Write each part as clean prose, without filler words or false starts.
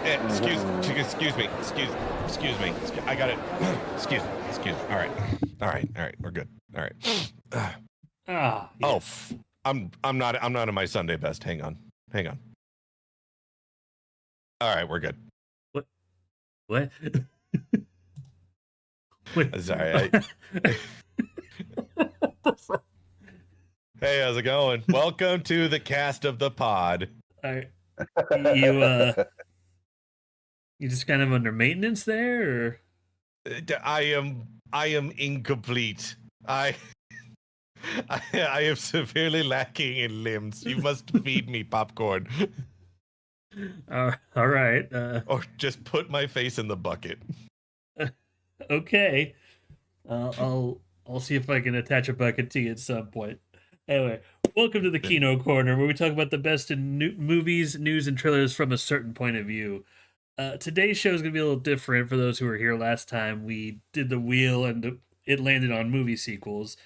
Excuse me. Excuse me. I got it. Excuse me. All right. We're good. All right. Yeah. Oh, I'm not in my Sunday best. Hang on. All right, we're good. What? Wait. Sorry. Hey, how's it going? Welcome to the cast of the pod. You just kind of under maintenance there, or? I am incomplete. I am severely lacking in limbs. You must feed me popcorn. All right. Or just put my face in the bucket. Okay. I'll see if I can attach a bucket to you at some point. Anyway, welcome to the Kino Corner, where we talk about the best in movies, news, and trailers from a certain point of view. Today's show is going to be a little different for those who were here last time. We did the wheel and it landed on movie sequels.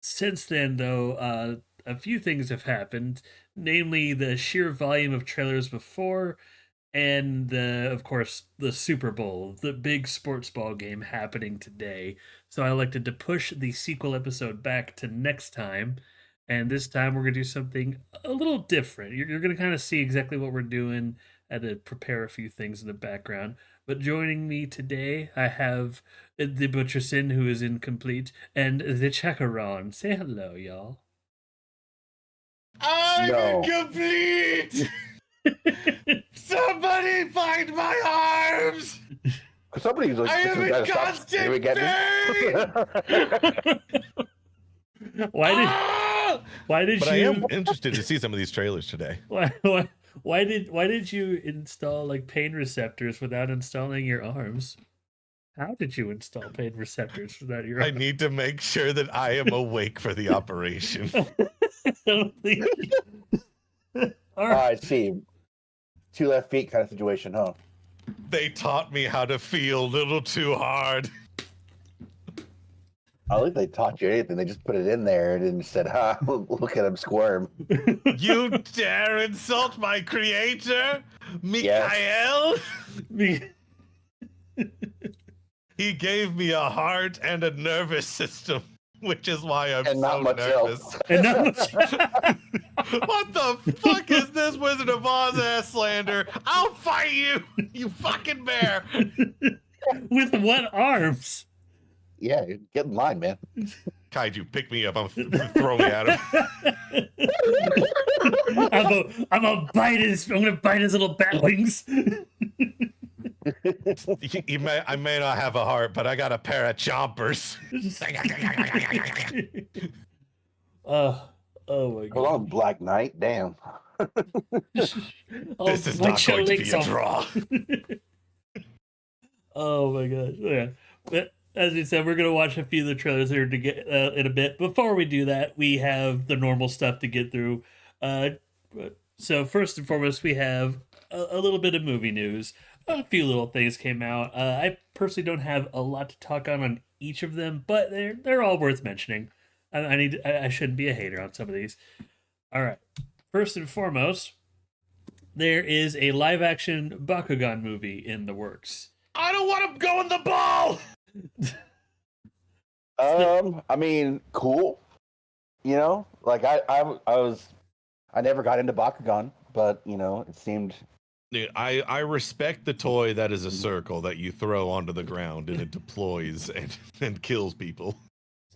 Since then, though, a few things have happened, namely the sheer volume of trailers before, and of course, the Super Bowl, the big sports ball game happening today. So I elected to push the sequel episode back to next time. And this time we're going to do something a little different. You're going to kind of see exactly what we're doing. I had to prepare a few things in the background. But joining me today, I have the Butcherson, who is incomplete, and the Chacaron. Say hello, y'all. I'm incomplete! Somebody find my arms! Somebody's like, I am in constant pain! Why did but you? I am interested to see some of these trailers today. Why did you install like pain receptors without installing your arms? How did you install pain receptors without your arms? I need to make sure that I am awake for the operation. I see. 2 left feet kind of situation, huh? They taught me how to feel a little too hard. I don't think they taught you anything. They just put it in there and said, look at him squirm. You dare insult my creator, Mikael? Yes. He gave me a heart and a nervous system, which is why I'm and so not much nervous. Else. And not much. What the fuck is this Wizard of Oz ass slander? I'll fight you, you fucking bear. With what arms? Yeah, get in line, man. Kaiju, pick me up. I'm throw me at him. I'm gonna bite his little bat wings. I may not have a heart, but I got a pair of chompers. Oh my god. Hold on, Black Knight. Damn. This is not going to be a draw. Oh my gosh. Yeah. But as we said, we're going to watch a few of the trailers here to get in a bit. Before we do that, we have the normal stuff to get through. So first and foremost, we have a little bit of movie news. A few little things came out. I personally don't have a lot to talk on each of them, but they're all worth mentioning. I shouldn't be a hater on some of these. All right. First and foremost, there is a live-action Bakugan movie in the works. I don't want him going the ball. I mean, cool. You know, like I never got into Bakugan, but you know, it seemed. Dude, I respect the toy that is a circle that you throw onto the ground and it deploys and kills people.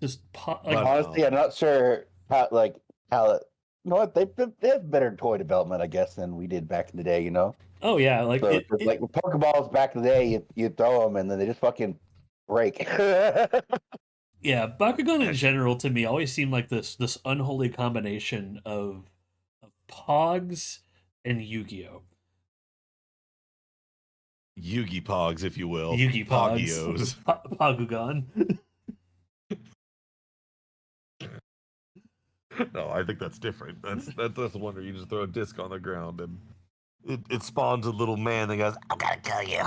Just honestly, I'm not sure how it. You know what? They have better toy development, I guess, than we did back in the day. You know. Oh yeah, like with Pokeballs back in the day, you throw them and then they just fucking break. Yeah, Bakugan in general to me always seemed like this unholy combination of Pogs and Yu-Gi-Oh. Yugi Pogs, if you will. Yugi Pogs. Bakugan. No, I think that's different. That's the one where you just throw a disc on the ground and it spawns a little man that goes, "I gotta kill you."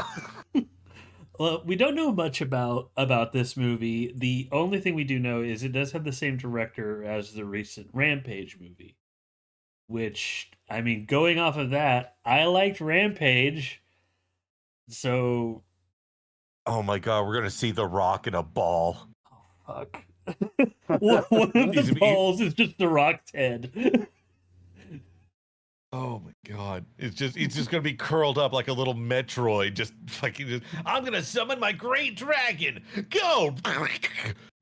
Well, we don't know much about this movie. The only thing we do know is it does have the same director as the recent Rampage movie. Which, I mean, going off of that, I liked Rampage. So, Oh my god, we're gonna see The Rock in a ball. oh, fuck. One of the balls is just The Rock's head. Oh my god. It's just gonna be curled up like a little Metroid, just fucking I'm gonna summon my great dragon! Go!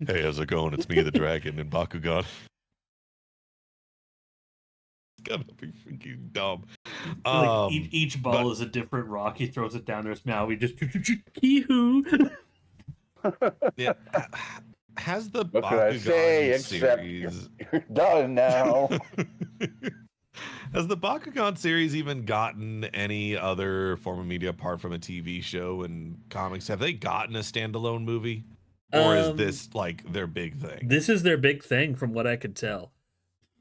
Hey, how's it going? It's me, the dragon, in Bakugan. It's gonna be freaking dumb. Like each ball is a different rock. He throws it down to his mouth. He just hee-hoo. Yeah. Has the What could I say Bakugan except series you're done now? Has the Bakugan series even gotten any other form of media apart from a TV show and comics? Have they gotten a standalone movie? Or is this like their big thing? This is their big thing from what I could tell.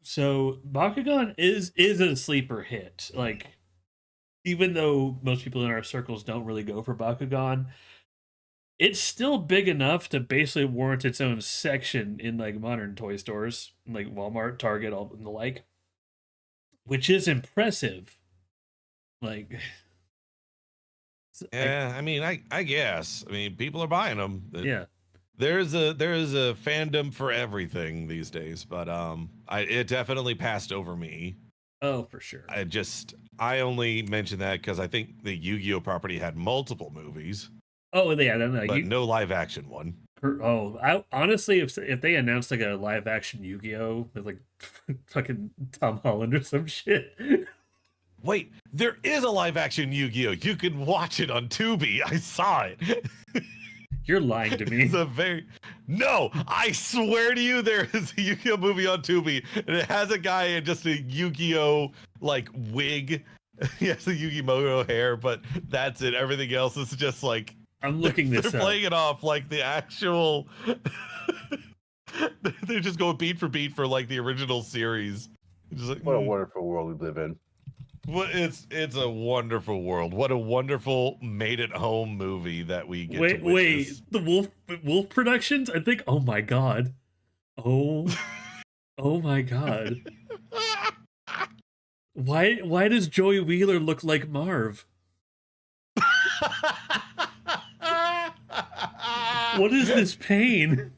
So Bakugan is a sleeper hit. Like, even though most people in our circles don't really go for Bakugan, it's still big enough to basically warrant its own section in like modern toy stores, like Walmart, Target, all and the like, which is impressive. Like, Yeah, I mean, I guess. I mean, people are buying them. yeah. There is a fandom for everything these days, but it definitely passed over me. Oh, for sure. I only mentioned that because I think the Yu-Gi-Oh property had multiple movies. Oh, yeah, no, but no live action one. I honestly, if they announced like a live action Yu-Gi-Oh with like fucking Tom Holland or some shit. Wait, there is a live action Yu-Gi-Oh! You can watch it on Tubi. I saw it. You're lying to me. No, I swear to you, there is a Yu-Gi-Oh movie on Tubi, and it has a guy in just a Yu-Gi-Oh like wig. He has the Yu-Gi-Oh hair, but that's it. Everything else is just like I'm looking this up. They're playing it off like the actual. They're just going beat for like the original series. Just like, What a wonderful world we live in. Well, it's a wonderful world. What a wonderful made-at-home movie that we get to witness. Wait, the Wolf Productions? I think. Oh my god. Oh my god. Why does Joey Wheeler look like Marv? What is this pain?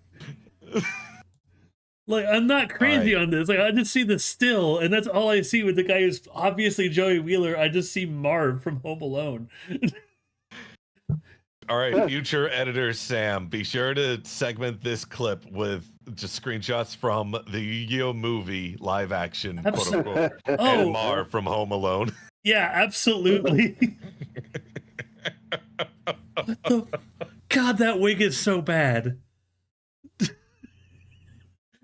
Like, I'm not crazy on this. Like, I just see the still, and that's all I see with the guy who's obviously Joey Wheeler. I just see Marv from Home Alone. All right, future editor Sam, be sure to segment this clip with just screenshots from the Yu-Gi-Oh movie live action, quote unquote, and Marv from Home Alone. Yeah, absolutely. What the? God, that wig is so bad.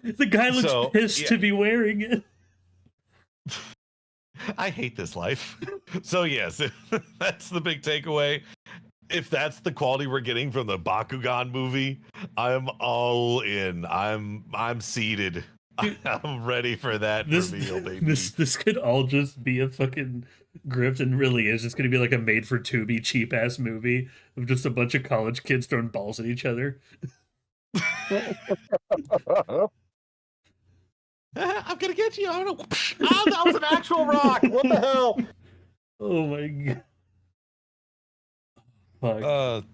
The guy looks pissed to be wearing it. I hate this life. So yes, that's the big takeaway. If that's the quality we're getting from the Bakugan movie, I'm all in. I'm seated. I'm ready for that reveal, baby. This could all just be a fucking grift, and really is just going to be like a made-for-Tubi cheap-ass movie of just a bunch of college kids throwing balls at each other. I'm gonna get you. Oh, that was an actual rock. What the hell? Oh my god. Fuck.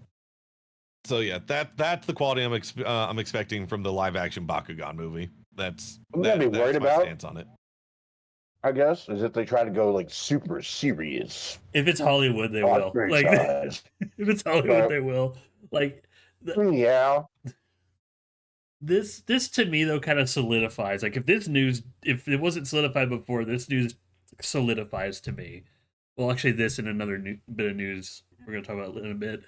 So yeah, that's the quality I'm expecting from the live action Bakugan movie. I'm gonna be worried about. Stance on it. I guess is if they try to go like super serious. If it's Hollywood, they will. Like, if it's Hollywood, they will. Like, yeah. This to me though kind of solidifies. Like, if it wasn't solidified before, this news solidifies to me. Well, actually, this and another bit of news we're gonna talk about in a bit.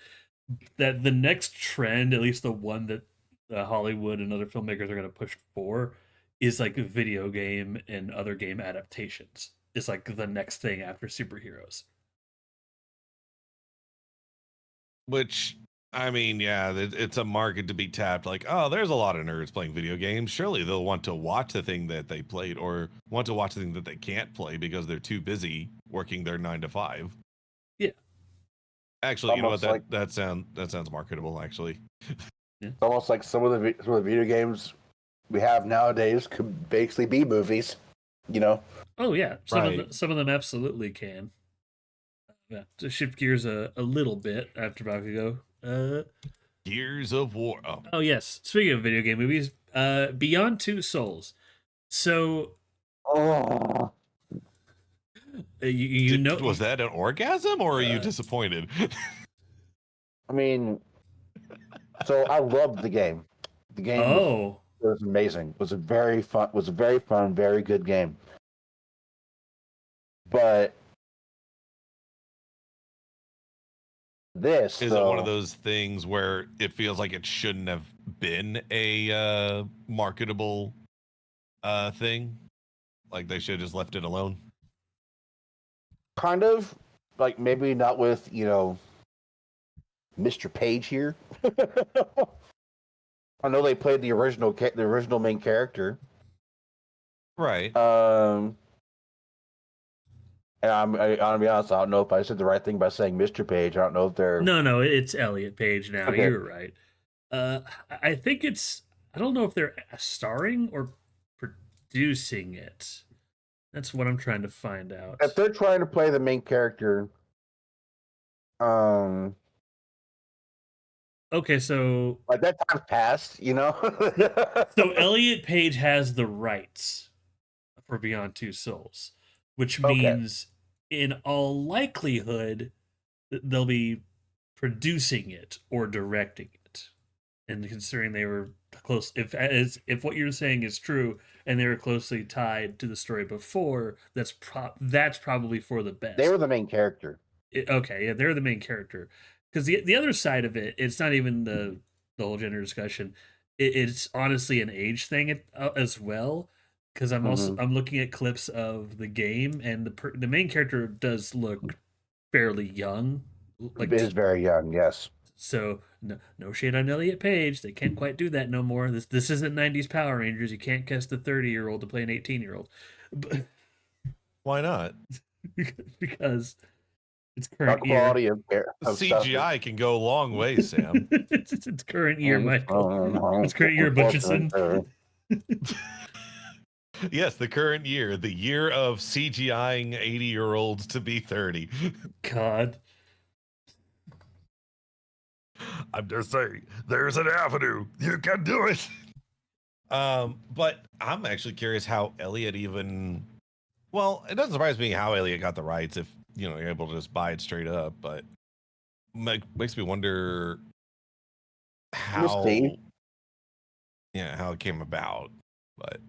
That the next trend, at least the one that Hollywood and other filmmakers are gonna push for, is like video game and other game adaptations. It's like the next thing after superheroes. Which, I mean, yeah, it's a market to be tapped. Like, oh, there's a lot of nerds playing video games. Surely they'll want to watch the thing that they played, or want to watch the thing that they can't play because they're too busy working their 9 to 5. Yeah. Actually, you know what? That sounds marketable. Actually, it's almost like some of the video games we have nowadays could basically be movies. You know? Oh yeah, some of them absolutely can. Yeah, to shift gears a little bit after Bakugo. Gears of War. Oh, Oh yes, speaking of video game movies, Beyond Two Souls. So Oh, you know, was that an orgasm or are you Uh, disappointed? I mean, so I loved the game. The game oh, was amazing. It was a very fun. Was a very fun, very good game. But this, Is it one of though, those things where it feels like it shouldn't have been a marketable thing? Like they should have just left it alone? kind of like maybe not with Mr. Page here. I know they played the original main character. Right. And I'll be honest, I don't know if I said the right thing by saying Mr. Page. I don't know if they're no, it's Elliot Page now. Okay. You're right. I think it's. I don't know if they're starring or producing it. That's what I'm trying to find out. if they're trying to play the main character. Okay, so Like that time passed, so Elliot Page has the rights for Beyond Two Souls, which Okay. means in all likelihood they'll be producing it or directing it. And considering they were close, if what you're saying is true, and they were closely tied to the story before, that's probably for the best. They were the main character. Okay, yeah, they're the main character. Because the other side of it, it's not even the whole gender discussion. It's honestly an age thing as well. Because I'm looking at clips of the game, and the main character does look fairly young. It is very young, yes. So no shade on Elliot Page. They can't quite do that no more. This isn't '90s Power Rangers. You can't cast a 30-year-old to play an 18-year-old. Why not? Because it's Our current year. quality of CGI can go a long way, Sam. It's current year, Michael. It's current year, Butcherson. Yes, the current year, the year of CGIing 80-year-olds to be 30. God. I'm just saying, there's an avenue. You can do it. But I'm actually curious how Elliot even. Well, it doesn't surprise me how Elliot got the rights if you're able to just buy it straight up. But makes me wonder how. Yeah, how it came about. But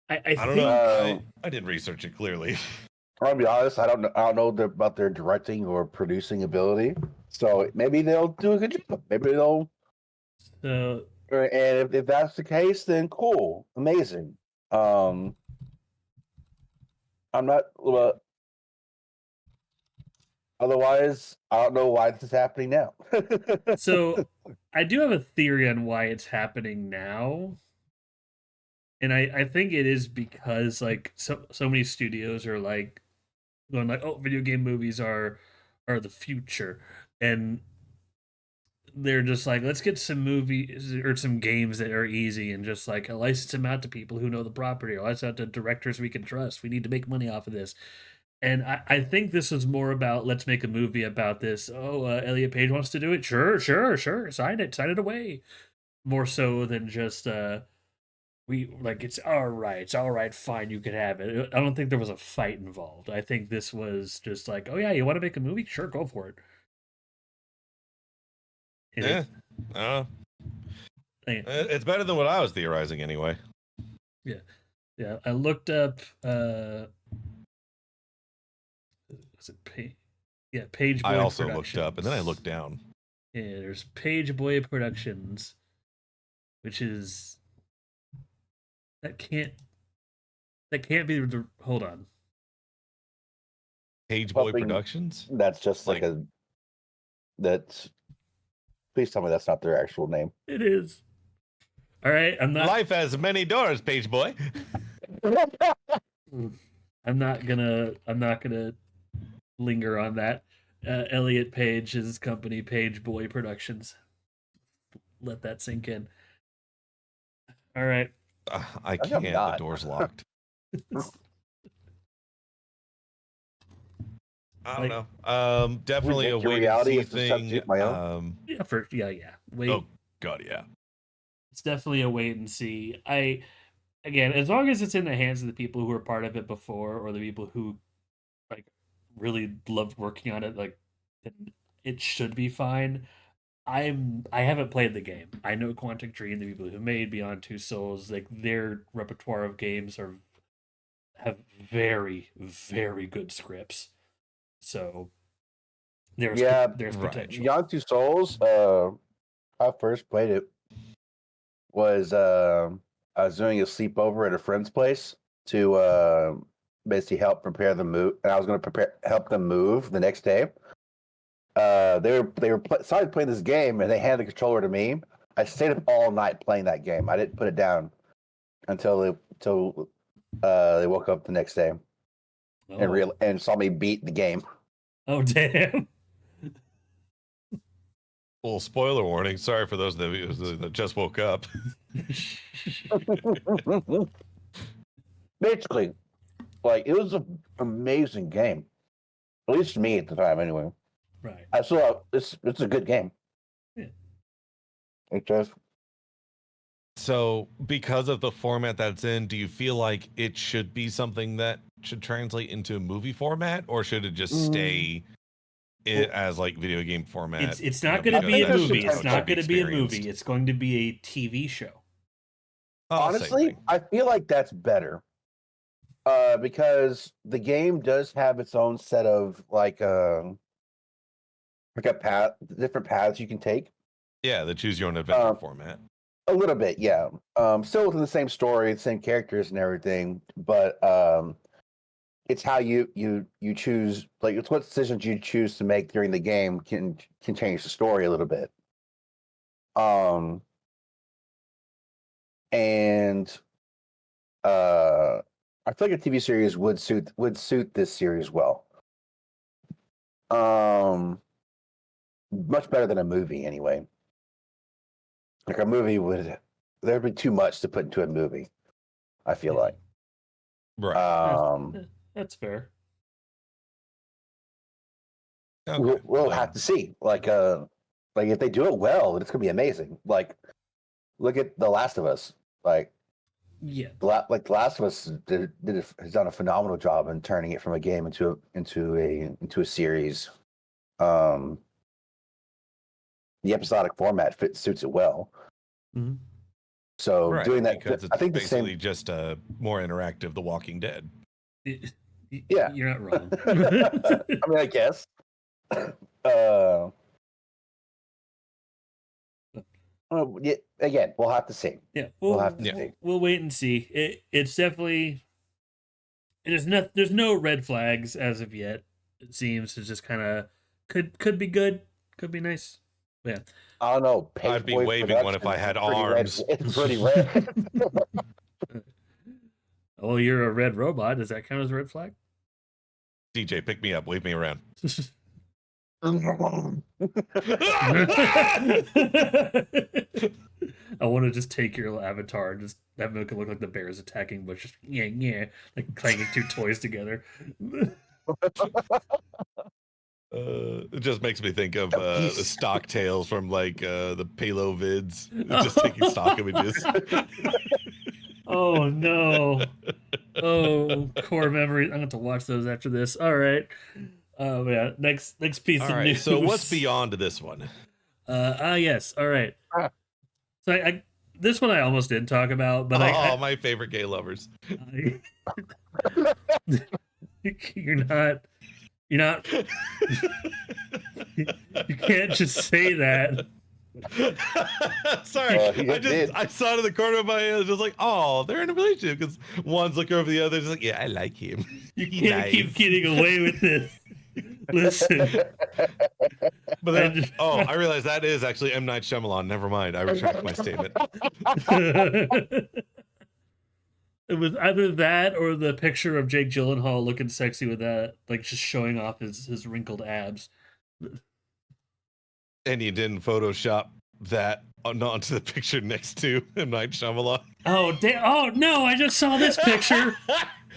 I don't think, know. I didn't research it clearly. I'll be honest. I don't know about their directing or producing ability. So maybe they'll do a good job. Maybe they'll. So, And if that's the case, then cool, amazing. I'm not. Otherwise, I don't know why this is happening now. so I do have a theory on why it's happening now. And I think it is because like so many studios are like going like, oh, video game movies are the future. And they're just like, let's get some movies or some games that are easy and just like license them out to people who know the property or license out to directors we can trust. We need to make money off of this. And I think this is more about let's make a movie about this. Oh, Elliot Page wants to do it. Sure. Sign it away. More so than just we like it's all right, fine, you could have it. I don't think there was a fight involved. I think this was just like, oh yeah, you want to make a movie? Sure, go for it. And It's better than what I was theorizing anyway. Yeah. I looked up. Was it Page Boy? I also looked up, and then I looked down. Yeah, there's Page Boy Productions, which is that can't be the. Hold on. Page Boy Productions. That's just like a. That's. Please tell me that's not their actual name. It is. All right, I'm not. Life has many doors, Page Boy. I'm not gonna linger on that. Elliot Page's company, Page Boy Productions. Let that sink in. All right. I can't. The door's locked. I don't Like- know. Definitely a Reject your wait and reality see is to substitute my own? thing. Yeah. Wait, Oh god, yeah. it's definitely a wait and see. Again, as long as it's in the hands of the people who were part of it before, or the people who like really loved working on it, like then it should be fine. I haven't played the game. I know Quantic Dream, the people who made Beyond Two Souls, like their repertoire of games have very, very good scripts. So there's Yeah, there's right. potential. Beyond Two Souls, I first played it was I was doing a sleepover at a friend's place to basically help prepare the move, and I was going to help them move the next day. Started playing this game, and they handed the controller to me. I stayed up all night playing that game. I didn't put it down until they woke up the next day Oh, and saw me beat the game. oh damn. Well, spoiler warning. Sorry for those of you that just woke up. Basically, like it was an amazing game. At least to me at the time, anyway. Right. I saw it's a good game. Yeah. It just So, because of the format that's in, do you feel like it should be something that should translate into a movie format, or should it just stay as like video game format? It's not you know, going to be a because that's movie. how It's it not should be going to be a experienced? movie. It's going to be a TV show. Oh, same honestly, thing. I feel like that's better. Because the game does have its own set of like a path, different paths you can take. Yeah, the choose your own adventure Um, format. A little bit, yeah. Still within the same story, the same characters and everything, but it's how you choose, like it's what decisions you choose to make during the game can change the story a little bit. And I feel like a TV series would suit this series well. Much better than a movie anyway. Like a movie there'd be too much to put into a movie, I feel Yeah. like. Right. That's fair. Okay. We'll have to see. Like if they do it well, it's gonna be amazing. Like look at The Last of Us. Like Yeah. The Last of Us has done a phenomenal job in turning it from a game into a series. The episodic format suits it well. Mhm. So Right, doing that, because it's I think the basically same. just more interactive. The Walking Dead. Yeah. You're not wrong. I mean, I guess. Yeah, again, we'll have to see. Yeah, We'll have to see. we'll wait and see. It's definitely there's no red flags as of yet. It seems it's just kind of could be good, could be nice. Yeah. I don't know. I'd be Page waving one if I Productions had is pretty arms. It's pretty red. Oh, you're a red robot. Does that count as a red flag? DJ, pick me up. Wave me around. I want to just take your avatar and just have it look like the bears attacking, but just like clanging two toys together. It just makes me think of the stock tales from like the Palo vids, just taking stock images. Oh no! Oh, core memories. I'm going to watch those after this. All right. Yeah. Next piece All of right, news. so what's beyond this one? Yes. All right. So I this one I almost didn't talk about, but My favorite gay lovers. You're not. You can't just say that. Sorry, I saw it in the corner of my eye. Just like, oh, they're in a relationship because one's looking over the other. Just like, yeah, I like him. You can't keep getting away with this. Listen. But then, I realized that is actually M. Night Shyamalan. Never mind. I retract my statement. It was either that or the picture of Jake Gyllenhaal looking sexy with that, like just showing off his wrinkled abs. And you didn't Photoshop that onto the picture next to M. Night Shyamalan. Oh, oh no! I just saw this picture.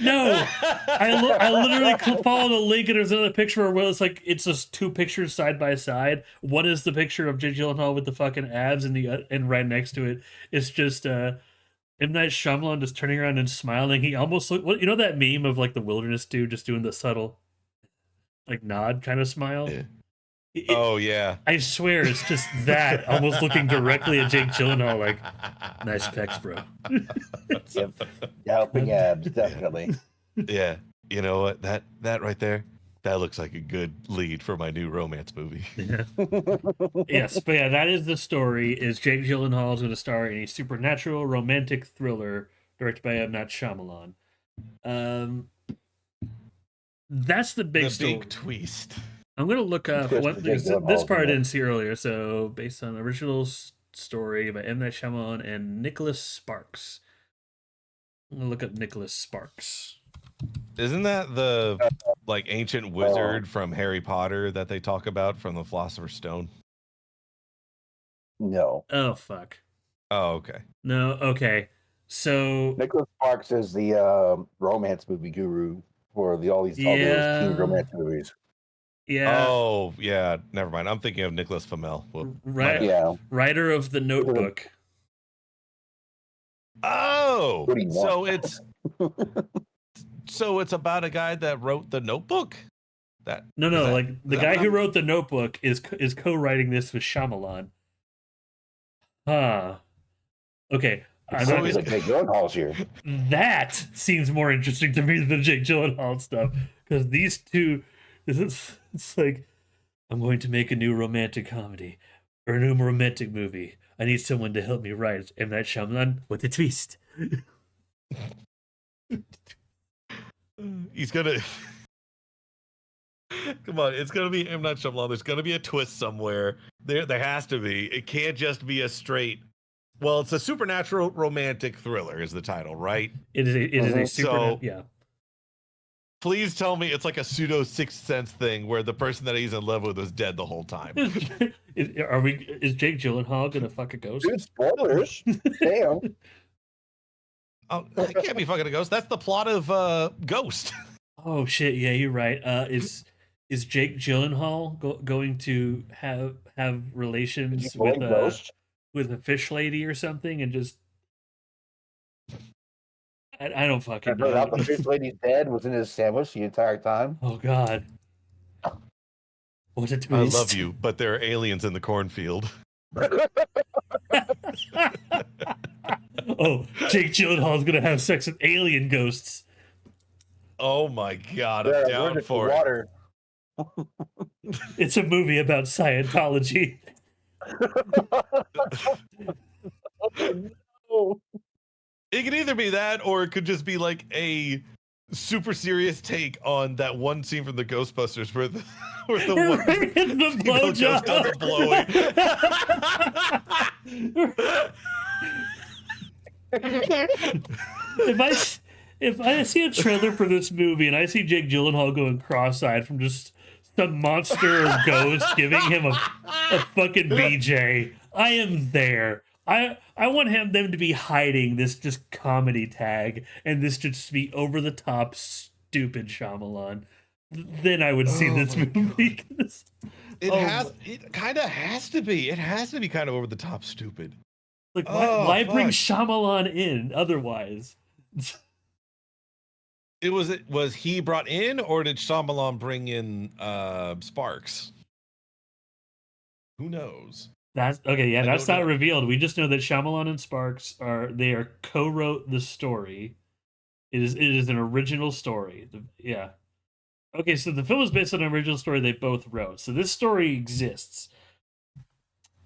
No, I literally followed a link and there's another picture where it's like it's just two pictures side by side. One is the picture of Jake Gyllenhaal with the fucking abs, and right next to it, it's just M. Night Shyamalan just turning around and smiling. He almost look, you know that meme of like the wilderness dude just doing the subtle like nod kind of smile. Yeah. Oh yeah. I swear it's just that almost looking directly at Jake Gyllenhaal like nice pecs, bro. Yep. Helping abs, definitely. Yeah. You know what? That right there, that looks like a good lead for my new romance movie. Yeah. Yes, but yeah, that is the story. Is Jake Gyllenhaal is going to star in a supernatural romantic thriller directed by M. Night Shyamalan. That's the big story. Big twist. I'm going to look up this part I didn't see earlier. So, based on original story by M. Night Shyamalan and Nicholas Sparks. I'm going to look up Nicholas Sparks. Isn't that the like ancient wizard from Harry Potter that they talk about from the Philosopher's Stone? No. Oh, fuck. Oh, okay. No, okay. So Nicholas Sparks is the romance movie guru for all those teen romance movies. Yeah. Oh, yeah. Never mind. I'm thinking of Nicholas Flamel. Well, right. Yeah. Writer of The Notebook. Oh, so it's about a guy that wrote The Notebook. Like the guy who wrote The Notebook is co-writing this with Shyamalan. Huh. Okay. So he's like Jake Gyllenhaal's here. That seems more interesting to me than the Jake Gyllenhaal stuff because these two, it's like I'm going to make a new romantic comedy or a new romantic movie. I need someone to help me write M. Night Shyamalan with a twist. He's gonna come on. It's gonna be M. Night Shyamalan. There's gonna be a twist somewhere. There has to be. It can't just be a straight. Well, it's a supernatural romantic thriller is the title, right? It is a supernatural. Yeah. Please tell me it's like a pseudo Sixth Sense thing where the person that he's in love with was dead the whole time. Is Jake Gyllenhaal gonna fuck a ghost? Dude, spoilers. Damn. Oh, it can't be fucking a ghost. That's the plot of Ghost. Oh shit! Yeah, you're right. Is Jake Gyllenhaal going to have relations with a fish lady or something and just? I don't fucking know. The fish lady's dead was in his sandwich the entire time. Oh god! What a twist! I love you, but there are aliens in the cornfield. Oh, Jake Gyllenhaal's gonna have sex with alien ghosts. Oh my god, I'm down for water. It's a movie about Scientology. It could either be that, or it could just be like a super serious take on that one scene from the Ghostbusters where the one the blowjob doesn't blow it. If I see a trailer for this movie and I see Jake Gyllenhaal going cross-eyed from just some monster or ghost giving him a fucking BJ, I am there. I want them to be hiding this just comedy tag and this just be over the top stupid Shyamalan. Then I would see this movie. It kind of has to be. It has to be kind of over the top stupid. Like why bring Shyamalan in otherwise? Was he brought in, or did Shyamalan bring in Sparks? Who knows? That's okay. Yeah, that's not revealed. We just know that Shyamalan and Sparks are co-wrote the story. It is an original story. Yeah. Okay, so the film is based on an original story they both wrote. So this story exists.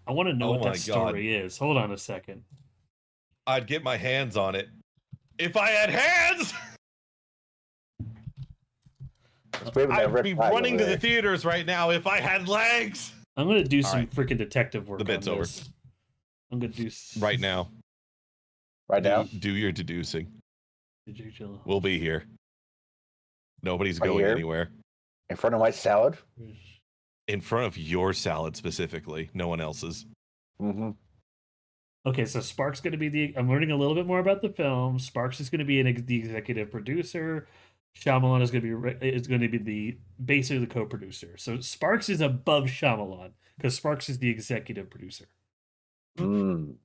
I want to know what that story is. Hold on a second. I'd get my hands on it if I had hands. I'd be running to the theaters right now if I had legs. I'm gonna do some freaking detective work. The bit's over. I'm gonna do right now. Right now. Do your deducing. We'll be here. Nobody's Right going here? anywhere. In front of my salad. In front of your salad specifically, no one else's. Mm-hmm. Okay, so Sparks going to be the. I'm learning a little bit more about the film. Sparks is going to be the executive producer. Shyamalan is going to be the basically the co-producer. So Sparks is above Shyamalan because Sparks is the executive producer. Mm.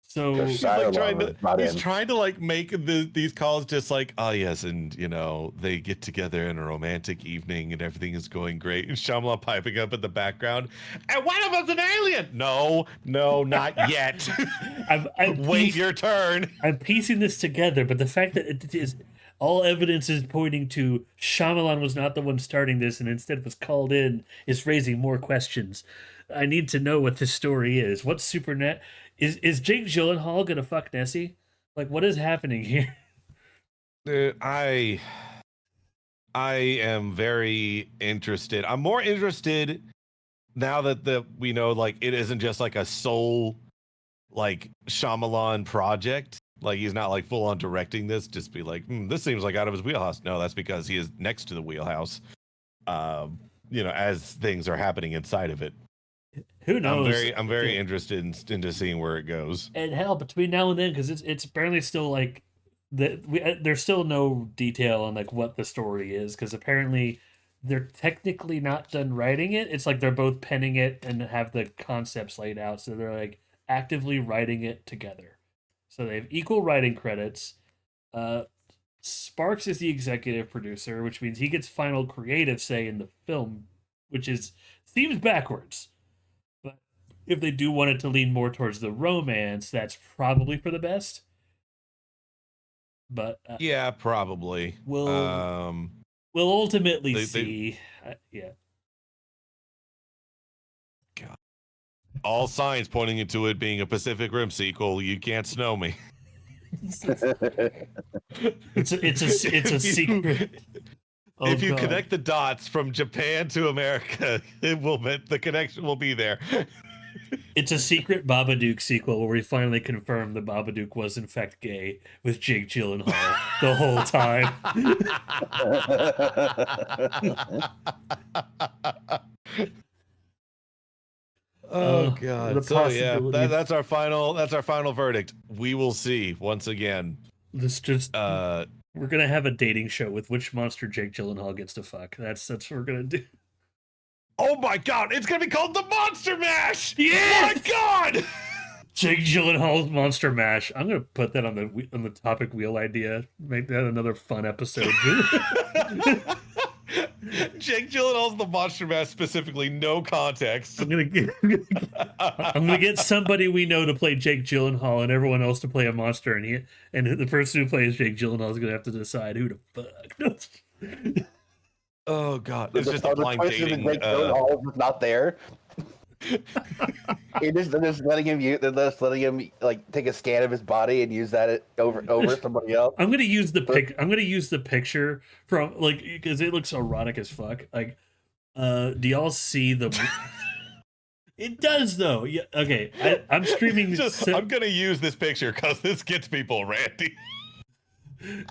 So He's like trying to Not he's in. trying to like make these calls just like, oh yes, and you know they get together in a romantic evening and everything is going great, and Shyamalan piping up in the background, and one of us an alien. No, not yet. Wait your turn. I'm piecing this together, but the fact that it is all evidence is pointing to Shyamalan was not the one starting this and instead was called in is raising more questions. I need to know what this story is. What's supernet? Is Jake Gyllenhaal gonna fuck Nessie? Like, what is happening here? I am very interested. I'm more interested now that we know like it isn't just like a sole like Shyamalan project. Like he's not like full on directing this. Just be like, this seems like out of his wheelhouse. No, that's because he is next to the wheelhouse. As things are happening inside of it. Who knows? I'm very interested into seeing where it goes. And hell, between now and then, because it's apparently still like there's still no detail on like what the story is, because apparently they're technically not done writing it. It's like they're both penning it and have the concepts laid out, so they're like actively writing it together. So they have equal writing credits. Sparks is the executive producer, which means he gets final creative say in the film, which seems backwards. But if they do want it to lean more towards the romance, that's probably for the best. But yeah, probably. We'll ultimately see. Yeah. God. All signs pointing into it being a Pacific Rim sequel. You can't snow me. It's a secret. If you connect the dots from Japan to America, the connection will be there. It's a secret Babadook sequel where we finally confirm the Babadook was in fact gay with Jake Gyllenhaal the whole time. Oh god. So yeah, that's our final verdict. We will see once again. This just we're gonna have a dating show with which monster Jake Gyllenhaal gets to fuck. That's what we're gonna do. Oh my god, it's gonna be called the Monster Mash! Yeah! My god! Jake Gyllenhaal's Monster Mash. I'm gonna put that on the topic wheel idea. Make that another fun episode. Jake Gyllenhaal's the Monster Mash specifically, no context. I'm gonna get somebody we know to play Jake Gyllenhaal and everyone else to play a monster, and the person who plays Jake Gyllenhaal is gonna have to decide who to fuck. Oh god, it's just a blind dating. Jake Gyllenhaal is not there. Just letting him like take a scan of his body and use that over somebody else. I'm gonna use the picture from like because it looks erotic as fuck. Like, do y'all see the? It does though. Yeah. Okay. I'm streaming. I'm gonna use this picture because this gets people ranty.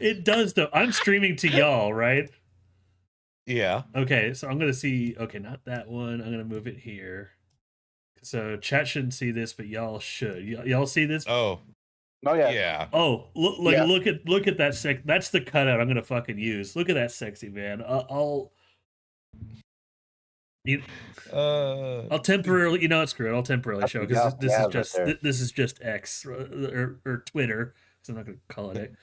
It does though. I'm streaming to y'all, right? Yeah. Okay. So I'm gonna see. Okay, not that one. I'm gonna move it here. So chat shouldn't see this, but y'all should. Y'all see this? Oh yeah. Yeah. Oh, look at that that's the cutout I'm gonna fucking use. Look at that sexy man. I'll temporarily, screw it. I'll temporarily show because this is just X or Twitter. So I'm not gonna call it it.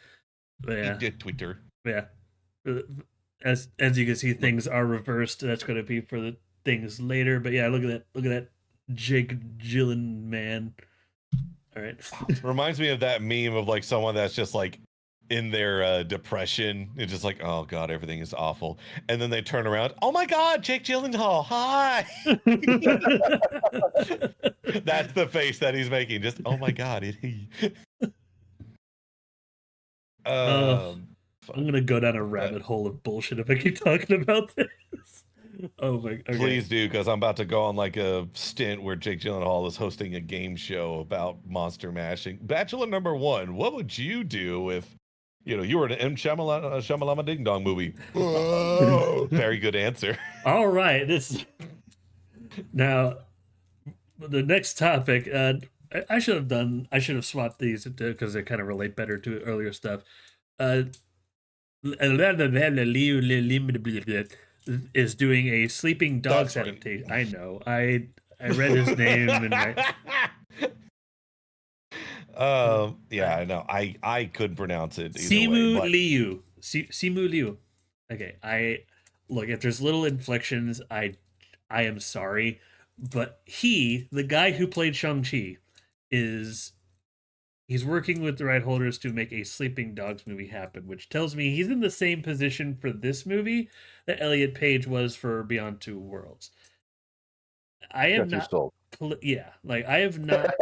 But yeah, Twitter. Yeah. As you can see, things are reversed. That's gonna be for the things later. But yeah, look at that. Jake Gyllenhaal man. All right. Reminds me of that meme of like someone that's just like in their depression. It's just like, oh god, everything is awful, and then they turn around. Oh my god, Jake Gyllenhaal, hi. That's the face that he's making. Just oh my god. I'm gonna go down a rabbit hole of bullshit if I keep talking about this. Oh my! Okay. Please do, because I'm about to go on like a stint where Jake Gyllenhaal is hosting a game show about monster mashing. Bachelor number 1. What would you do if, you were in an M. Shyamalama Ding Dong movie? Very good answer. All right, now the next topic, I I should have swapped these because they kind of relate better to earlier stuff. Uh, is doing a Sleeping Dogs That's right. adaptation. I know. I read his name and my Yeah, I know. I couldn't pronounce it either way, Simu but Liu. Simu Liu. Okay, I look if there's little inflections, I am sorry, but the guy who played Shang-Chi, is he's working with the right holders to make a Sleeping Dogs movie happen, which tells me he's in the same position for this movie that Elliot Page was for Beyond Two Worlds. I have Got you not, sold. yeah, like I have not.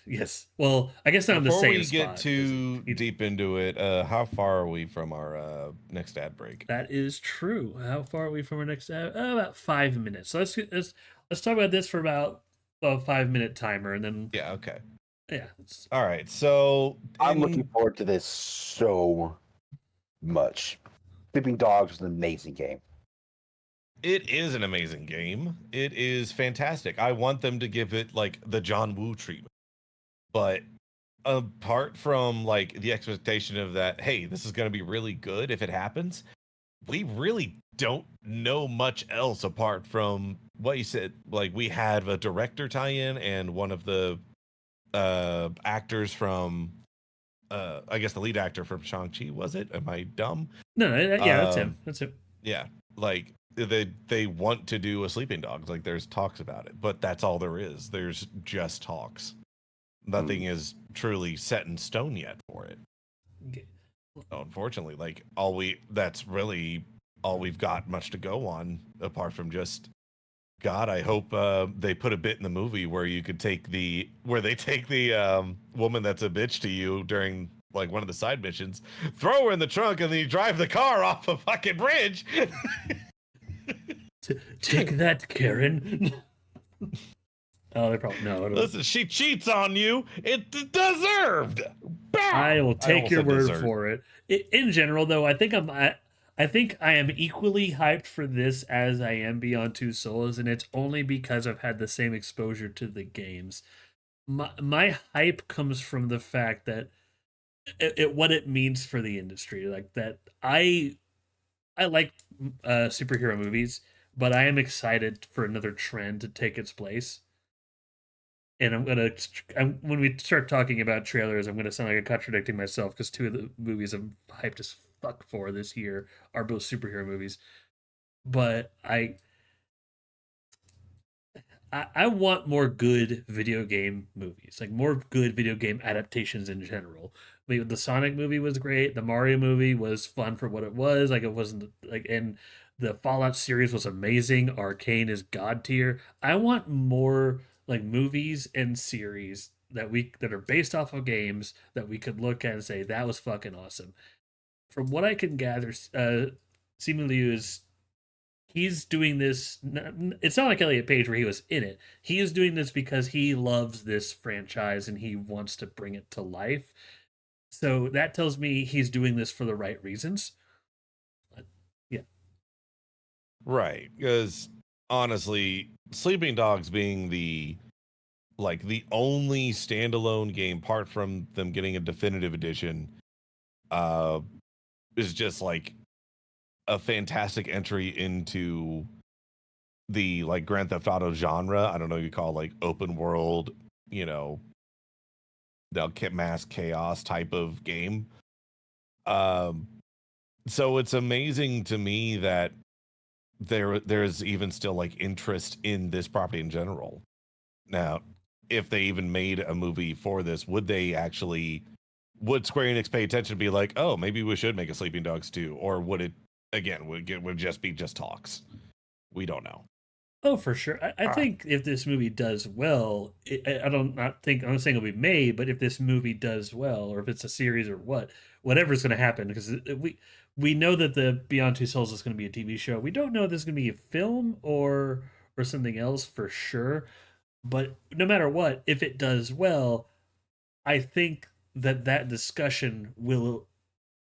Yes, well, I guess not in the before same we get spot. 'Cause too deep into it, how far are we from our next ad break? that is true. How far are we from our next? About 5 minutes. So let's talk about this for about a 5 minute timer, and then Yeah, okay. yeah, All right. So I'm looking forward to this so much. Sleeping Dogs is an amazing game. it is an amazing game. It is fantastic. I want them to give it like the John Woo treatment. But apart from like the expectation of that, hey, this is going to be really good if it happens, we really don't know much else apart from what you said. Like we have a director tie-in and one of the actors from I guess the lead actor from Shang-Chi, was it? Am I dumb? no, yeah, that's him. Um, That's him. yeah, like they want to do a Sleeping Dogs. Like there's talks about it, but that's all there is. There's just talks. Nothing is truly set in stone yet for it. Okay. Unfortunately, like that's really all we've got much to go on apart from just God. I hope they put a bit in the movie where you could where they take the woman that's a bitch to you during like one of the side missions, throw her in the trunk, and then you drive the car off a fucking bridge. Take that, Karen. Oh, they probably no. Listen, she cheats on you. It deserved. Bow! I will take almost your said word dessert. for it. In general, though, I think I am equally hyped for this as I am Beyond Two Souls, and it's only because I've had the same exposure to the games. My hype comes from the fact that what it means for the industry, like that I like superhero movies, but I am excited for another trend to take its place. And when we start talking about trailers, I'm gonna sound like I'm contradicting myself because two of the movies I'm hyped as fuck for this year are both superhero movies. But I want more good video game movies, like more good video game adaptations in general. I mean, the Sonic movie was great. The Mario movie was fun for what it was. Like it wasn't like, and the Fallout series was amazing. Arcane is god tier. I want more like movies and series that are based off of games that we could look at and say that was fucking awesome. From what I can gather, Simu Liu is he's doing this. It's not like Elliot Page where he was in it. He is doing this because he loves this franchise and he wants to bring it to life. So that tells me he's doing this for the right reasons. Yeah. Right, because honestly, Sleeping Dogs being the only standalone game, apart from them getting a definitive edition, uh, is just like a fantastic entry into the like Grand Theft Auto genre. I don't know, you call it like open world, you know, the mass chaos type of game. Um, so it's amazing to me that there's even still like interest in this property in general. Now, if they even made a movie for this, would Square Enix pay attention and be like, oh, maybe we should make a Sleeping Dogs 2? Or would it again would just be just talks? We don't know. Oh, for sure. I think if this movie does well, I don't not think I'm not saying it'll be made, but if this movie does well, or if it's a series or whatever's going to happen, because we know that the Beyond Two Souls is going to be a TV show. We don't know if this is going to be a film or something else for sure. But no matter what, if it does well, I think that discussion will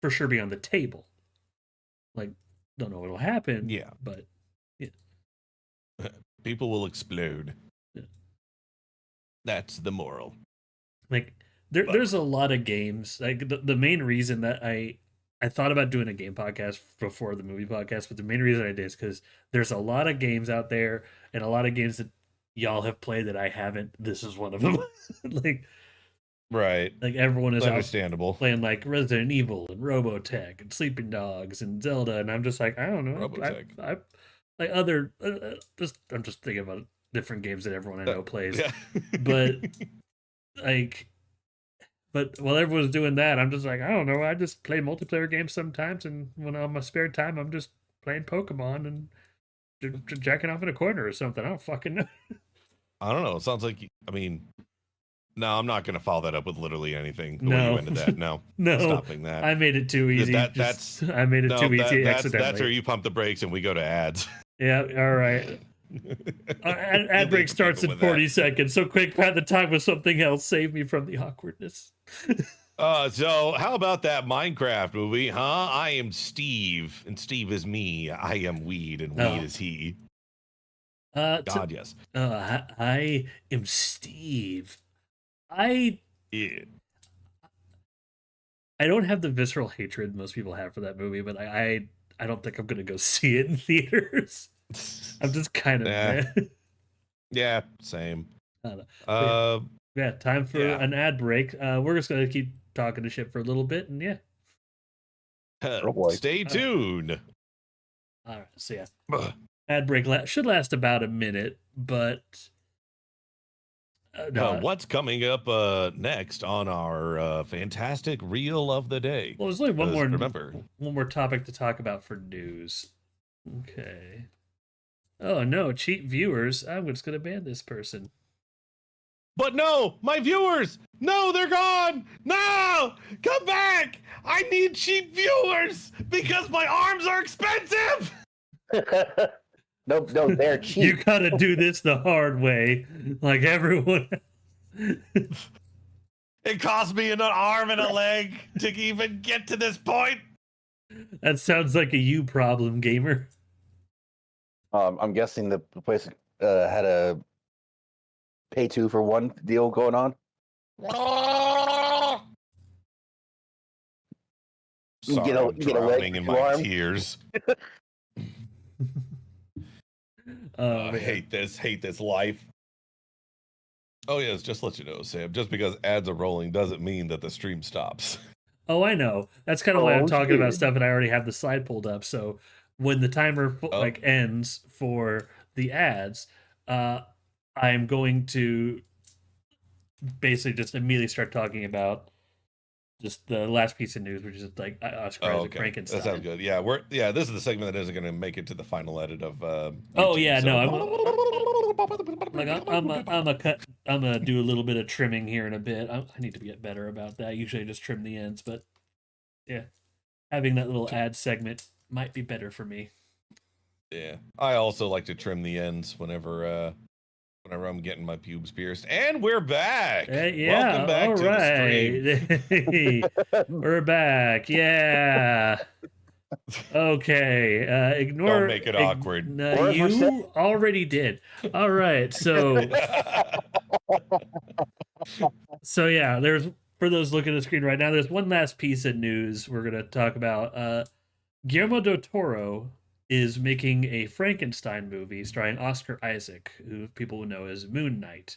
for sure be on the table. Like, don't know what'll happen. Yeah. But yeah. People will explode. Yeah. That's the moral. Like there's a lot of games. Like the main reason that I thought about doing a game podcast before the movie podcast, but the main reason I did is because there's a lot of games out there and a lot of games that y'all have played that I haven't. This is one of them. Right. Like everyone is out Understandable. playing like Resident Evil and Robotech and Sleeping Dogs and Zelda, and I'm just like, I don't know. Robotech. I like other just I'm just thinking about different games that everyone I know plays. Yeah. But like, but while everyone's doing that, I'm just like, I don't know. I just play multiplayer games sometimes, and when I'm my spare time, I'm just playing Pokemon and jacking off in a corner or something. I don't fucking know. I don't know. It sounds like, I mean, no, I'm not going to follow that up with literally anything. The way No. you ended that. No. No, Stopping that. I made it too easy. I made it too easy accidentally. That's where you pump the brakes and we go to ads. Yeah, all right. Ad break starts in 40 seconds. So quick, pat the time with something else. Save me from the awkwardness. So how about that Minecraft movie, huh? I am Steve, and Steve is me. I am Weed, and Weed is he. God, yes. I am Steve. Yeah. I don't have the visceral hatred most people have for that movie, but I don't think I'm gonna go see it in theaters. I'm just kind of mad. Yeah, same. Yeah, time for an ad break. We're just gonna keep talking to shit for a little bit, and yeah. Stay tuned. All right, so yeah, ad break should last about a minute, but what's coming up next on our fantastic reel of the day? Well, there's only one more topic to talk about for news. Okay. Oh no, cheap viewers! I'm just gonna ban this person. But no, my viewers! No, they're gone! No! Come back! I need cheap viewers because my arms are expensive! No, they're cheap. You gotta do this the hard way, like everyone. It cost me an arm and a leg to even get to this point. That sounds like a you problem, gamer. I'm guessing the place had a pay 2 for 1 deal going on. Sorry, I'm drowning in my tears. Hate this life. Oh yes, just let you know, Sam, just because ads are rolling doesn't mean that the stream stops. Oh, I know. That's kind of why I'm talking about stuff, and I already have the slide pulled up. So when the timer ends for the ads, I'm going to basically just immediately start talking about just the last piece of news, which is like Oscar Isaac Frankenstein. That sounds good. Yeah, this is the segment that isn't going to make it to the final edit of. I'm gonna do a little bit of trimming here in a bit. I need to get better about that. Usually I just trim the ends, but yeah, having that little ad segment might be better for me. Yeah, I also like to trim the ends whenever I'm getting my pubes pierced. And we're back. Yeah, welcome back to the stream. We're back. Yeah. Okay. Ignore. Don't make it awkward. You already did. All right. So yeah, there's, for those looking at the screen right now, there's one last piece of news we're gonna talk about. Guillermo del Toro is making a Frankenstein movie starring Oscar Isaac, who people will know as Moon Knight.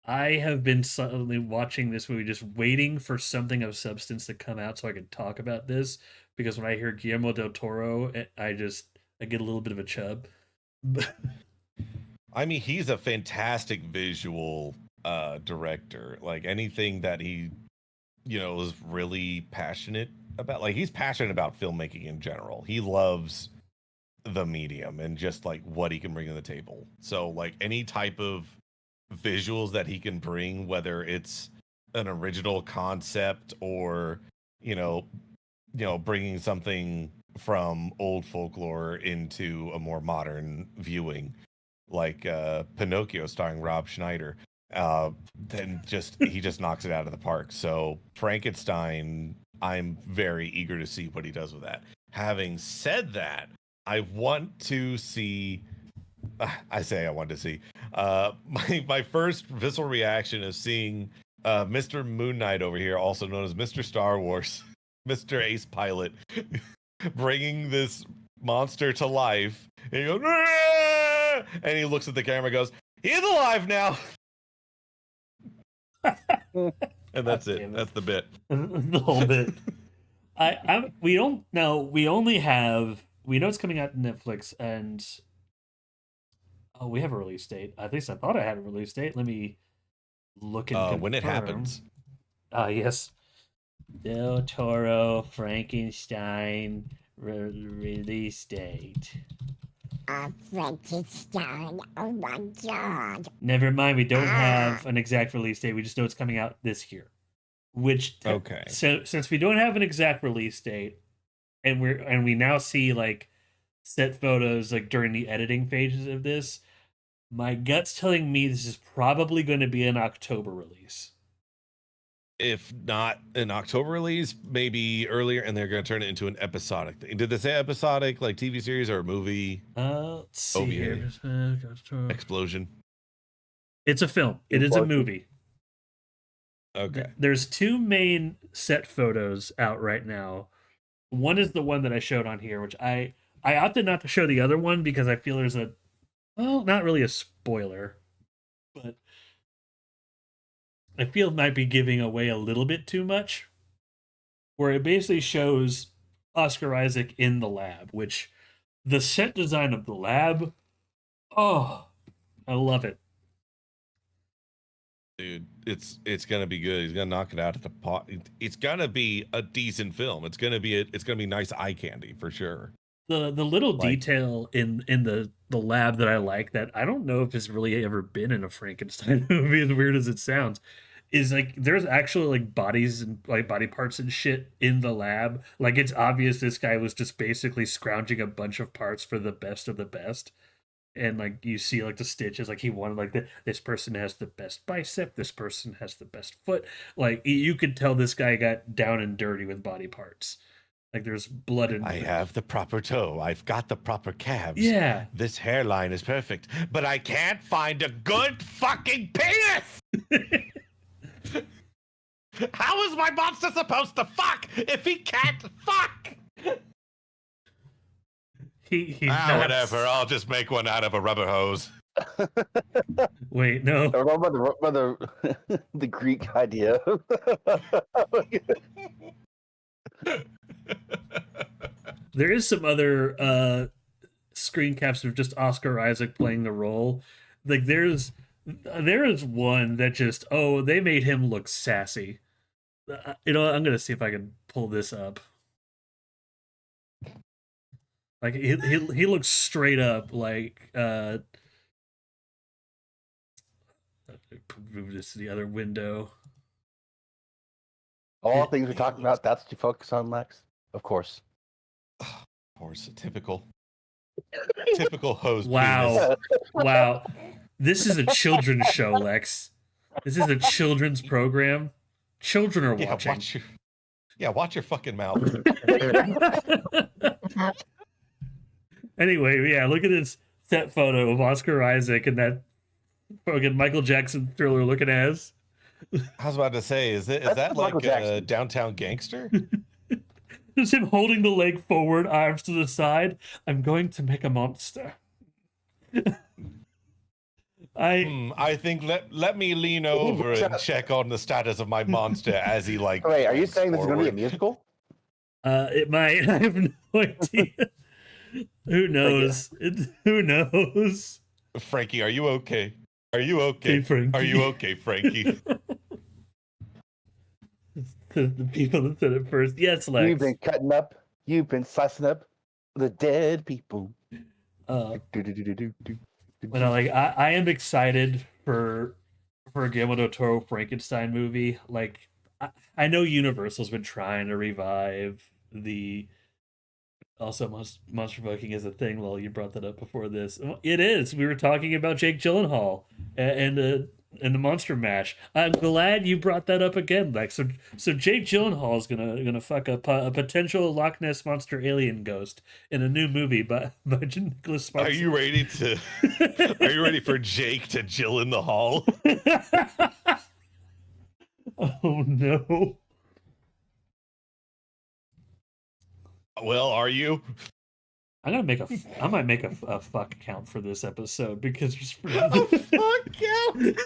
I have been suddenly watching this movie, just waiting for something of substance to come out so I can talk about this. Because when I hear Guillermo del Toro, I get a little bit of a chub. I mean, he's a fantastic visual director. Like anything that he, is really passionate about. Like he's passionate about filmmaking in general. He loves the medium and just like what he can bring to the table. So like any type of visuals that he can bring, whether it's an original concept or bringing something from old folklore into a more modern viewing, like Pinocchio starring Rob Schneider, then he just knocks it out of the park. So Frankenstein, I'm very eager to see what he does with that. Having said that, I want to see I say I wanted to see. My first visceral reaction is seeing Mr. Moon Knight over here, also known as Mr. Star Wars, Mr. Ace Pilot, bringing this monster to life. And he goes, "Aah!" And he looks at the camera and goes, "He's alive now." And that's it. That's the bit. The whole bit. We don't know. We only have. We know it's coming out on Netflix, and we have a release date. At least I thought I had a release date. Let me look and confirm. When it happens. Yes. Del Toro Frankenstein release date. Frankenstein. Oh my god. Never mind. We don't have an exact release date. We just know it's coming out this year. Which Okay. So since we don't have an exact release date, and we now see like set photos like during the editing phases of this, my gut's telling me this is probably going to be an October release. If not an October release, maybe earlier, and they're going to turn it into an episodic thing. Did they say episodic, like TV series or a movie? Let's see OVA. here. Explosion. It's a film. It is a movie. Okay. There's two main set photos out right now. One is the one that I showed on here, which I opted not to show the other one because I feel there's not really a spoiler, but I feel it might be giving away a little bit too much, where it basically shows Oscar Isaac in the lab, which the set design of the lab, oh, I love it. Dude, it's gonna be good. He's gonna knock it out of the pot. It's gonna be a decent film. It's gonna be nice eye candy for sure. The little detail in the lab that I like, that I don't know if it's really ever been in a Frankenstein movie, as weird as it sounds, is like there's actually like bodies and like body parts and shit in the lab. Like it's obvious this guy was just basically scrounging a bunch of parts for the best of the best. And like you see like the stitches, like he wanted like this person has the best bicep, this person has the best foot. Like you could tell this guy got down and dirty with body parts. Like there's blood and I have the proper toe. I've got the proper calves. Yeah. This hairline is perfect, but I can't find a good fucking penis. How is my monster supposed to fuck if he can't fuck? Whatever. I'll just make one out of a rubber hose. Wait, no. I remember the Greek idea. There is some other screen caps of just Oscar Isaac playing the role. Like there is one that just they made him look sassy. I'm gonna see if I can pull this up. Like he looks straight up like move this to the other window. All things we're talking about, that's what you focus on, Lex? Of course. Of course, typical hose. Wow. Wow. This is a children's show, Lex. This is a children's program. Children are watching. Watch your fucking mouth. Anyway, yeah, look at this set photo of Oscar Isaac and that fucking Michael Jackson Thriller looking ass. I was about to say, is that like a Downtown Gangster? Just him holding the leg forward, arms to the side. I'm going to make a monster. I think let me lean over and check on the status of my monster as he like. Wait, are you saying this is going to be a musical? It might. I have no idea. Who knows? Who knows? Frankie, are you okay? Are you okay? Hey, Frankie. Are you okay, Frankie? The people that said it first. Yes, Lex. You've been cutting up. You've been slicing up the dead people. But I am excited for a Guillermo del Toro Frankenstein movie. Like I know Universal's been trying to revive the. Also, monster fucking is a thing. Well, you brought that up before this. It is. We were talking about Jake Gyllenhaal and in the Monster Mash. I'm glad you brought that up again, Lex. So Jake Gyllenhaal is gonna fuck up a potential Loch Ness monster alien ghost in a new movie by Nicholas Sparks. Are you ready to? Are you ready for Jake to Jill in the hall? Oh no! Well, are you? I might make a fuck count for this episode because just for A fuck count.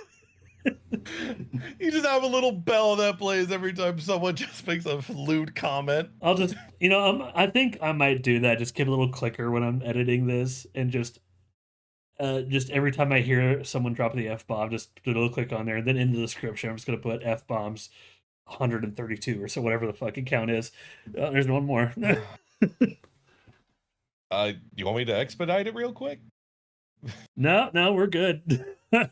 You just have a little bell that plays every time someone just makes a lewd comment. I'll just I think I might do that. Just give a little clicker when I'm editing this, and just every time I hear someone drop the F bomb, just do a little click on there, and then in the description, I'm just gonna put F bombs 132 or so, whatever the fucking count is. There's one more. You want me to expedite it real quick? No, we're good. I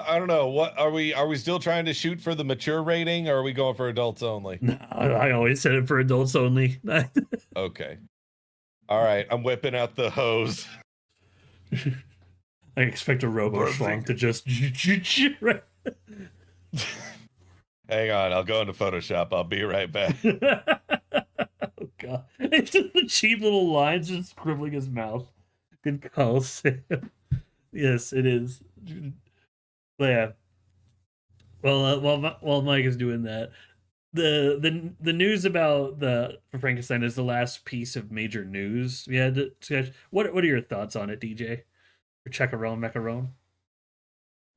don't know. What are we? Are we still trying to shoot for the mature rating, or are we going for adults only? No, I always said it for adults only. Okay. All right. I'm whipping out the hose. I expect a robo schwang to just. Hang on. I'll go into Photoshop. I'll be right back. Oh god! It's just the cheap little lines just scribbling his mouth. Good call, Sam. Yes, it is. But yeah. Well, while Mike is doing that, the news about the Frankenstein is the last piece of major news we had to sketch. What are your thoughts on it, DJ? Or Checkarone Macaron?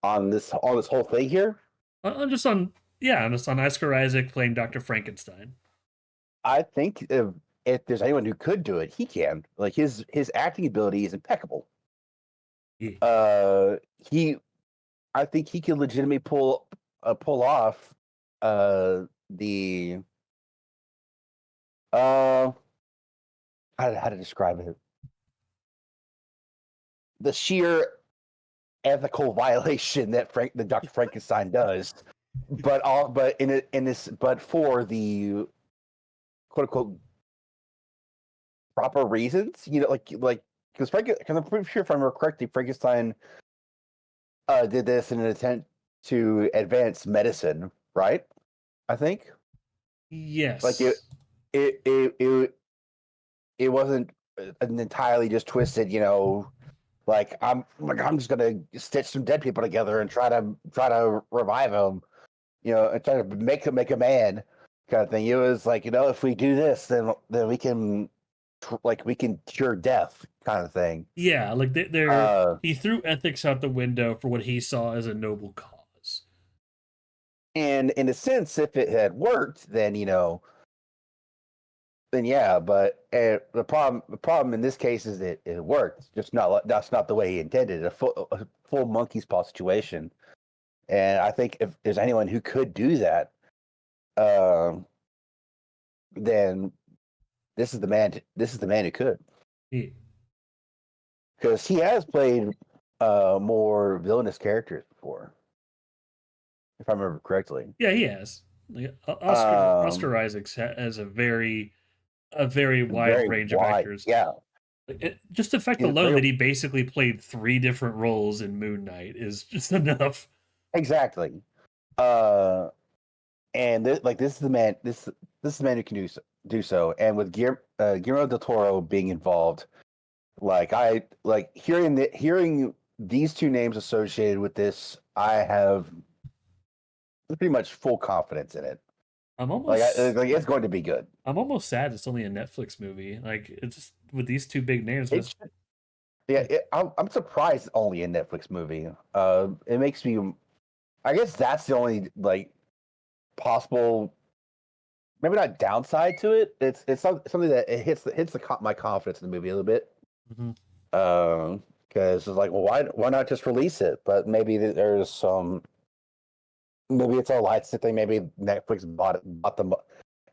On this whole thing here, Just on Oscar Isaac playing Dr. Frankenstein. I think if there's anyone who could do it, he can. Like his acting ability is impeccable. Yeah. I think he can legitimately pull off the how to describe it, the sheer ethical violation that Dr. Frankenstein does, but for the quote unquote proper reasons, like because I'm pretty sure, if I remember correctly, Frankenstein did this in an attempt to advance medicine, right? I think. Yes. Like it wasn't an entirely just twisted, like I'm just gonna stitch some dead people together and try to revive them, and try to make a man kind of thing. It was like, if we do this, then we can cure death kind of thing. Yeah, like he threw ethics out the window for what he saw as a noble cause. And in a sense, if it had worked, then then yeah. But the problem in this case is that it worked. Just that's not the way he intended. A full monkey's paw situation. And I think if there's anyone who could do that, then this is the man. This is the man who could. Because he has played more villainous characters before, if I remember correctly. Yeah, he has. Like, Oscar Isaac has a very wide range of actors. Yeah. Just the fact alone that he basically played 3 different roles in Moon Knight is just enough. Exactly. And this is the man. This is the man who can do so. And with Guillermo del Toro being involved, hearing these 2 names associated with this, I have pretty much full confidence in it. I'm almost it's going to be good. I'm almost sad it's only a Netflix movie. Like, it's just with these 2 big names. I'm surprised it's only a Netflix movie. It makes me. I guess that's the only possible, maybe not downside to it. It's something that it hits my confidence in the movie a little bit. Mm-hmm. Because it's like, well, why not just release it? But maybe there's some. Maybe it's a licensing thing. Maybe Netflix bought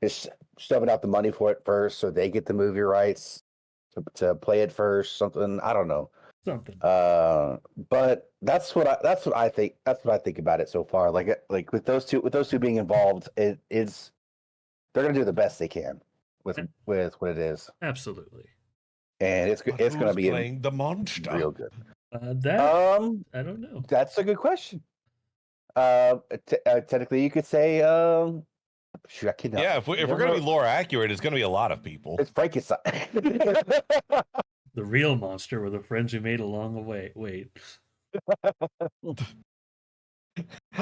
is shoving out the money for it first, so they get the movie rights to play it first. Something, I don't know. Something. But that's what I think. That's what I think about it so far. Like with those two being involved, they're gonna do the best they can with what it is. Absolutely. And it's gonna be playing the monster. Real good. I don't know. That's a good question. Technically, you could say, shoot, I cannot. Yeah, if we're gonna be lore accurate, it's gonna be a lot of people. It's Frankenstein. The real monster were the friends we made along the way. Wait.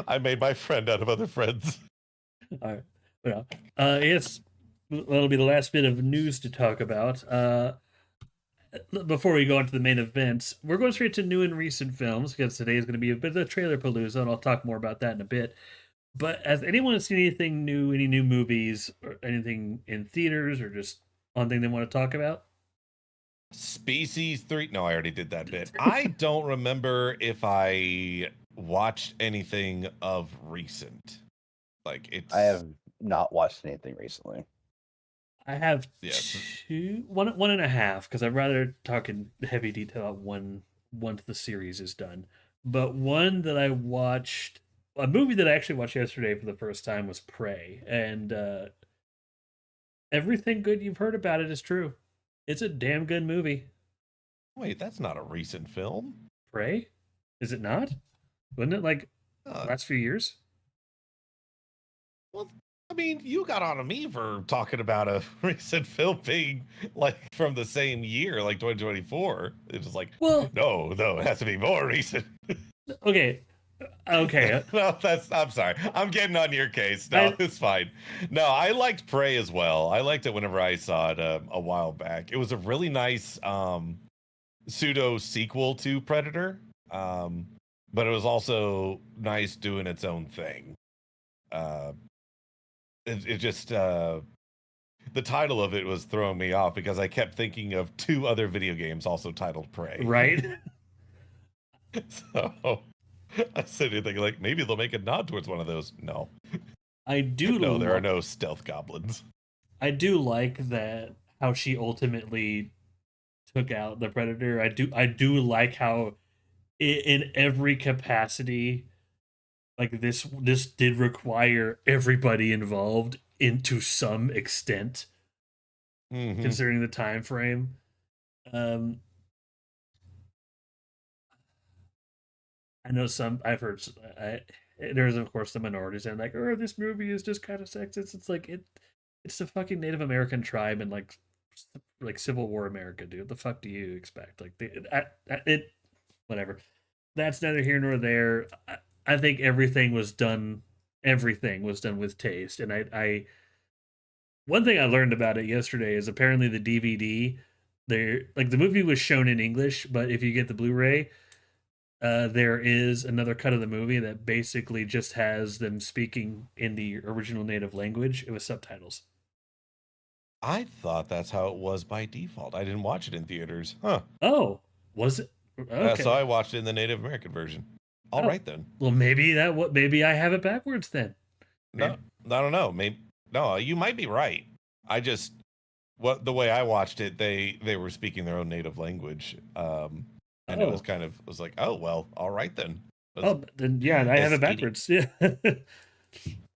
I made my friend out of other friends. All right. Well, yes, that'll be the last bit of news to talk about. Before we go on to the main events, we're going straight to new and recent films because today is going to be a bit of a trailer-palooza, and I'll talk more about that in a bit. But has anyone seen anything new, any new movies, or anything in theaters, or just one thing they want to talk about? Species 3. No, I already did that bit. I don't remember if I watched anything of recent. Like it's. I have not watched anything recently. I have Yes. one and a half, because I'd rather talk in heavy detail about one once the series is done. But one that I watched, a movie that I actually watched yesterday for the first time was Prey, and everything good you've heard about it is true. It's a damn good movie. Wait, that's not a recent film. Prey? Is it not? Wasn't it like Uh, last few years? well, I mean, you got on me for talking about a recent film being like from the same year, like 2024. It's just like, Well, no, it has to be more recent. okay. Okay. No, I'm sorry. I'm getting on your case. No, it's fine. No, I liked Prey as well. I liked it whenever I saw it a while back. It was a really nice pseudo sequel to Predator. But it was also nice doing its own thing. It just the title of it was throwing me off because I kept thinking of two other video games also titled Prey. Right? So I said anything like maybe they'll make a nod towards one of those. No. I do No, there are no stealth goblins. I do like that how she ultimately took out the Predator. I do like how in every capacity, like this did require everybody involved into some extent, Mhm. considering the time frame. I know I've heard there's of course the minorities and like, oh, this movie is just kind of sexist. It's like it's the fucking Native American tribe and like Civil War America, dude. What the fuck do you expect? Like it whatever. That's neither here nor there. I think everything was done. Everything was done with taste, and I one thing I learned about it yesterday is apparently the DVD, there like the movie was shown in English, but if you get the Blu-ray, there is another cut of the movie that basically just has them speaking in the original native language with subtitles. I thought that's how it was by default. I didn't watch it in theaters. Huh. Oh, was it? Okay. So I watched it in the Native American version. All Oh. right then. Well, maybe I have it backwards then. No, I don't know. Maybe no, you might be right. I just the way I watched it, they were speaking their own native language. And it was kind of was like, oh well, all right then. Then yeah, I have it Eskeety. backwards. Yeah.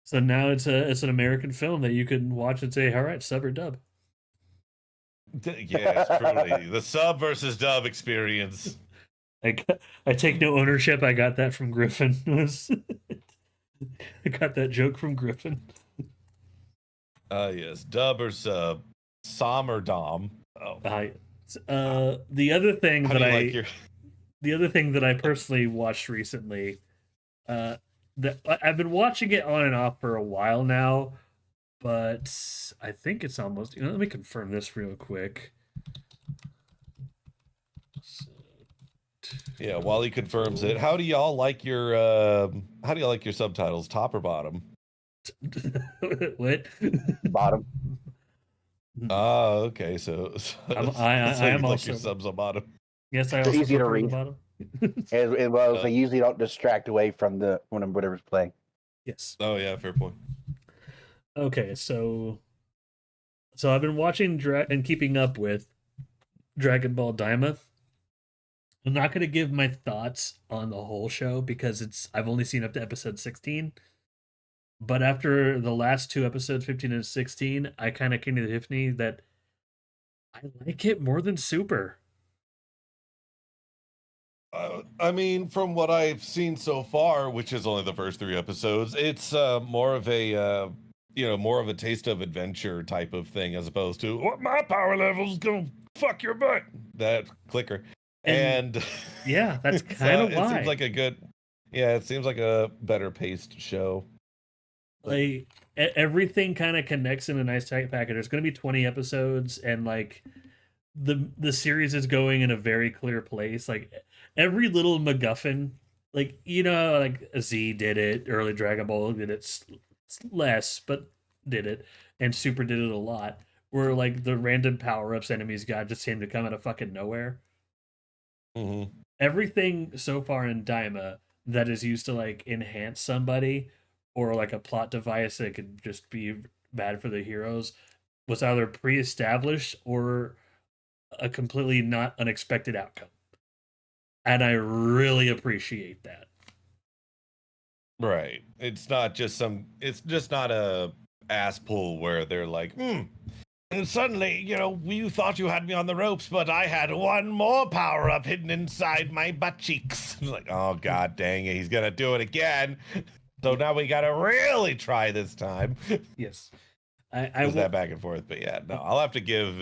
So now it's an American film that you can watch and say, all right, sub or dub. Yes, truly. The sub versus dub experience. I take no ownership. I got that from Griffin. I got that joke from Griffin. Yes, dub or sub, som or dom. Oh, The other thing how that do you like your? the other thing that I personally watched recently, that I've been watching it on and off for a while now, but I think it's almost. Let me confirm this real quick. Yeah, while he confirms it, how do y'all like your subtitles, top or bottom? What? Bottom. Oh, okay. So I am you like also your subs on bottom. Yes, I They're also easy to prefer the read. bottom. As well as they usually don't distract away from when whatever's playing. Yes. Oh yeah, fair point. Okay, so I've been watching and keeping up with Dragon Ball Daima. I'm not going to give my thoughts on the whole show because I've only seen up to episode 16. But after the last two episodes, 15 and 16, I kind of came to the epiphany that I like it more than Super. I mean, from what I've seen so far, which is only the first 3 episodes, it's more of a more of a taste of adventure type of thing as opposed to what my power level's gonna fuck your butt. That clicker. And And yeah, that's kind of it seems why. like a good, yeah, it seems like a better paced show. Like everything kind of connects in a nice tight package. There's going to be 20 episodes, and like the series is going in a very clear place. Like every little MacGuffin, like like Z did it, early Dragon Ball did it less, but did it, and Super did it a lot. Where like the random power ups enemies got just seemed to come out of fucking nowhere. Hmm. Everything so far in Daima that is used to like enhance somebody or like a plot device that could just be bad for the heroes was either pre-established or a completely not unexpected outcome. And I really appreciate that. Right. It's just not a ass pull where they're like, and suddenly, you thought you had me on the ropes, but I had one more power up hidden inside my butt cheeks. Like, oh, god dang it, he's gonna do it again. So now we gotta really try this time. Yes. I Just will. that back and forth. But yeah, no, I'll have to give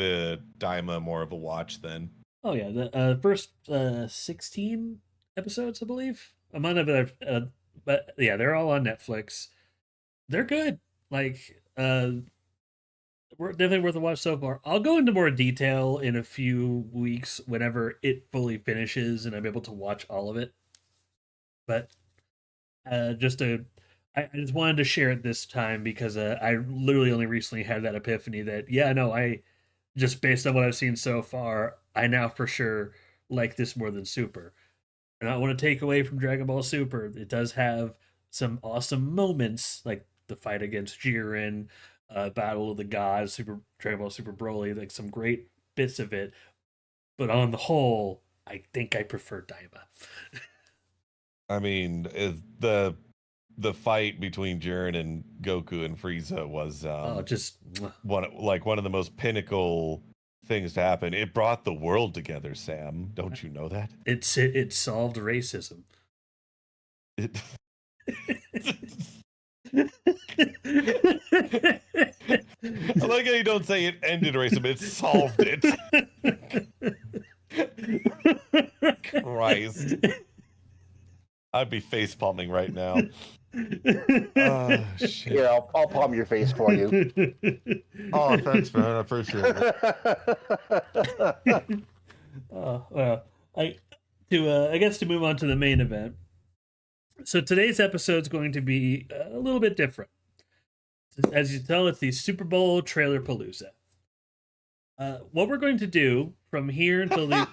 Daima more of a watch then. Oh yeah, the first 16 episodes, I believe. I might have, but yeah, they're all on Netflix. They're good. Like, we're definitely worth a watch so far. I'll go into more detail in a few weeks whenever it fully finishes and I'm able to watch all of it. But just to, I just wanted to share it this time because I literally only recently had that epiphany that yeah, no, I just based on what I've seen so far, I now for sure like this more than Super. And I want to take away from Dragon Ball Super. It does have some awesome moments, like the fight against Jiren, Battle of the Gods, Super Dragon Ball Super Broly, like some great bits of it. But on the whole, I think I prefer Daima. I mean, the fight between Jiren and Goku and Frieza was Just one of the most pinnacle things to happen. It brought the world together, Sam. Don't you know that? it solved racism. It I I like how you don't say it ended racism, it solved it. Christ. I'd be face palming right now. Oh, shit. Here, I'll palm your face for you. Oh, thanks, man. I appreciate it. Well, I guess to move on to the main event. So today's episode is going to be a little bit different. As you tell, it's the Super Bowl Trailer-palooza. What we're going to do from here until the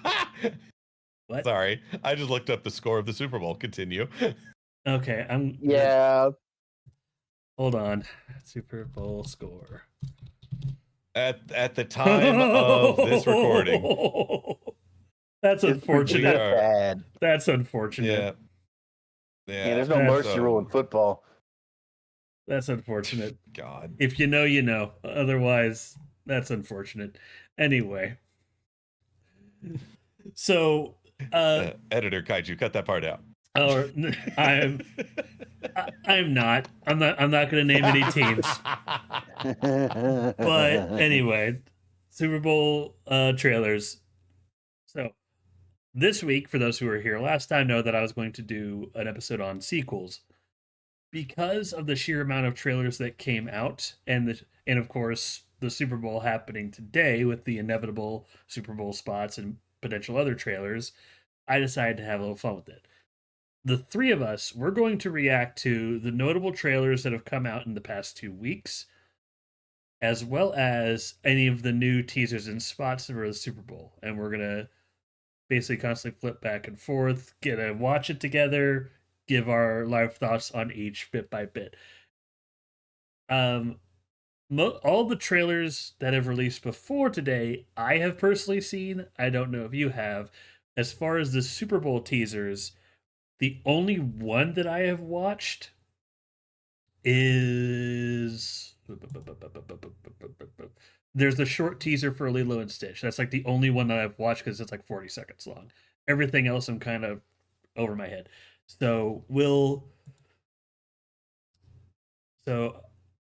what? Sorry, I just looked up the score of the Super Bowl. Continue. Okay, Yeah. Hold on. Super Bowl score. At the time of this recording. That's unfortunate. Bad. That's unfortunate. Yeah. Yeah, there's no mercy rule in football. That's unfortunate. God. If you know, you know. Otherwise, that's unfortunate. Anyway. So Editor Kaiju, cut that part out. Or I'm not. I'm not going to name any teams. But anyway, Super Bowl trailers. So this week, for those who were here last time, know that I was going to do an episode on sequels because of the sheer amount of trailers that came out, and of course the Super Bowl happening today with the inevitable Super Bowl spots and potential other trailers. I decided to have a little fun with it. The three of us, we're going to react to the notable trailers that have come out in the past 2 weeks, as well as any of the new teasers and spots for the Super Bowl. And we're going to basically constantly flip back and forth, watch it together, give our live thoughts on each bit by bit. All the trailers that have released before today, I have personally seen. I don't know if you have. As far as the Super Bowl teasers, the only one that I have watched is there's the short teaser for Lilo and Stitch. That's like the only one that I've watched because it's like 40 seconds long. Everything else I'm kind of over my head. So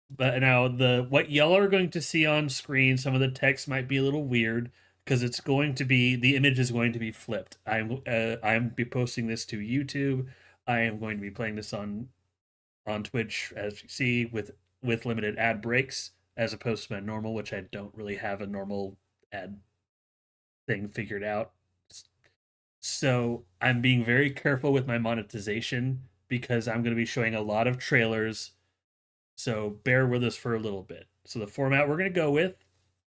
but now what y'all are going to see on screen, some of the text might be a little weird because the image is going to be flipped. I'm be posting this to YouTube. I am going to be playing this on Twitch, as you see, with limited ad breaks as opposed to my normal, which I don't really have a normal ad thing figured out. So I'm being very careful with my monetization because I'm going to be showing a lot of trailers. So bear with us for a little bit. So the format we're going to go with,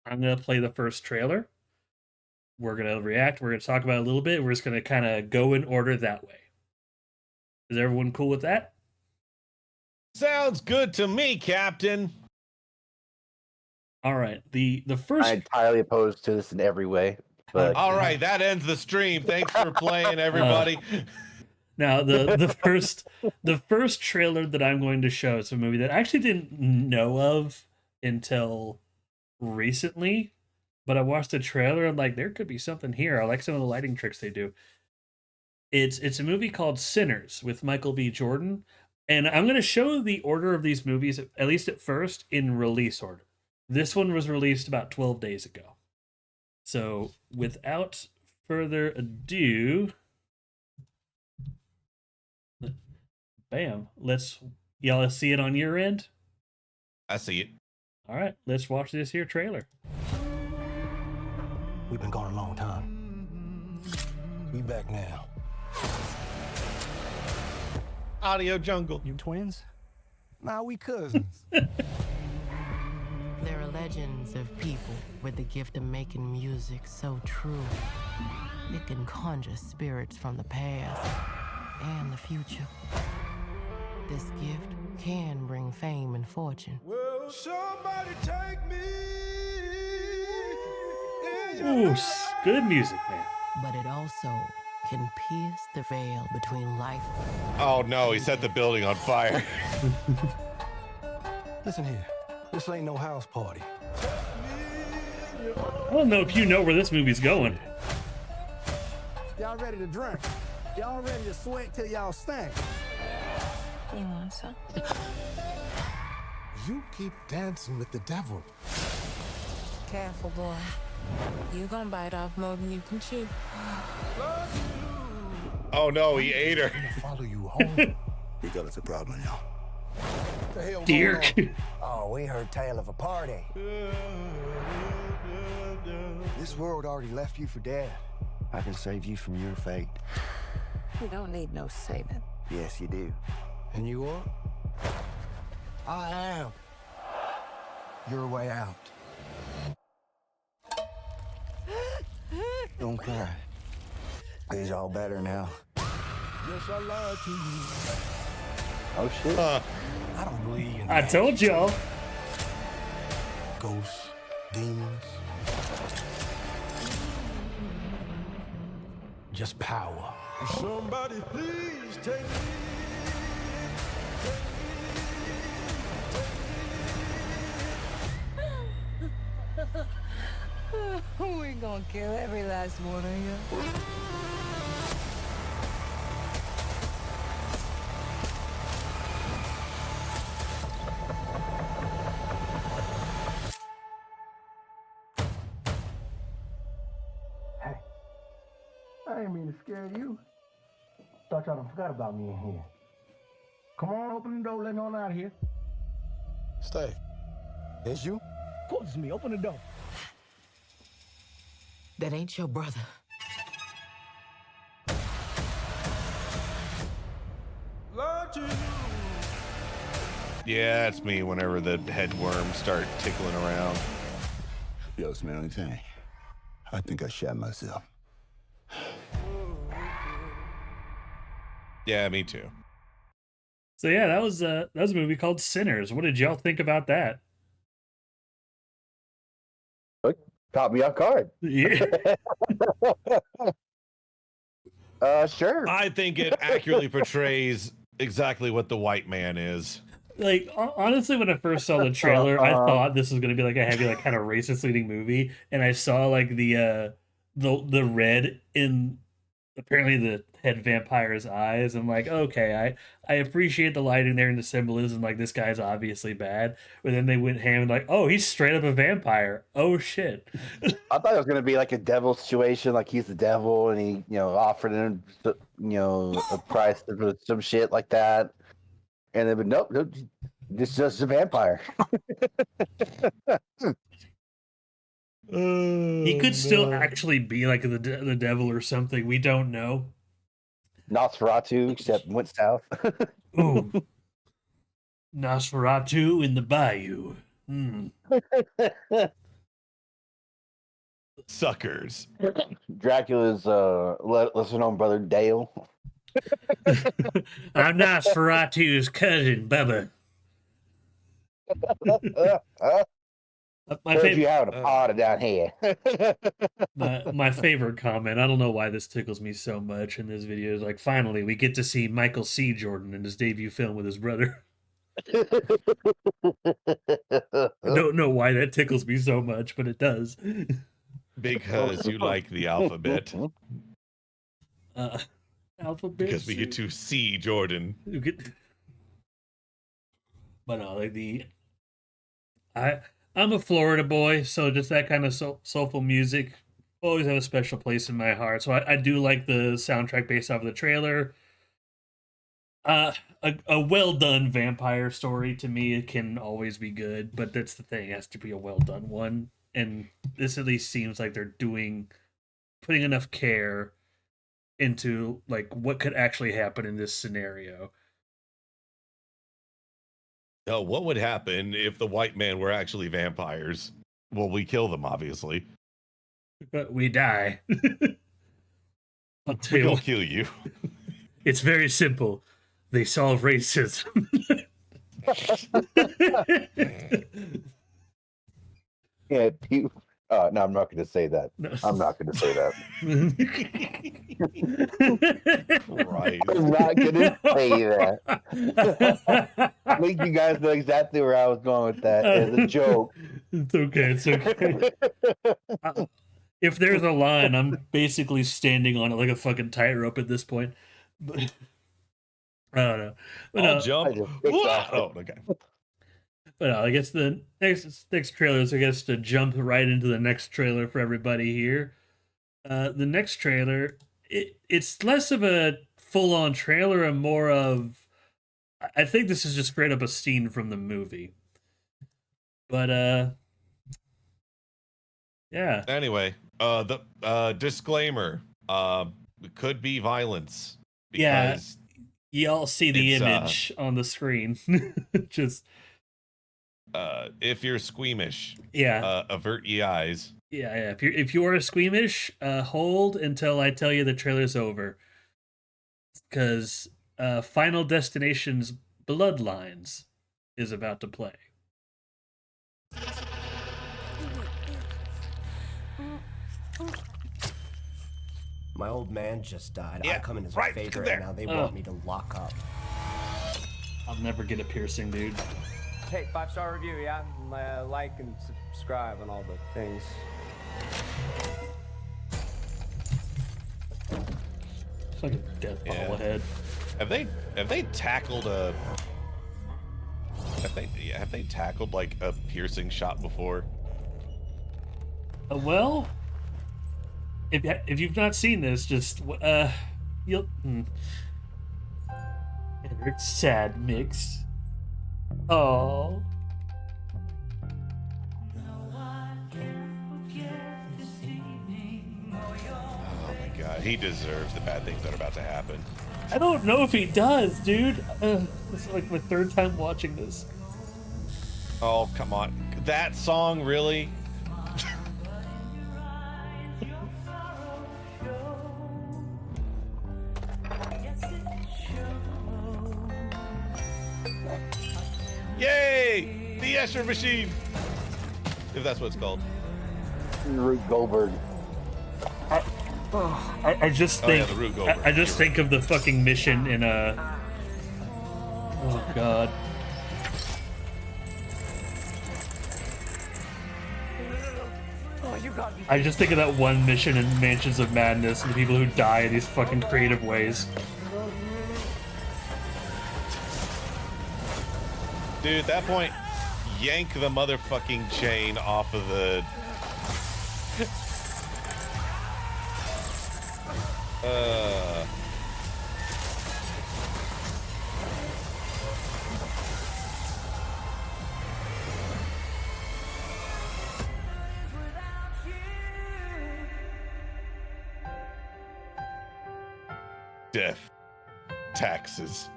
I'm going to play the first trailer. We're going to react. We're going to talk about it a little bit. We're just going to kind of go in order that way. Is everyone cool with that? Sounds good to me, Captain. All right. The first. I'm entirely opposed to this in every way. But All right, that ends the stream. Thanks for playing, everybody. Now the first trailer that I'm going to show is a movie that I actually didn't know of until recently, but I watched the trailer and like there could be something here. I like some of the lighting tricks they do. It's a movie called Sinners with Michael B. Jordan, and I'm going to show the order of these movies, at least at first, in release order. This one was released about 12 days ago. So without further ado, bam, y'all see it on your end? I see it. All right, let's watch this here trailer. We've been gone a long time. We back now. Audio jungle. You twins? Nah, we cousins. There are legends of people with the gift of making music so true. It can conjure spirits from the past and the future. This gift can bring fame and fortune. Well, somebody take me. Ooh, good music, man. But it also can pierce the veil between life. Oh no, he set the building on fire. Listen here. This ain't no house party. I don't know if you know where this movie's going. Y'all ready to drink? Y'all ready to sweat till y'all stink? You want some? You keep dancing with the devil. Careful, boy. You gonna bite off more than you can chew. Oh no, he ate her. I'm gonna follow you home. We got us a problem, y'all. What the hell Dear. going on? Oh, we heard tale of a party. This world already left you for dead. I can save you from your fate. You don't need no saving. Yes, you do. And you are? I am. Your way out. Don't cry. It's all better now. Yes, I lied to you. oh shit. I don't believe in I that. told y'all. Ghosts, demons. Just power. Somebody please take me. We gonna kill every last one of you. Hey, I ain't mean to scare you. Thought y'all done forgot about me in here. Come on, open the door, let me on out of here. Stay. It's you? Of course it's me. Open the door. That ain't your brother. Yeah, it's me whenever the head worms start tickling around. Yo, smell anything? I think I shot myself. Yeah, me too. So yeah, that was a movie called Sinners. What did y'all think about that? Caught me off guard. Yeah. Sure. I think it accurately portrays exactly what the white man is. Like honestly, when I first saw the trailer, I thought this was gonna be like a heavy, like kind of racist leading movie, and I saw like the red in apparently the head vampire's eyes. I'm like, okay, I appreciate the lighting there and the symbolism. Like, this guy's obviously bad, but then they went ham and like, oh, he's straight up a vampire. Oh shit. I thought it was gonna be like a devil situation, like he's the devil and he, offered him, a price for some shit like that. And then, but nope, this is just a vampire. He could still actually be like the devil or something. We don't know. Nosferatu, except went south. Ooh. Nosferatu in the bayou. Suckers. Dracula's lesser known brother Dale. I'm Nosferatu's cousin, Bubba. My you out a pot down here. my favorite comment. I don't know why this tickles me so much in this video. Is like, finally we get to see Michael C. Jordan in his debut film with his brother. I don't know why that tickles me so much, but it does. Because you like the alphabet. Alphabet. Because we get to see Jordan. But no, like I'm a Florida boy, so just that kind of soulful music always have a special place in my heart. So I do like the soundtrack based off of the trailer. A well done vampire story to me, it can always be good, but that's the thing, it has to be a well done one. And this at least seems like they're putting enough care into like what could actually happen in this scenario. Oh, what would happen if the white man were actually vampires? Well, we kill them, obviously. But we die. I'll tell We you don't what, kill you. it's very simple. They solve racism. Yeah, no, I'm not going to say that. No. I'm not going to say that. Right. I'm not going to say that. I think you guys know exactly where I was going with that. It's a joke. It's okay. It's okay. If there's a line, I'm basically standing on it like a fucking tightrope at this point. But I don't know. But I'll no, jump. Oh, okay. But no, I guess the next trailer is, I guess, to jump right into the next trailer for everybody here. The next trailer, it's less of a full-on trailer and more of, I think this is just straight up a scene from the movie. But yeah. Anyway, the disclaimer, it could be violence. Yeah. Because Y'all see the image on the screen. Just if you're squeamish, yeah, avert ye eyes. yeah. If you are squeamish, hold until I tell you the trailer's over, because Final Destination's Bloodlines is about to play. My old man just died. Yeah, I come in as a right favor, there. and now they want me to lock up. I'll never get a piercing, dude. Hey, 5-star review, yeah? Like and subscribe and all the things. It's like a death ball ahead. Have they tackled a? Have they tackled like a piercing shot before? Well, if you've not seen this, just you'll. It's sad mix. Oh. Oh my god, he deserves the bad things that are about to happen. I don't know if he does, dude. This is like my third time watching this. Oh, come on. That song, really? Yay! The Escher machine! If that's what it's called. Rube Goldberg. I just think the Rube Goldberg. I just think of the fucking mission in a. Oh god. Oh, you I just think of that one mission in Mansions of Madness and the people who die in these fucking creative ways. Dude, at that point, yank the motherfucking chain off of the... Death. Taxes.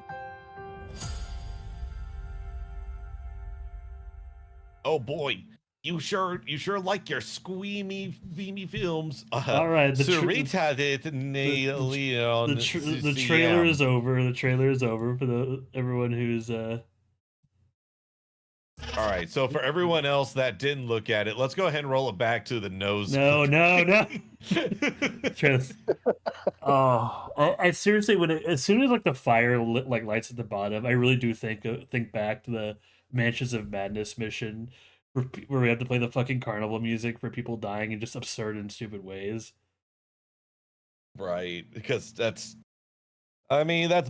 Oh boy, you sure like your squeamy beamy films. All right, the trailer is over. The trailer is over for everyone who's All right, so for everyone else that didn't look at it, let's go ahead and roll it back to the nose. No. I seriously, as soon as like the fire lights at the bottom, I really do think back to the Mansions of Madness mission where we have to play the fucking carnival music for people dying in just absurd and stupid ways. Right, because that's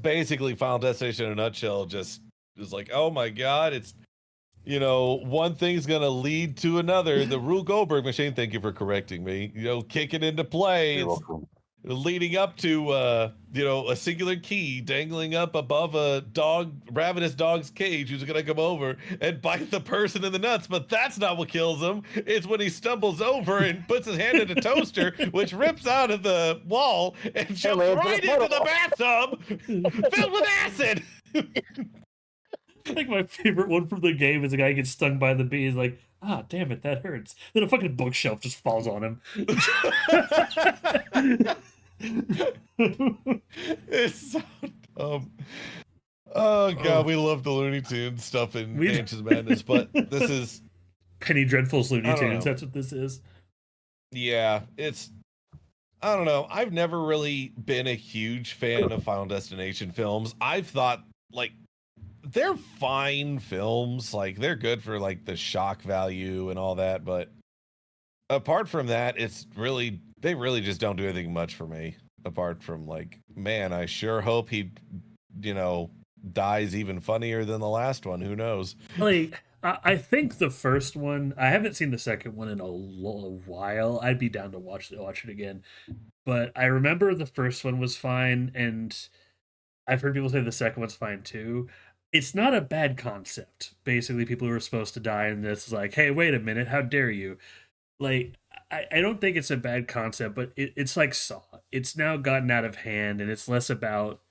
basically Final Destination in a nutshell. Just is like, oh my god, it's, one thing's gonna lead to another. The Rube Goldberg machine. Thank you for correcting me. Kicking into play. You're It's welcome. leading up to a singular key dangling up above a ravenous dog's cage who's gonna come over and bite the person in the nuts. But that's not what kills him. It's when he stumbles over and puts his hand in a toaster, which rips out of the wall and jumps right into the bathtub filled with acid. I think my favorite one from the game is a guy gets stung by the bee. He's like, ah, damn it, that hurts. Then a fucking bookshelf just falls on him. It's so dumb. Oh god, we love the Looney Tunes stuff in Mansions of Madness, but this is Penny Dreadful's Looney Tunes. That's what this is. Yeah, I don't know. I've never really been a huge fan of Final Destination films. I've thought, like, they're fine films. Like, they're good for, like, the shock value and all that. But apart from that, they really just don't do anything much for me. Apart from, like, man, I sure hope he, dies even funnier than the last one. Who knows? Like, I think the first one, I haven't seen the second one in a while. I'd be down to watch it again. But I remember the first one was fine, and I've heard people say the second one's fine too. It's not a bad concept. Basically, people who are supposed to die in this is like, hey, wait a minute, how dare you? Like, I don't think it's a bad concept, but it's like Saw. It's now gotten out of hand, and it's less about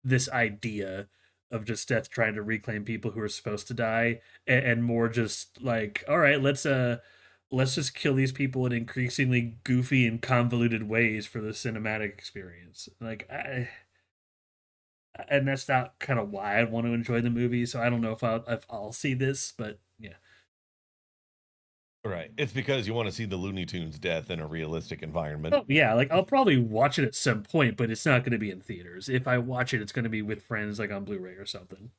this idea of just death trying to reclaim people who are supposed to die, and more just like, all right, let's just kill these people in increasingly goofy and convoluted ways for the cinematic experience. Like, and that's not kind of why I want to enjoy the movie. So I don't know if I'll see this, but yeah. Right. It's because you want to see the Looney Tunes death in a realistic environment. Oh, yeah, like I'll probably watch it at some point, but it's not going to be in theaters. If I watch it, it's going to be with friends, like on Blu-ray or something.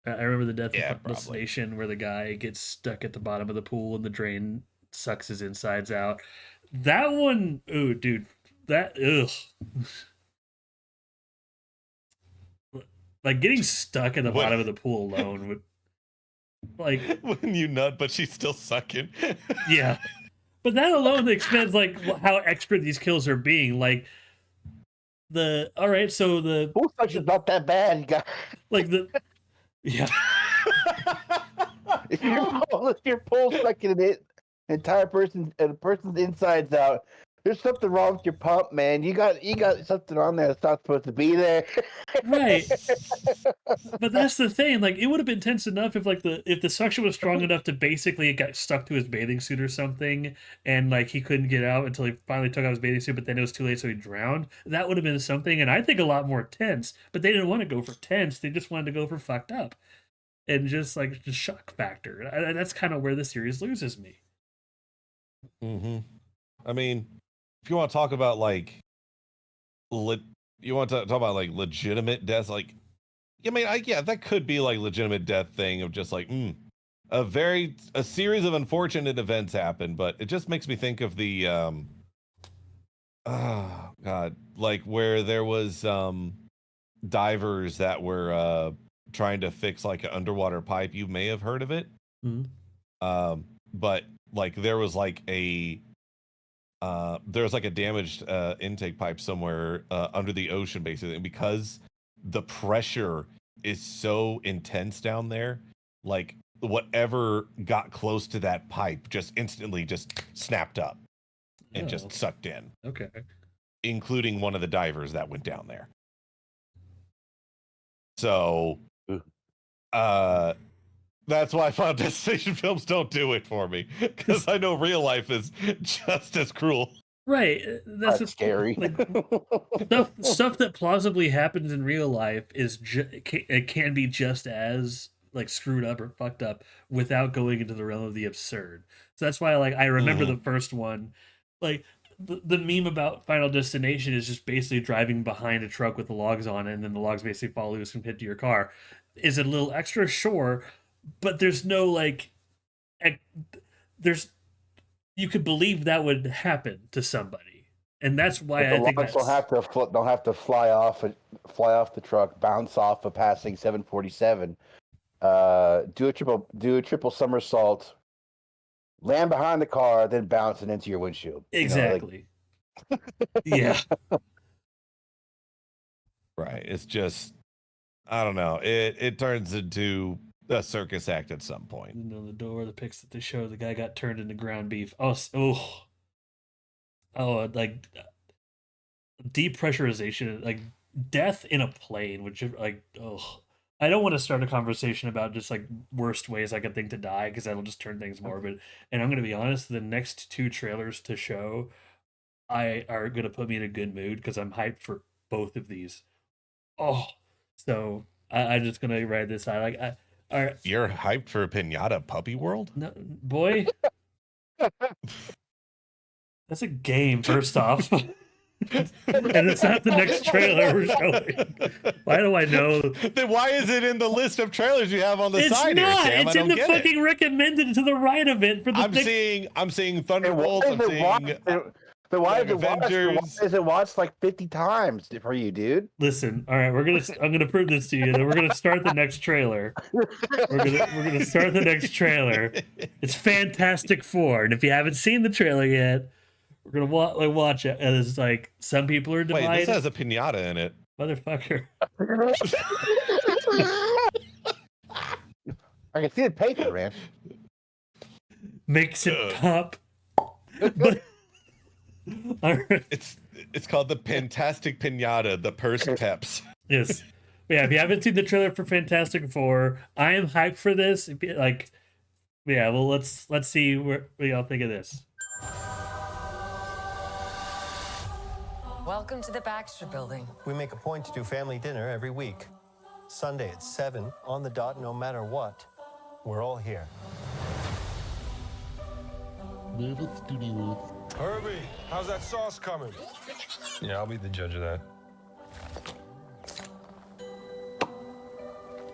I remember the death of the Destination where the guy gets stuck at the bottom of the pool and the drain sucks his insides out. That one, ooh, dude, ugh. Like, getting stuck at the bottom of the pool alone would, like, when you nut, but she's still sucking. Yeah, but that alone explains like how extra these kills are being. Like, all right, so the pool suction's not that bad, you got like yeah. if you're pole sucking it, entire person's insides out. There's something wrong with your pump, man. You got something on there that's not supposed to be there. Right. But that's the thing. Like, it would have been tense enough if the suction was strong enough to basically it got stuck to his bathing suit or something, and like he couldn't get out until he finally took out his bathing suit, but then it was too late, so he drowned. That would have been something, and I think a lot more tense. But they didn't want to go for tense. They just wanted to go for fucked up, and just shock factor. That's kind of where the series loses me. Mm-hmm. I mean, if you want to talk about like, you want to talk about like legitimate deaths, like, I mean, yeah, that could be like legitimate death thing of just like, a series of unfortunate events happened, but it just makes me think of the oh god, like where there was divers that were trying to fix like an underwater pipe. You may have heard of it. Mhm. But like there was like a damaged intake pipe somewhere under the ocean, basically, and because the pressure is so intense down there, like whatever got close to that pipe just instantly just snapped up and Oh, just sucked in, okay. including one of the divers that went down there. So that's why Final Destination films don't do it for me, because I know real life is just as cruel. Right. That's just scary. Like, stuff that plausibly happens in real life is it can be just as like screwed up or fucked up without going into the realm of the absurd. So that's why like I remember the first one, like the meme about Final Destination is just basically driving behind a truck with the logs on it, and then the logs basically fall loose and hit to your car. Is it a little extra? Sure, but there's no like, there's you could believe that would happen to somebody, and that's why I think logs that's don't have to fly off the truck, bounce off a passing 747, do a triple somersault, land behind the car, then bounce it into your windshield. exactly. Yeah. Right. It's just, I don't know. It turns into a circus act at some point. You know, the door, the pics that they show, the guy got turned into ground beef. Oh, like depressurization, like death in a plane, which like, oh, I don't want to start a conversation about just like worst ways I could think to die, because that'll just turn things morbid. And I'm going to be honest, the next two trailers to show are going to put me in a good mood, because I'm hyped for both of these. Oh, so I'm just going to ride this out. Like, all right. You're hyped for Pinata Puppy World? No, boy. That's a game, first off. And it's not the next trailer we're showing. Why do I know? Then why is it in the list of trailers you have on the It's side not. here, Sam? It's in the fucking recommended to the right of it for the I'm seeing Thunderbolts. I'm seeing why Avengers. is it watched like 50 times for you, dude? Listen, all right, I'm gonna prove this to you. Then we're gonna start the next trailer. We're gonna start the next trailer. It's Fantastic Four, and if you haven't seen the trailer yet, we're gonna watch it. And it's like some people are divided. Wait, this has a pinata in it, motherfucker. I can see the paper, man. Makes it pop. But all right. It's called the Fantastic Pinata, the Purse Peps. Yes. Yeah, if you haven't seen the trailer for Fantastic Four, I am hyped for this. Like, yeah, well, let's see what y'all think of this. Welcome to the Baxter Building. We make a point to do family dinner every week. Sunday at 7, on the dot, no matter what. We're all here. Herbie, how's that sauce coming? Yeah, I'll be the judge of that.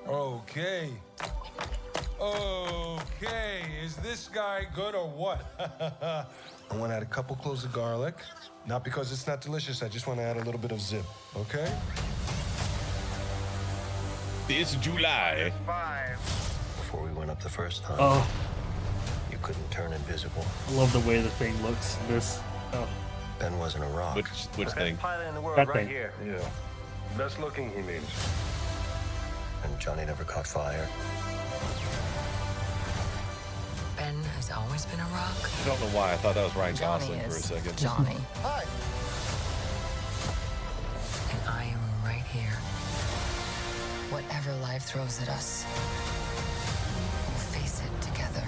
Okay. Okay, is this guy good or what? I want to add a couple cloves of garlic. Not because it's not delicious, I just want to add a little bit of zip, okay? This July. Before we went up the first time, Oh, you couldn't turn invisible. I love the way the thing looks. This. Oh, Ben wasn't a rock. Which thing? Pilot in the world That right thing. here. Yeah. Best looking, he means. And Johnny never caught fire. Ben has always been a rock. I don't know why. I thought that was Ryan Johnny Gosling for a is second. Johnny. Hi. And I am right here. Whatever life throws at us, we'll face it together.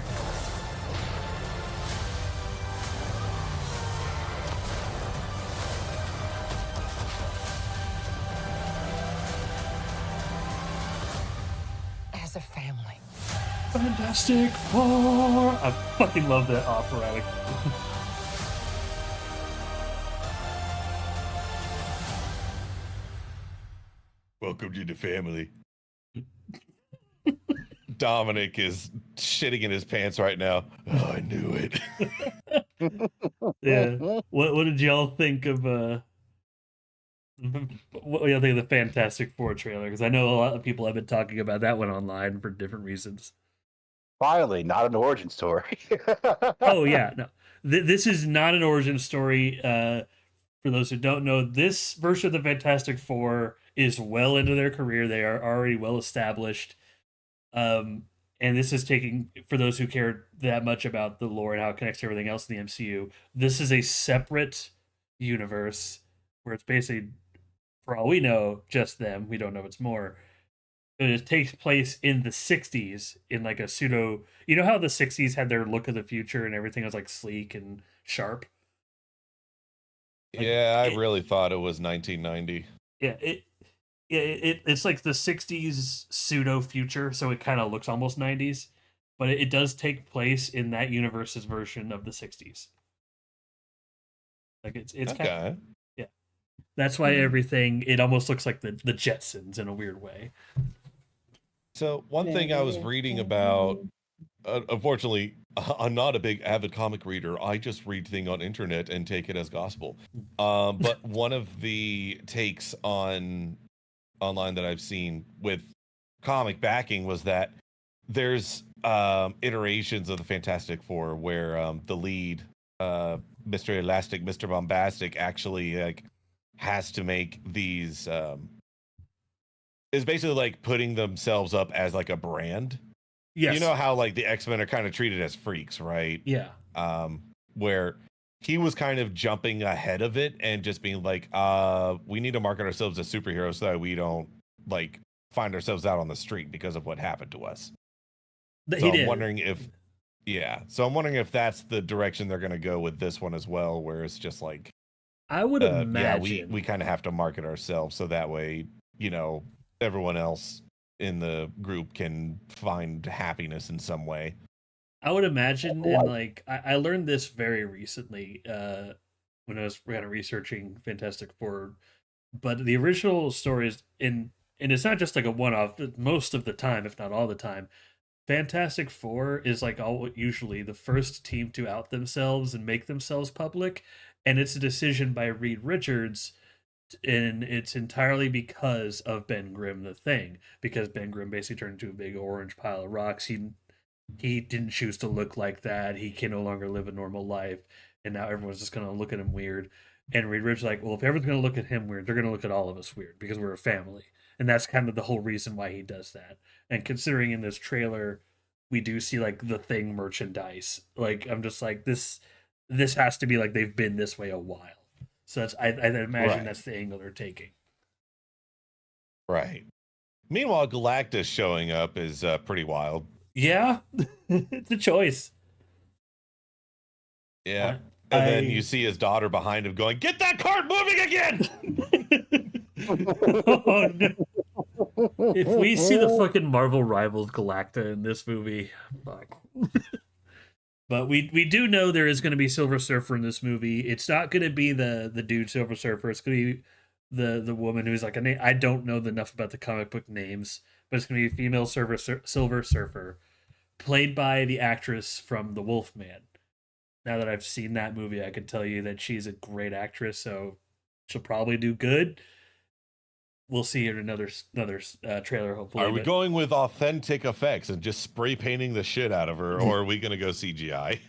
As a family. Fantastic Four. I fucking love that operatic. Welcome to the family. Dominic is shitting in his pants right now. Oh, I knew it. Yeah. What did y'all think of what do you think of the Fantastic Four trailer? Because I know a lot of people have been talking about that one online for different reasons. Finally, not an origin story. Oh yeah, no, this is not an origin story. For those who don't know, this version of the Fantastic Four is well into their career. They are already well established. And this is taking, for those who care that much about the lore and how it connects to everything else in the MCU, this is a separate universe where it's basically, for all we know, just them. We don't know what's more. But it takes place in the 60s in like a pseudo. You know how the 60s had their look of the future and everything was like sleek and sharp? Like, yeah, I really thought it was 1990. Yeah, it's like the 60s pseudo future, so it kind of looks almost 90s, but it does take place in that universe's version of the 60s. Like it's Okay. kind of, yeah. That's why everything, it almost looks like the Jetsons in a weird way. So one thing I was reading about, unfortunately, I'm not a big avid comic reader. I just read things on internet and take it as gospel. But one of the takes on online that I've seen with comic backing was that there's iterations of the Fantastic Four where the lead, Mr. Elastic, Mr. Bombastic, actually like has to make these is basically like putting themselves up as like a brand. Yes. You know how like the X-Men are kind of treated as freaks, right? Yeah. Where he was kind of jumping ahead of it and just being like, we need to market ourselves as superheroes so that we don't like find ourselves out on the street because of what happened to us. So I'm wondering if, so I'm wondering if that's the direction they're going to go with this one as well, where it's just like, I would imagine. Yeah, we kind of have to market ourselves so that way, you know, everyone else in the group can find happiness in some way. I would imagine, and like I learned this very recently when I was kind of researching Fantastic Four, but the original story is and it's not just like a one-off. Most of the time, if not all the time, Fantastic Four is like usually the first team to out themselves and make themselves public, and it's a decision by Reed Richards, and it's entirely because of Ben Grimm, the Thing, because Ben Grimm basically turned into a big orange pile of rocks. He didn't choose to look like that. He can no longer live a normal life, and now everyone's just gonna look at him weird. And Reed Richards like, well, if everyone's gonna look at him weird, they're gonna look at all of us weird because we're a family, and that's kind of the whole reason why he does that. And considering in this trailer, we do see like the Thing merchandise. Like I'm just like this has to be like they've been this way a while. So that's I imagine that's the angle they're taking. Right. Meanwhile, Galactus showing up is pretty wild. Yeah, it's a choice. Yeah. And then you see his daughter behind him going, "Get that cart moving again!" Oh, no. If we see the fucking Marvel rivals Galacta in this movie, fuck. But we do know there is going to be Silver Surfer in this movie. It's not going to be the dude Silver Surfer. It's going to be the woman who's like a name. I don't know enough about the comic book names, but it's going to be a female Silver Surfer, played by the actress from The Wolfman. Now that I've seen that movie, I can tell you that she's a great actress, so she'll probably do good. We'll see her in another trailer, hopefully. Are we going with authentic effects and just spray painting the shit out of her, or are we going to go CGI?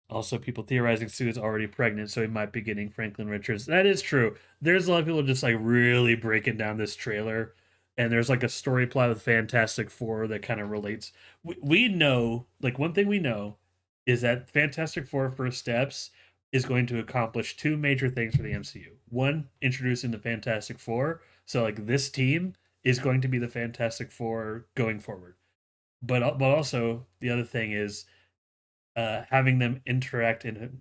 Also, people theorizing Sue is already pregnant, so he might be getting Franklin Richards. That is true. There's a lot of people just like really breaking down this trailer, and there's like a story plot with Fantastic Four that kind of relates. We know, like one thing we know is that Fantastic Four First Steps is going to accomplish two major things for the MCU. One, introducing the Fantastic Four. So like this team is going to be the Fantastic Four going forward. But also the other thing is having them interact in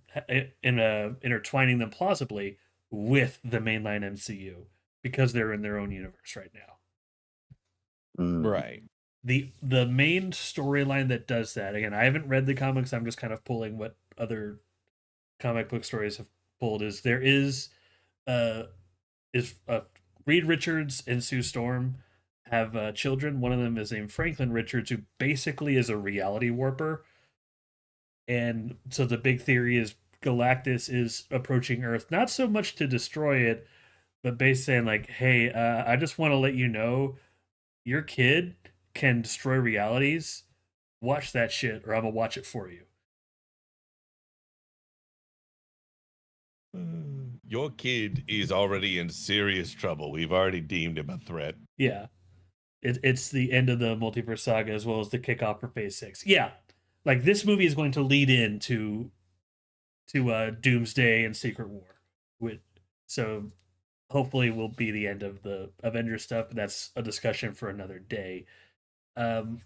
intertwining them plausibly with the mainline MCU because they're in their own universe right now. Right. The main storyline that does that, again, I haven't read the comics, I'm just kind of pulling what other comic book stories have pulled, is there is Reed Richards and Sue Storm have children. One of them is named Franklin Richards, who basically is a reality warper. And so the big theory is Galactus is approaching Earth, not so much to destroy it, but basically saying like, "Hey, I just want to let you know, your kid can destroy realities. Watch that shit, or I'm gonna watch it for you." Your kid is already in serious trouble. We've already deemed him a threat. Yeah, it's the end of the multiverse saga as well as the kickoff for Phase 6. Yeah, like this movie is going to lead into Doomsday and Secret War. With so hopefully will be the end of the Avengers stuff, but that's a discussion for another day. Um,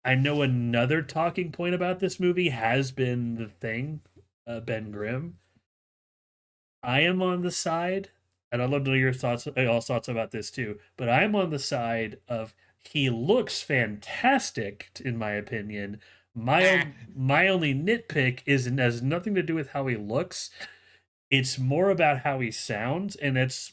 I know another talking point about this movie has been the Thing, Ben Grimm. I am on the side, and I'd love to know your thoughts, y'all's thoughts about this too. But I'm on the side of he looks fantastic, in my opinion. My only nitpick has nothing to do with how he looks. It's more about how he sounds, and it's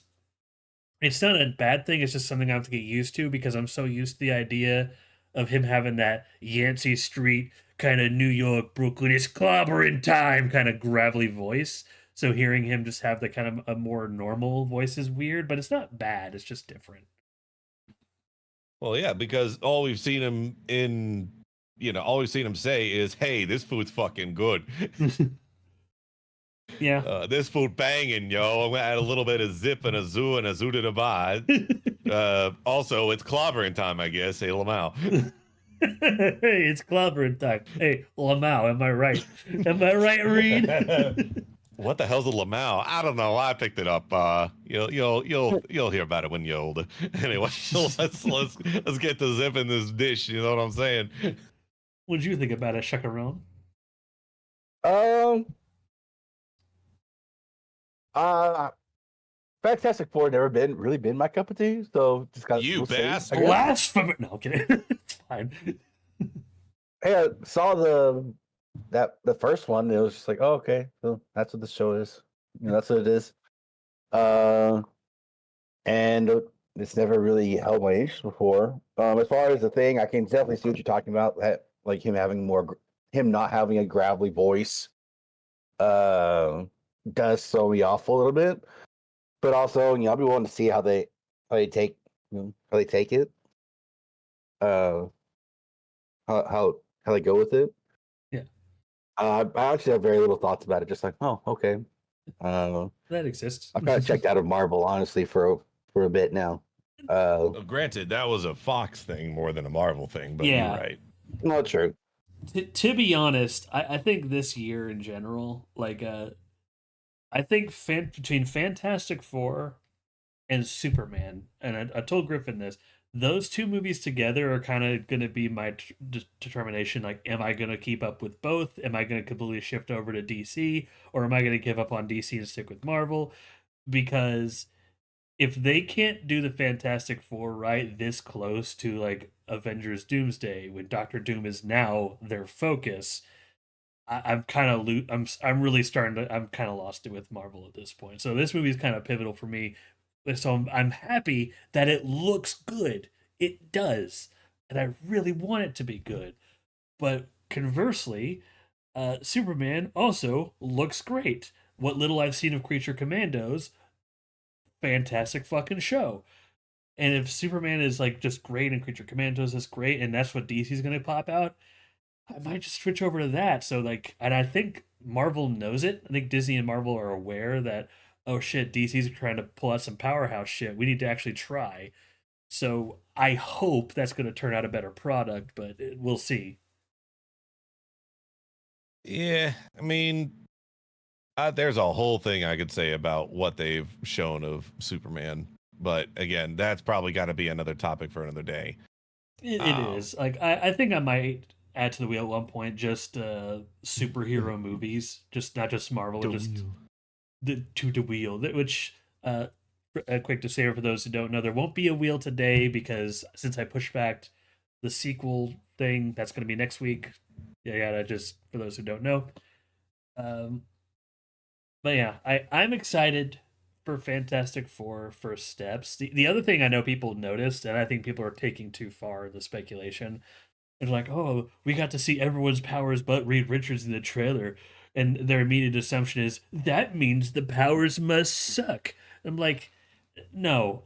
not a bad thing. It's just something I have to get used to because I'm so used to the idea of him having that Yancey Street kind of New York, Brooklyn, it's clobbering time kind of gravelly voice. So hearing him just have the kind of a more normal voice is weird, but it's not bad. It's just different. Well, yeah, because all we've seen him in, all we've seen him say is, "Hey, this food's fucking good." Yeah. This food banging, yo. I'm gonna add a little bit of zip and a zoo and a zoo to the vibe. Also, it's clobbering time, I guess. Hey, Lamau. Hey, it's clobbering time. Hey, Lamau, am I right? Am I right, Reed? What the hell's a Lamau? I don't know. I picked it up. You'll hear about it when you're older. Anyway, let's get to zip in this dish. You know what I'm saying? What did you think about it, Chacaron? Fantastic Four never really been my cup of tea, so just got You bastard. Blasphemy! No, I'm kidding. It's fine. Hey, I saw the first one. And it was just like, oh, okay, so that's what the show is. That's what it is. And it's never really held my interest before. As far as the Thing, I can definitely see what you're talking about. That like him not having a gravelly voice, does throw me off a little bit. But also, I'll be willing to see how they take it. How they go with it. Yeah. I actually have very little thoughts about it. Just like, oh, okay. That exists. I've kind of checked out of Marvel, honestly, for a bit now. Granted, that was a Fox thing more than a Marvel thing, but Yeah. you're right. Not true. To be honest, I think this year in general, like, I think between Fantastic Four and Superman, and I told Griffin this, those two movies together are kind of going to be my determination. Like, am I going to keep up with both? Am I going to completely shift over to DC? Or am I going to give up on DC and stick with Marvel? Because if they can't do the Fantastic Four right this close to, like, Avengers Doomsday, when Doctor Doom is now their focus, I'm kind of I'm really starting to, I'm kind of lost it with Marvel at this point. So this movie is kind of pivotal for me. So I'm happy that it looks good. It does, and I really want it to be good. But conversely, Superman also looks great. What little I've seen of Creature Commandos, fantastic fucking show. And if Superman is like just great and Creature Commandos is great, and that's what DC's gonna pop out, I might just switch over to that. So like, and I think Marvel knows it. I think Disney and Marvel are aware that, oh shit, DC's trying to pull out some powerhouse shit. We need to actually try. So I hope that's going to turn out a better product, but we'll see. Yeah, I mean, there's a whole thing I could say about what they've shown of Superman, but again, that's probably got to be another topic for another day. It is. Like, I think I might add to the wheel at one point just superhero movies, just not just Marvel, just the wheel. Which, a quick disclaimer for those who don't know, there won't be a wheel today because since I pushed back the sequel thing, that's going to be next week. Yeah, just for those who don't know. But yeah, I'm excited for Fantastic Four first steps. The other thing I know people noticed, and I think people are taking too far the speculation, is like, oh, we got to see everyone's powers but Reed Richards in the trailer. And their immediate assumption is that means the powers must suck. I'm like, no,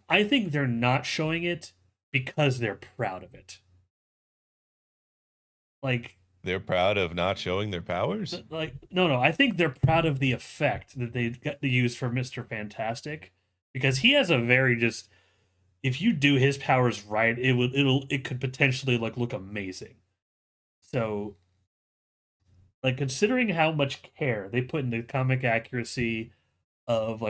I think they're not showing it because they're proud of it. Like, They're proud of not showing their powers? like no, I think they're proud of the effect that they got to use for Mr. Fantastic, because he has a very just, if you do his powers right, it could potentially like look amazing. So, like, considering how much care they put into comic accuracy of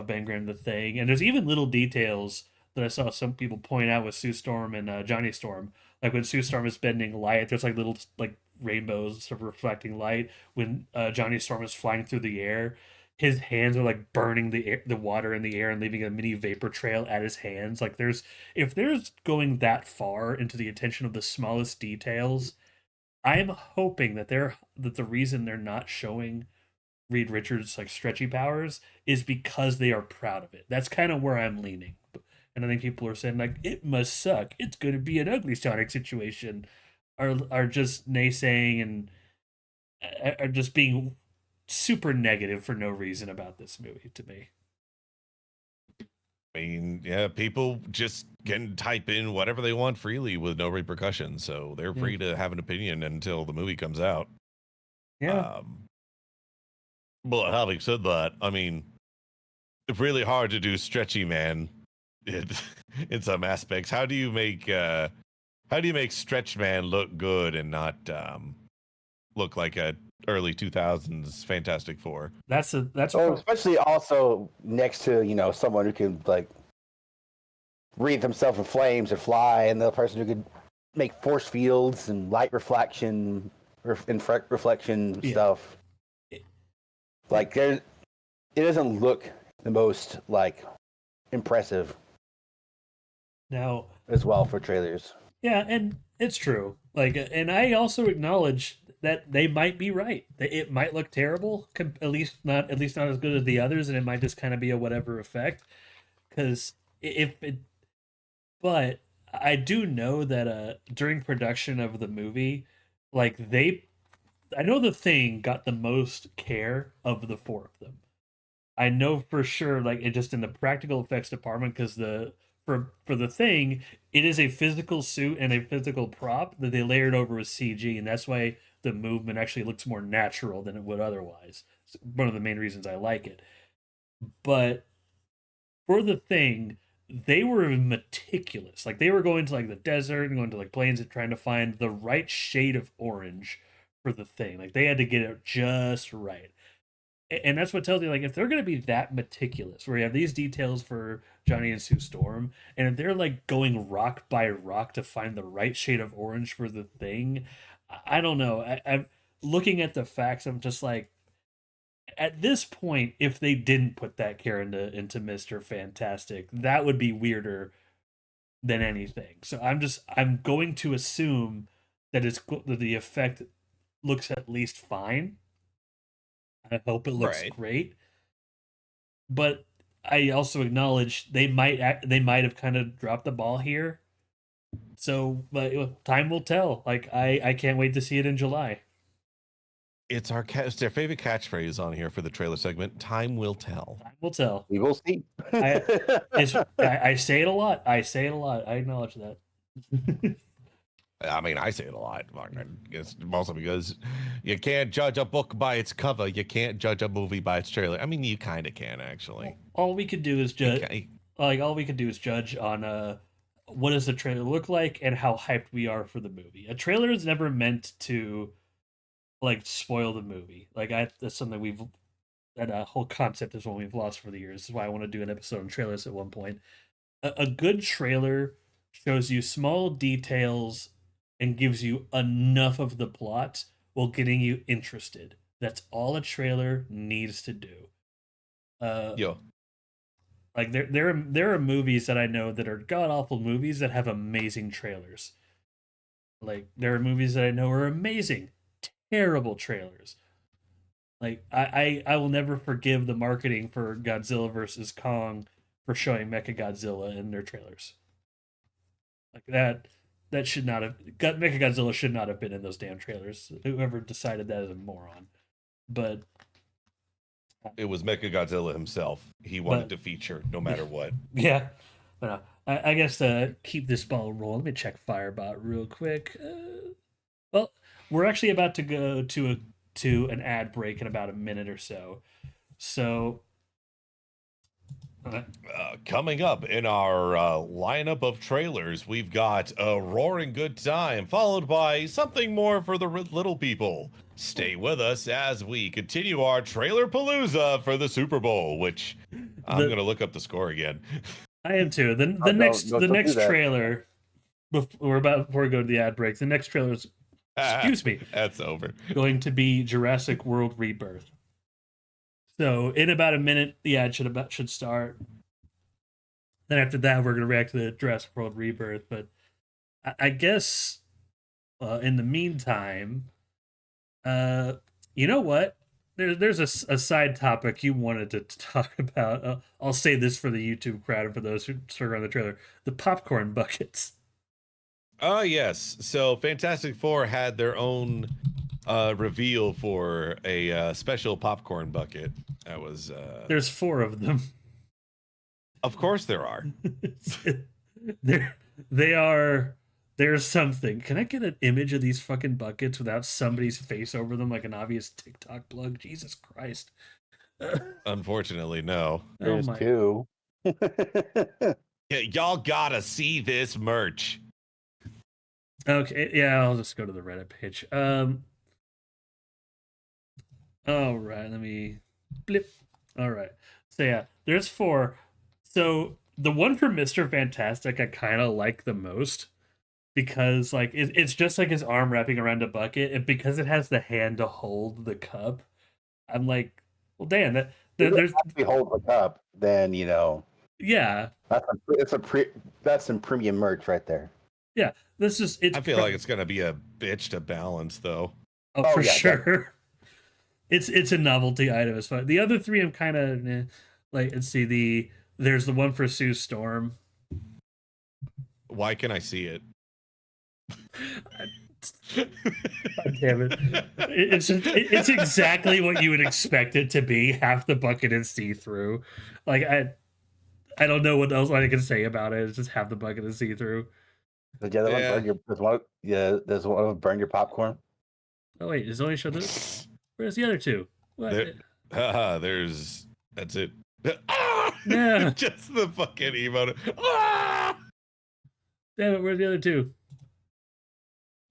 Ben Grimm the Thing, and there's even little details that I saw some people point out with Sue Storm and Johnny Storm. Like when Sue Storm is bending light, there's like little like rainbows of reflecting light. When Johnny Storm is flying through the air, his hands are like burning the water in the air and leaving a mini vapor trail at his hands. Like if there's going that far into the attention of the smallest details, I'm hoping that the reason they're not showing Reed Richards' like stretchy powers is because they are proud of it. That's kind of where I'm leaning. And I think people are saying like it must suck. It's going to be an ugly Sonic situation, are just naysaying and are just being super negative for no reason about this movie to me. I mean, yeah, people just can type in whatever they want freely with no repercussions, so they're free to have an opinion until the movie comes out. Yeah. But having said that, I mean, it's really hard to do stretchy man in some aspects. How do you make stretch man look good and not look like a early 2000s Fantastic Four? That's especially also next to someone who can like wreathe himself in flames and fly, and the person who could make force fields and light reflection reflection stuff. Like it doesn't look the most like impressive now as well for trailers. Yeah, and it's true. Like, and I also acknowledge that they might be right. It might look terrible, at least not as good as the others, and it might just kind of be a whatever effect. Because but I do know that during production of the movie, like I know The Thing got the most care of the four of them. I know for sure, like it just in the practical effects department, because for The Thing, it is a physical suit and a physical prop that they layered over with CG, and that's why the movement actually looks more natural than it would otherwise. It's one of the main reasons I like it. But for The Thing, they were meticulous. Like they were going to like the desert and going to like plains and trying to find the right shade of orange for The Thing. Like they had to get it just right. And that's what tells you, like, if they're going to be that meticulous, where you have these details for Johnny and Sue Storm, and if they're like going rock by rock to find the right shade of orange for The Thing, I don't know. I'm looking at the facts. I'm just like, at this point, if they didn't put that care into Mr. Fantastic, that would be weirder than anything. So I'm going to assume that that the effect looks at least fine. I hope it looks great, but I also acknowledge they might have kind of dropped the ball here. So, but time will tell. Like I can't wait to see it in July. It's it's their favorite catchphrase on here for the trailer segment. Time will tell. Time will tell. We will see. I say it a lot. I acknowledge that. I mean, I say it a lot. It's mostly because you can't judge a book by its cover. You can't judge a movie by its trailer. I mean, you kind of can, actually. All we could do is judge. All we could do is judge on what does the trailer look like and how hyped we are for the movie. A trailer is never meant to like spoil the movie. Like that's something that whole concept is one we've lost for the years. This is why I want to do an episode on trailers at one point. A good trailer shows you small details and gives you enough of the plot while getting you interested. That's all a trailer needs to do. Like there are movies that I know that are god awful movies that have amazing trailers. Like there are movies that I know are amazing, terrible trailers. Like I will never forgive the marketing for Godzilla versus Kong for showing Mechagodzilla in their trailers. Like that should not have Mechagodzilla should not have been in those damn trailers. Whoever decided that is a moron. But It was Mechagodzilla himself. He wanted to feature no matter what. yeah, but I guess keep this ball rolling. Let me check Firebot real quick. Well, we're actually about to go to an ad break in about a minute or so. So, coming up in our lineup of trailers, we've got a roaring good time, followed by something more for the little people. Stay with us as we continue our Trailer-palooza for the Super Bowl, which I'm going to look up the score again. I am too. The next trailer before we go to the ad break, the next trailer is, excuse me, that's over. Going to be Jurassic World Rebirth. So in about a minute, the ad should start. Then after that, we're going to react to the Jurassic World Rebirth. But I guess in the meantime, you know what? There's a side topic you wanted to talk about. I'll say this for the YouTube crowd and for those who stuck around the trailer: the popcorn buckets. Yes. So Fantastic Four had their own reveal for a special popcorn bucket. That was there's 4 of them. Of course there are. There's something. Can I get an image of these fucking buckets without somebody's face over them like an obvious TikTok plug? Jesus Christ. Unfortunately, no. There's 2. Yeah, y'all gotta see this merch. Okay, yeah, I'll just go to the Reddit page. All right, let me blip. All right. So yeah, there's 4. So the one for Mr. Fantastic I kind of like the most because like it's just like his arm wrapping around a bucket, and because it has the hand to hold the cup, I'm like, well, damn, there's actually hold the cup, then you know. Yeah, that's some premium merch right there. Yeah, this is. I feel like it's gonna be a bitch to balance though. Oh, for sure. It's a novelty item. It's fun. The other 3 I'm kind of like. Let's see. There's the one for Sue Storm. Why can I see it? Damn it! It's exactly what you would expect it to be. Half the bucket is see through. Like I don't know what else I can say about it. It's just half the bucket is see through. There's one burn your popcorn. Oh wait, is only show this? Where's the other 2? What? That's it. Yeah, just the fucking emote. Ah! Damn it! Where's the other 2?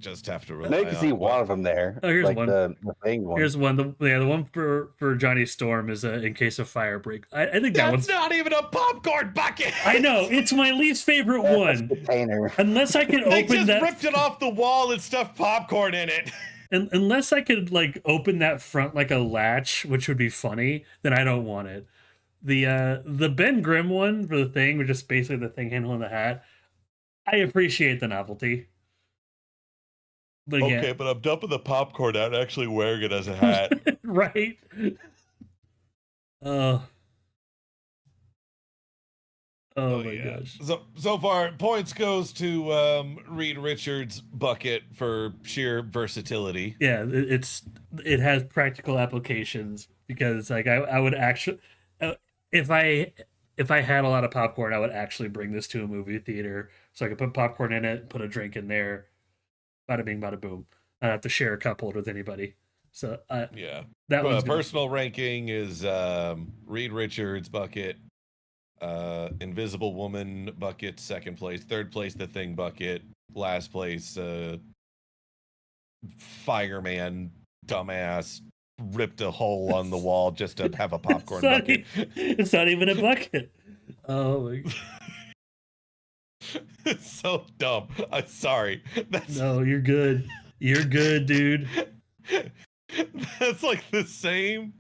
Just have to rely Now you can see one of them there. Oh, here's like one. The thing one. Here's one. The one for Johnny Storm is in case of fire break. I think that's not even a popcorn bucket. I know, it's my least favorite one. Container. Unless I can they open just that. Ripped it off the wall and stuffed popcorn in it. And unless I could like open that front like a latch, which would be funny, then I don't want it. The Ben Grimm one for the thing, which is basically the thing handling the hat. I appreciate the novelty. But okay, yeah. but I'm dumping the popcorn out and actually wearing it as a hat. Right? Oh my gosh. So far, points goes to Reed Richards' bucket for sheer versatility. Yeah, it has practical applications because like I would actually if I had a lot of popcorn, I would actually bring this to a movie theater so I could put popcorn in it, put a drink in there. Bada bing, bada boom. I don't have to share a cup holder with anybody. So yeah, that one's personal ranking is Reed Richards bucket, Invisible Woman bucket, 2nd place, 3rd place The Thing bucket, last place Fireman dumbass ripped a hole on the wall just to have a popcorn bucket. It's not even a bucket. Oh my god. It's so dumb. I'm sorry. No, you're good. You're good, dude. That's like the same.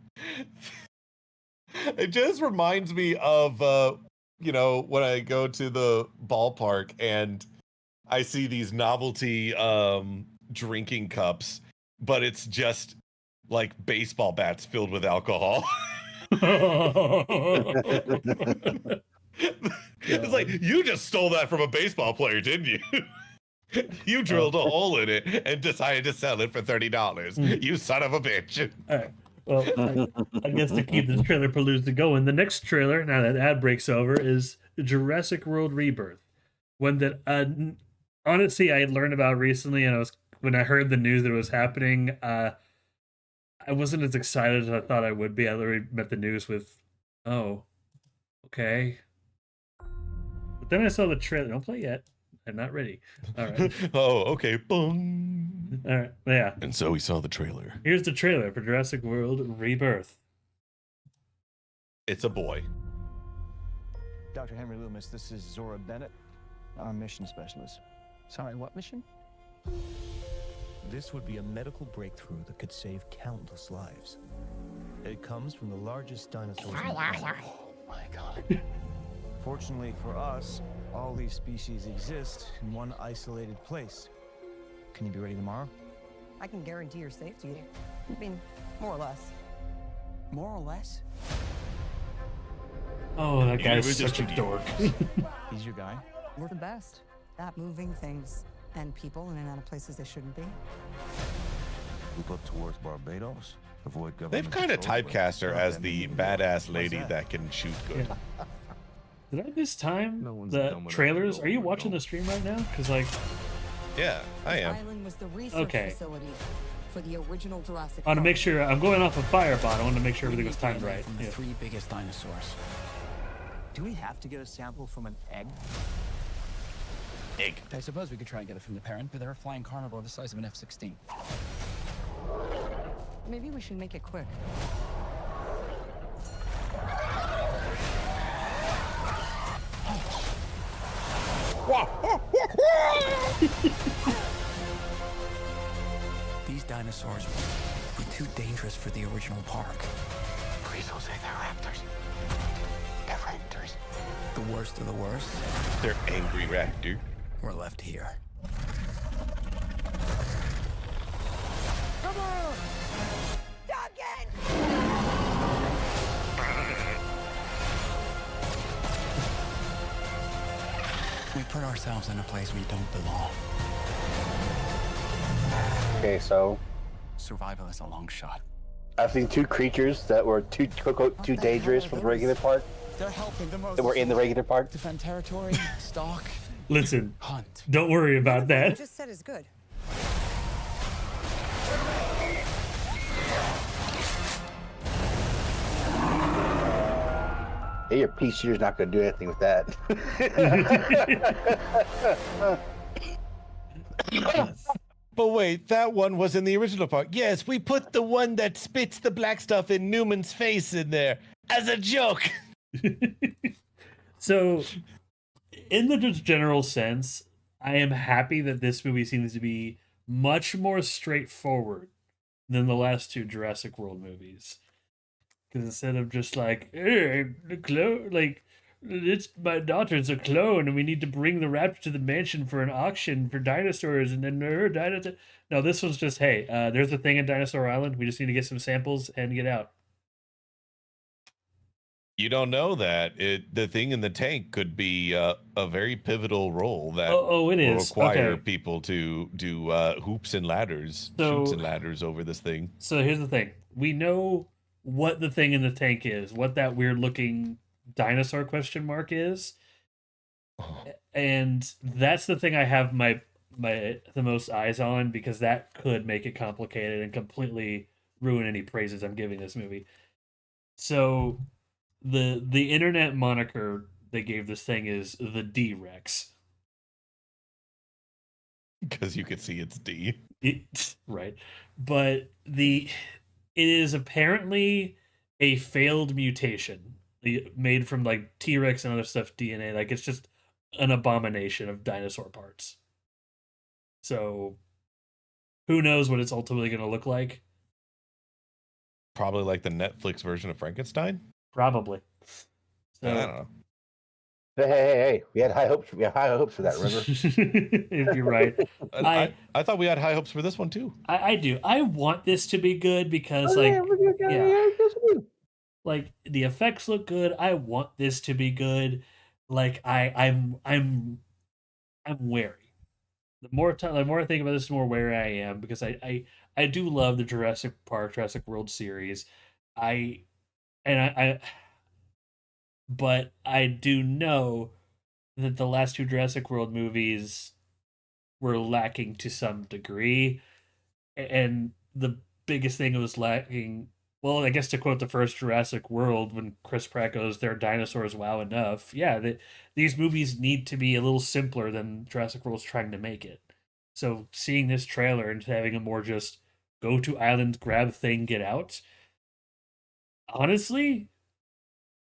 It just reminds me of when I go to the ballpark and I see these novelty drinking cups, but it's just like baseball bats filled with alcohol. It's like, you just stole that from a baseball player, didn't you? You drilled a hole in it and decided to sell it for $30. You son of a bitch. All right. Well, I guess to keep this Trailer-palooza going, the next trailer, now that ad break's over, is Jurassic World Rebirth. One that, honestly, I had learned about recently, and when I heard the news that it was happening, I wasn't as excited as I thought I would be. I literally met the news with, oh, okay. But then I saw the trailer. Don't play yet. I'm not ready. All right. Oh, okay. Boom. All right. Yeah. And so we saw the trailer. Here's the trailer for Jurassic World Rebirth. It's a boy. Dr. Henry Loomis, this is Zora Bennett, our mission specialist. Sorry, what mission? This would be a medical breakthrough that could save countless lives. It comes from the largest dinosaurs on the planet. Oh my God. Fortunately for us, all these species exist in one isolated place. Can you be ready tomorrow? I can guarantee your safety. I mean, more or less. More or less? Oh, that guy's such a dork. He's your guy? We're the best at moving things and people in and out of places they shouldn't be. Move up towards Barbados. Avoid government. They've kind of control, typecast her but as the badass lady that can shoot good. Yeah. Did I miss time? one's The done with trailers? it. Are you watching the stream right now? Because, like, Yeah, I am. Island was the research Okay. facility for the original Jurassic I want to make Park. sure I'm going off of Firebot. I want to make sure everything was timed right. From the Yeah. 3 biggest dinosaurs. Do we have to get a sample from an egg? Egg. I suppose we could try and get it from the parent, but they're a flying carnivore the size of an F-16. Maybe we should make it quick. These dinosaurs were too dangerous for the original park. Please don't say they're raptors. They're raptors. The worst of the worst. They're angry raptor. We're left here. Come on! Duncan! We put ourselves in a place we don't belong. Okay, so Survival is a long shot. I've seen 2 creatures that were too dangerous for the regular park. They're helping the most. That were in the regular park. Defend territory, stalk, Listen, hunt. don't worry about You that. just said is good. Hey, your pea shooter's not going to do anything with that. But wait, that one was in the original park. Yes, we put the one that spits the black stuff in Newman's face in there as a joke. So, in the just general sense, I am happy that this movie seems to be much more straightforward than the last 2 Jurassic World movies. Because instead of just like, the clone, like, it's my daughter's a clone, and we need to bring the raptor to the mansion for an auction for dinosaurs, and then her dinosaur. No, this was just, hey, there's a thing in Dinosaur Island. We just need to get some samples and get out. You don't know that the thing in the tank could be a very pivotal role that Oh, it will is. require Okay. people to do hoops and ladders, So- shoots and ladders over this thing. So here's the thing. We know what the thing in the tank is, what that weird looking dinosaur question mark is. And that's the thing I have the most eyes on, because that could make it complicated and completely ruin any praises I'm giving this movie. So the internet moniker they gave this thing is the D-Rex. Because you could see it's D. Right. But it is apparently a failed mutation made from like T-Rex and other stuff DNA. Like, it's just an abomination of dinosaur parts. So who knows what it's ultimately going to look like? Probably like the Netflix version of Frankenstein. Probably. I don't know. Hey! We had high hopes. We had high hopes for that. Remember? If you're right, I thought we had high hopes for this one too. I do. I want this to be good because, like the effects look good. I want this to be good. Like I'm wary. The more I think about this, the more wary I am because I do love the Jurassic Park, Jurassic World series. But I do know that the last two Jurassic World movies were lacking to some degree, and the biggest thing it was lacking. Well, I guess to quote the first Jurassic World, when Chris Pratt goes, "Their dinosaurs wow enough." Yeah, these movies need to be a little simpler than Jurassic World's trying to make it. So seeing this trailer and having a more just go to island, grab thing, get out. Honestly,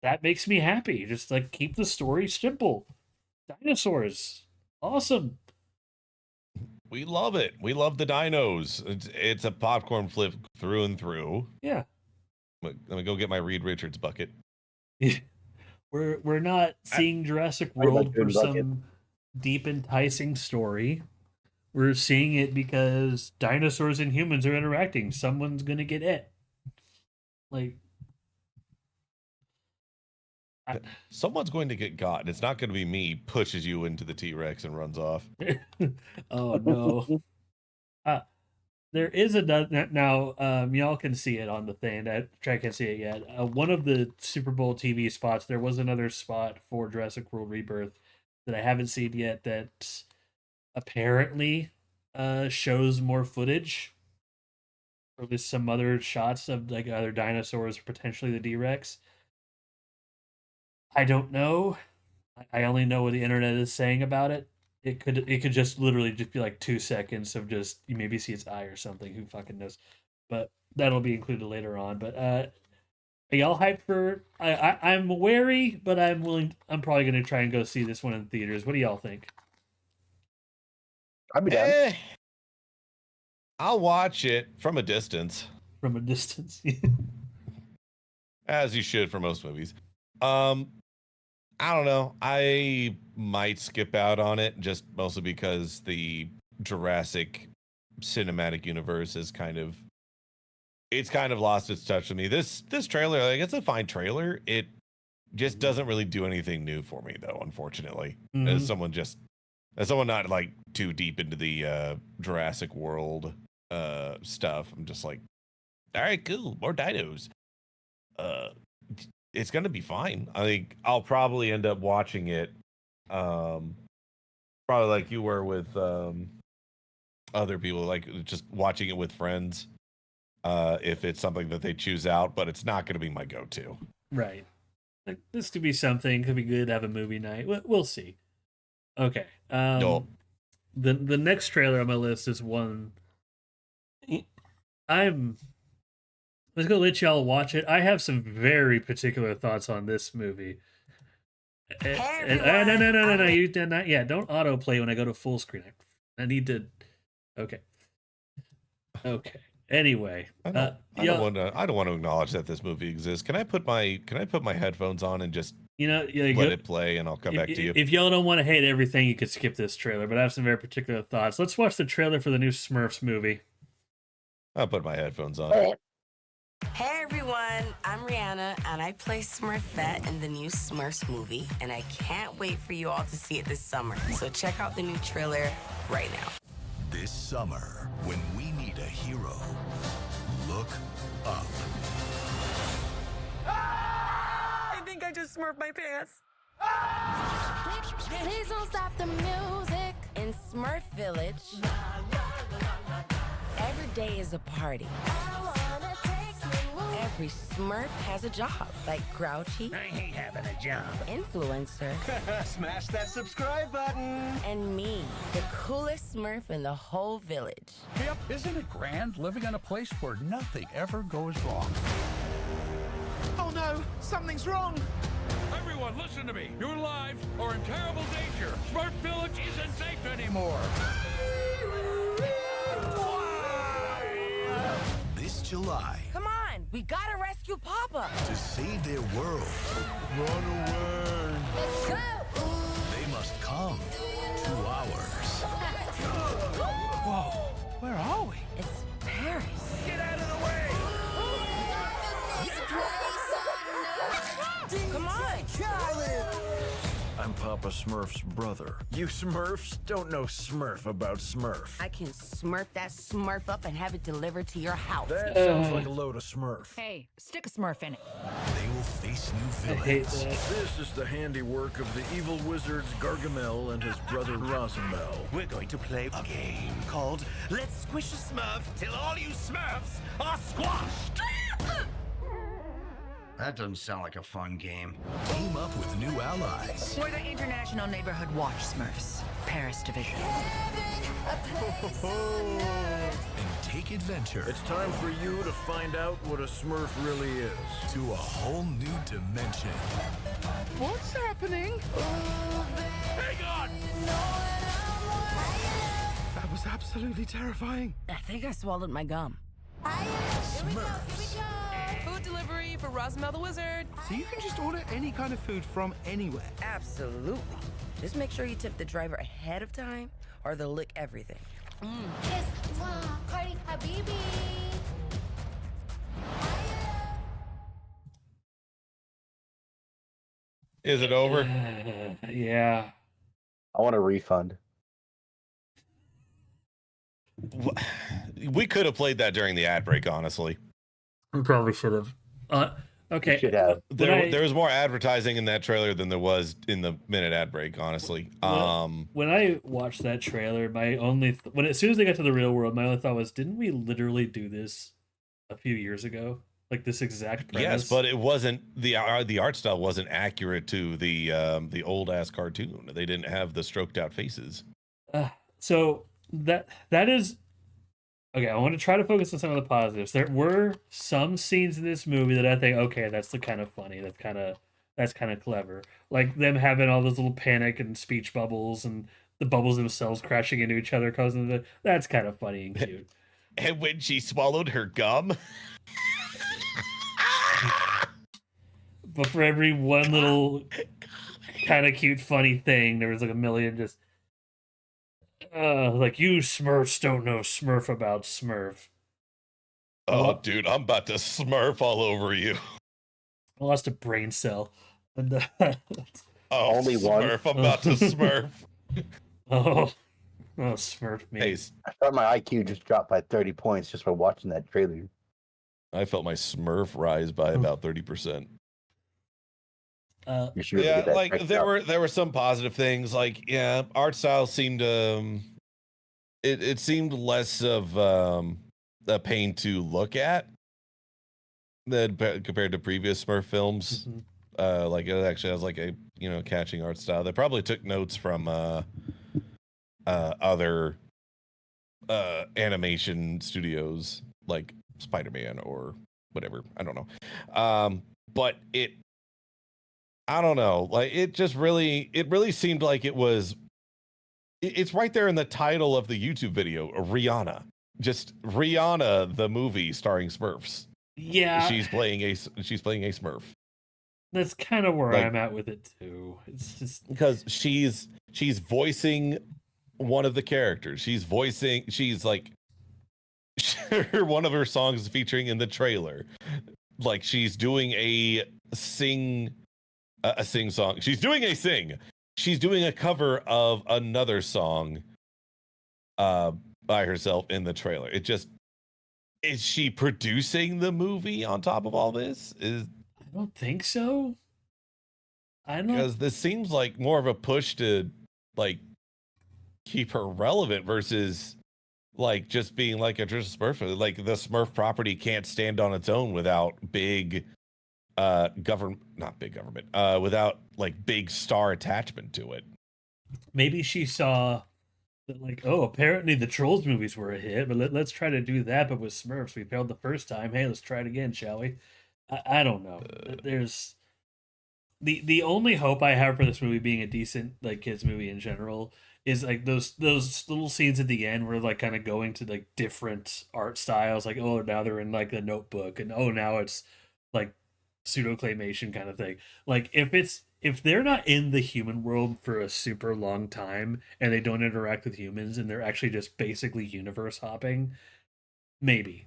that makes me happy. Just like keep the story simple. Dinosaurs, awesome. We love it. We love the dinos. It's a popcorn flip through and through. Yeah. Let me go get my Reed Richards bucket. We're not seeing Jurassic World for some deep enticing story. We're seeing it because dinosaurs and humans are interacting. Someone's gonna get it. Like someone's going to get got, and it's not going to be me. Pushes you into the T-Rex and runs off. Oh no. There is now. Y'all can see it on the thing. I can't see it yet. One of the Super Bowl TV spots. There was another spot for Jurassic World Rebirth that I haven't seen yet. That apparently shows more footage, or at least some other shots of like other dinosaurs, or potentially the D-Rex. I don't know. I only know what the internet is saying about it. It could just literally just be like 2 seconds of just you maybe see its eye or something. Who fucking knows? But that'll be included later on. But are y'all hyped for? I'm wary, but I'm willing. I'm probably gonna try and go see this one in theaters. What do y'all think? I'll be down. I'll watch it from a distance. From a distance, as you should for most movies. I don't know. I might skip out on it just mostly because the Jurassic cinematic universe is kind of lost its touch with me. This trailer, like, it's a fine trailer. It just doesn't really do anything new for me though, unfortunately. Mm-hmm. As someone not like too deep into the Jurassic World stuff, I'm just like, all right, cool, more dinos. It's gonna be fine. I think I'll probably end up watching it, probably like you were with other people, like just watching it with friends. If it's something that they choose out, but it's not gonna be my go-to. Right. Like, this could be something. Could be good to have a movie night. We'll see. Okay. The next trailer on my list is one. Let's go let y'all watch it. I have some very particular thoughts on this movie. No. You did not. Yeah, don't autoplay when I go to full screen. I need to. Okay. Anyway, I don't want to acknowledge that this movie exists. Can I put my headphones on and just let it play, and I'll come back to you. If y'all don't want to hate everything, you could skip this trailer. But I have some very particular thoughts. Let's watch the trailer for the new Smurfs movie. I'll put my headphones on. Hey everyone, I'm Rihanna, and I play Smurfette in the new Smurfs movie, and I can't wait for you all to see it this summer. So check out the new trailer right now. This summer, when we need a hero, look up. I think I just smurfed my pants. Please don't stop the music. In Smurf Village, every day is a party. Every Smurf has a job, like Grouchy. I ain't having a job. Influencer. Smash that subscribe button. And me, the coolest Smurf in the whole village. Yep, isn't it grand living in a place where nothing ever goes wrong? Oh no, something's wrong. Everyone, listen to me. Your lives are in terrible danger. Smurf Village isn't safe anymore. This July, Come on, we gotta rescue Papa. to save their world, Run away. Let's go. come to ours. Whoa, where are we? It's Paris. Get out of the way! Come on. I'm Papa Smurf's brother. You Smurfs don't know Smurf about Smurf. I can smurf that smurf up and have it delivered to your house. That sounds like a load of Smurf. Hey, stick a Smurf in it. They will face new I hate villains. that. This is the handiwork of the evil wizards Gargamel and his brother Rosambel. We're going to play a game called Let's Squish a Smurf Till All You Smurfs Are Squashed. That doesn't sound like a fun game. Team up with new allies. We're the International Neighborhood Watch Smurfs, Paris Division. And take adventure It's time for you to find out what a Smurf really is. to a whole new dimension. What's happening? Hang on! That was absolutely terrifying. I think I swallowed my gum. Smurfs. Food delivery for Rosmel the Wizard. So you can just order any kind of food from anywhere. Absolutely. Just make sure you tip the driver ahead of time or they'll lick everything. Party Habibi. Is it over? Yeah. I want a refund. We could have played that during the ad break, honestly. We probably should have. Okay. Should have. There was more advertising in that trailer than there was in the minute ad break, honestly. When I watched that trailer, my only as soon as they got to the real world, my only thought was, didn't we literally do this a few years ago? Like this exact premise? Yes, but it wasn't the art style wasn't accurate to the old ass cartoon. They didn't have the stroked out faces. So that is okay. I want to try to focus on some of the positives. There were some scenes in this movie that I think, okay, that's the kind of funny. That's kind of clever. Like them having all those little panic and speech bubbles and the bubbles themselves crashing into each other, causing that's kind of funny and cute. And when she swallowed her gum. But for every one little kind of cute, funny thing, there was like a million just. Like you Smurfs don't know Smurf about Smurf. Oh, dude, I'm about to Smurf all over you. I lost a brain cell. And, Only one. Smurf, I'm about to Smurf. oh, Smurf me. Hey, I thought my IQ just dropped by 30 points just by watching that trailer. I felt my Smurf rise by about 30%. You should Yeah, get that like checked there out. were some positive things. Like, yeah, art style seemed it seemed less of a pain to look at than compared to previous Smurf films. Like it actually has like a catching art style. They probably took notes from other animation studios like Spider-Man or whatever. I don't know. But I don't know. Like it really seemed like it's right there in the title of the YouTube video, Rihanna. Just Rihanna, the movie starring Smurfs. Yeah. She's playing a Smurf. That's kind of where Like- I'm at with it too. It's just Because she's voicing one of the characters. She's like one of her songs featuring in the trailer. Like she's doing a sing song. She's doing a sing. She's doing a cover of another song by herself in the trailer. Is she producing the movie on top of all this? I don't think so. Because this seems like more of a push to like keep her relevant versus like just being like a traditional Smurf. Like the Smurf property can't stand on its own without big without like big star attachment to it. Maybe she saw that, like, oh, apparently the Trolls movies were a hit, but let's try to do that, but with Smurfs. We failed the first time. Hey, let's try it again, shall we? I don't know. There's the only hope I have for this movie being a decent like kids movie in general is like those little scenes at the end where like kind of going to like different art styles. Like, oh, now they're in like the Notebook, and oh, now it's like pseudo claymation kind of thing. Like if if they're not in the human world for a super long time and they don't interact with humans and they're actually just basically universe hopping, maybe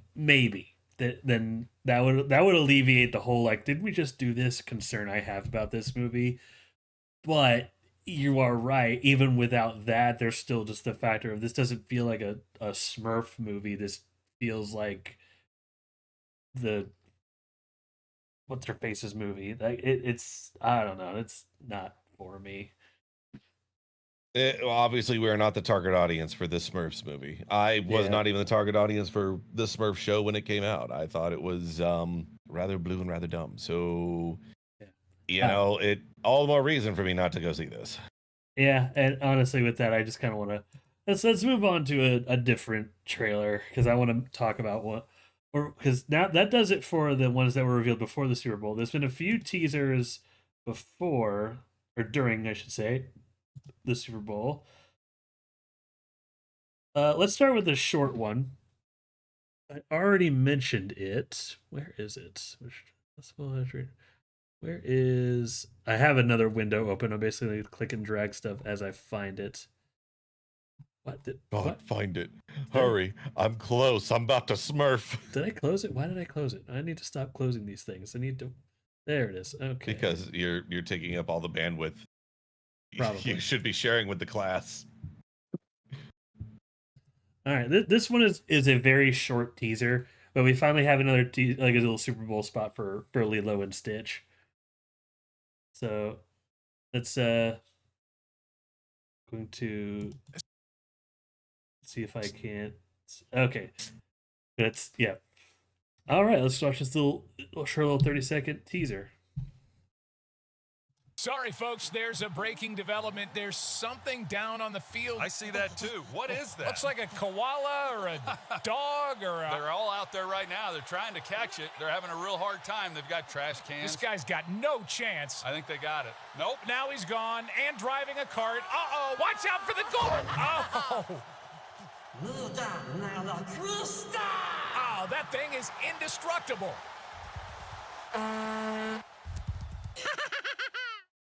then that would alleviate the whole like, did we just do this concern I have about this movie. But you are right, even without that, there's still just the factor of this doesn't feel like a Smurf movie. This feels like the what's her face's movie. Like it's I don't know, it's not for me. Obviously, we are not the target audience for this Smurfs movie. I was not even the target audience for the Smurf show when it came out. I thought it was rather blue and rather dumb. So, you know, it all the more reason for me not to go see this. Yeah, and honestly, with that, I just kind of want to let's move on to a different trailer because I want to talk about what, or because now that does it for the ones that were revealed before the Super Bowl. There's been a few teasers before or during, I should say, the Super Bowl. Let's start with the short one. I already mentioned it. Where is it? Where is? I have another window open. I'm basically click and drag stuff as I find it. What? Find it. Hurry. I'm close. I'm about to smurf. Did I close it? Why did I close it? I need to stop closing these things. I need to. There it is. Okay. Because you're taking up all the bandwidth. Probably. You should be sharing with the class. All right. This one is a very short teaser, but we finally have another like a little Super Bowl spot for Lilo and Stitch. So let's going to see if I can't. Okay. That's yeah. All right, let's watch this little short little 30-second teaser. Sorry, folks, there's a breaking development. There's something down on the field. I see that too. What is that? Looks like a koala or a dog or a... They're all out there right now. They're trying to catch it. They're having a real hard time. They've got trash cans. This guy's got no chance. I think they got it. Nope. Now he's gone and driving a cart. Uh-oh, watch out for the goal. Oh. Oh, that thing is indestructible.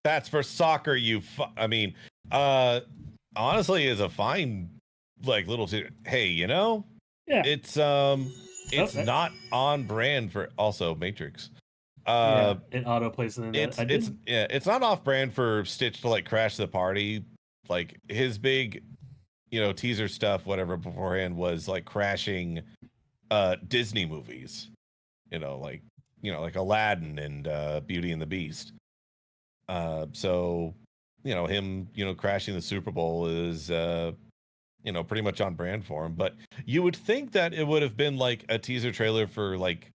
That's for soccer, I mean, honestly, is a fine, like, little, hey, you know? Yeah. It's not on brand for, also, Matrix. It auto plays in that. It's not off brand for Stitch to, like, crash the party. Like, his big, you know, teaser stuff, whatever, beforehand was, like, crashing Disney movies. You know, like Aladdin and Beauty and the Beast. So, you know, him, you know, crashing the Super Bowl is, you know, pretty much on brand for him. But you would think that it would have been like a teaser trailer for like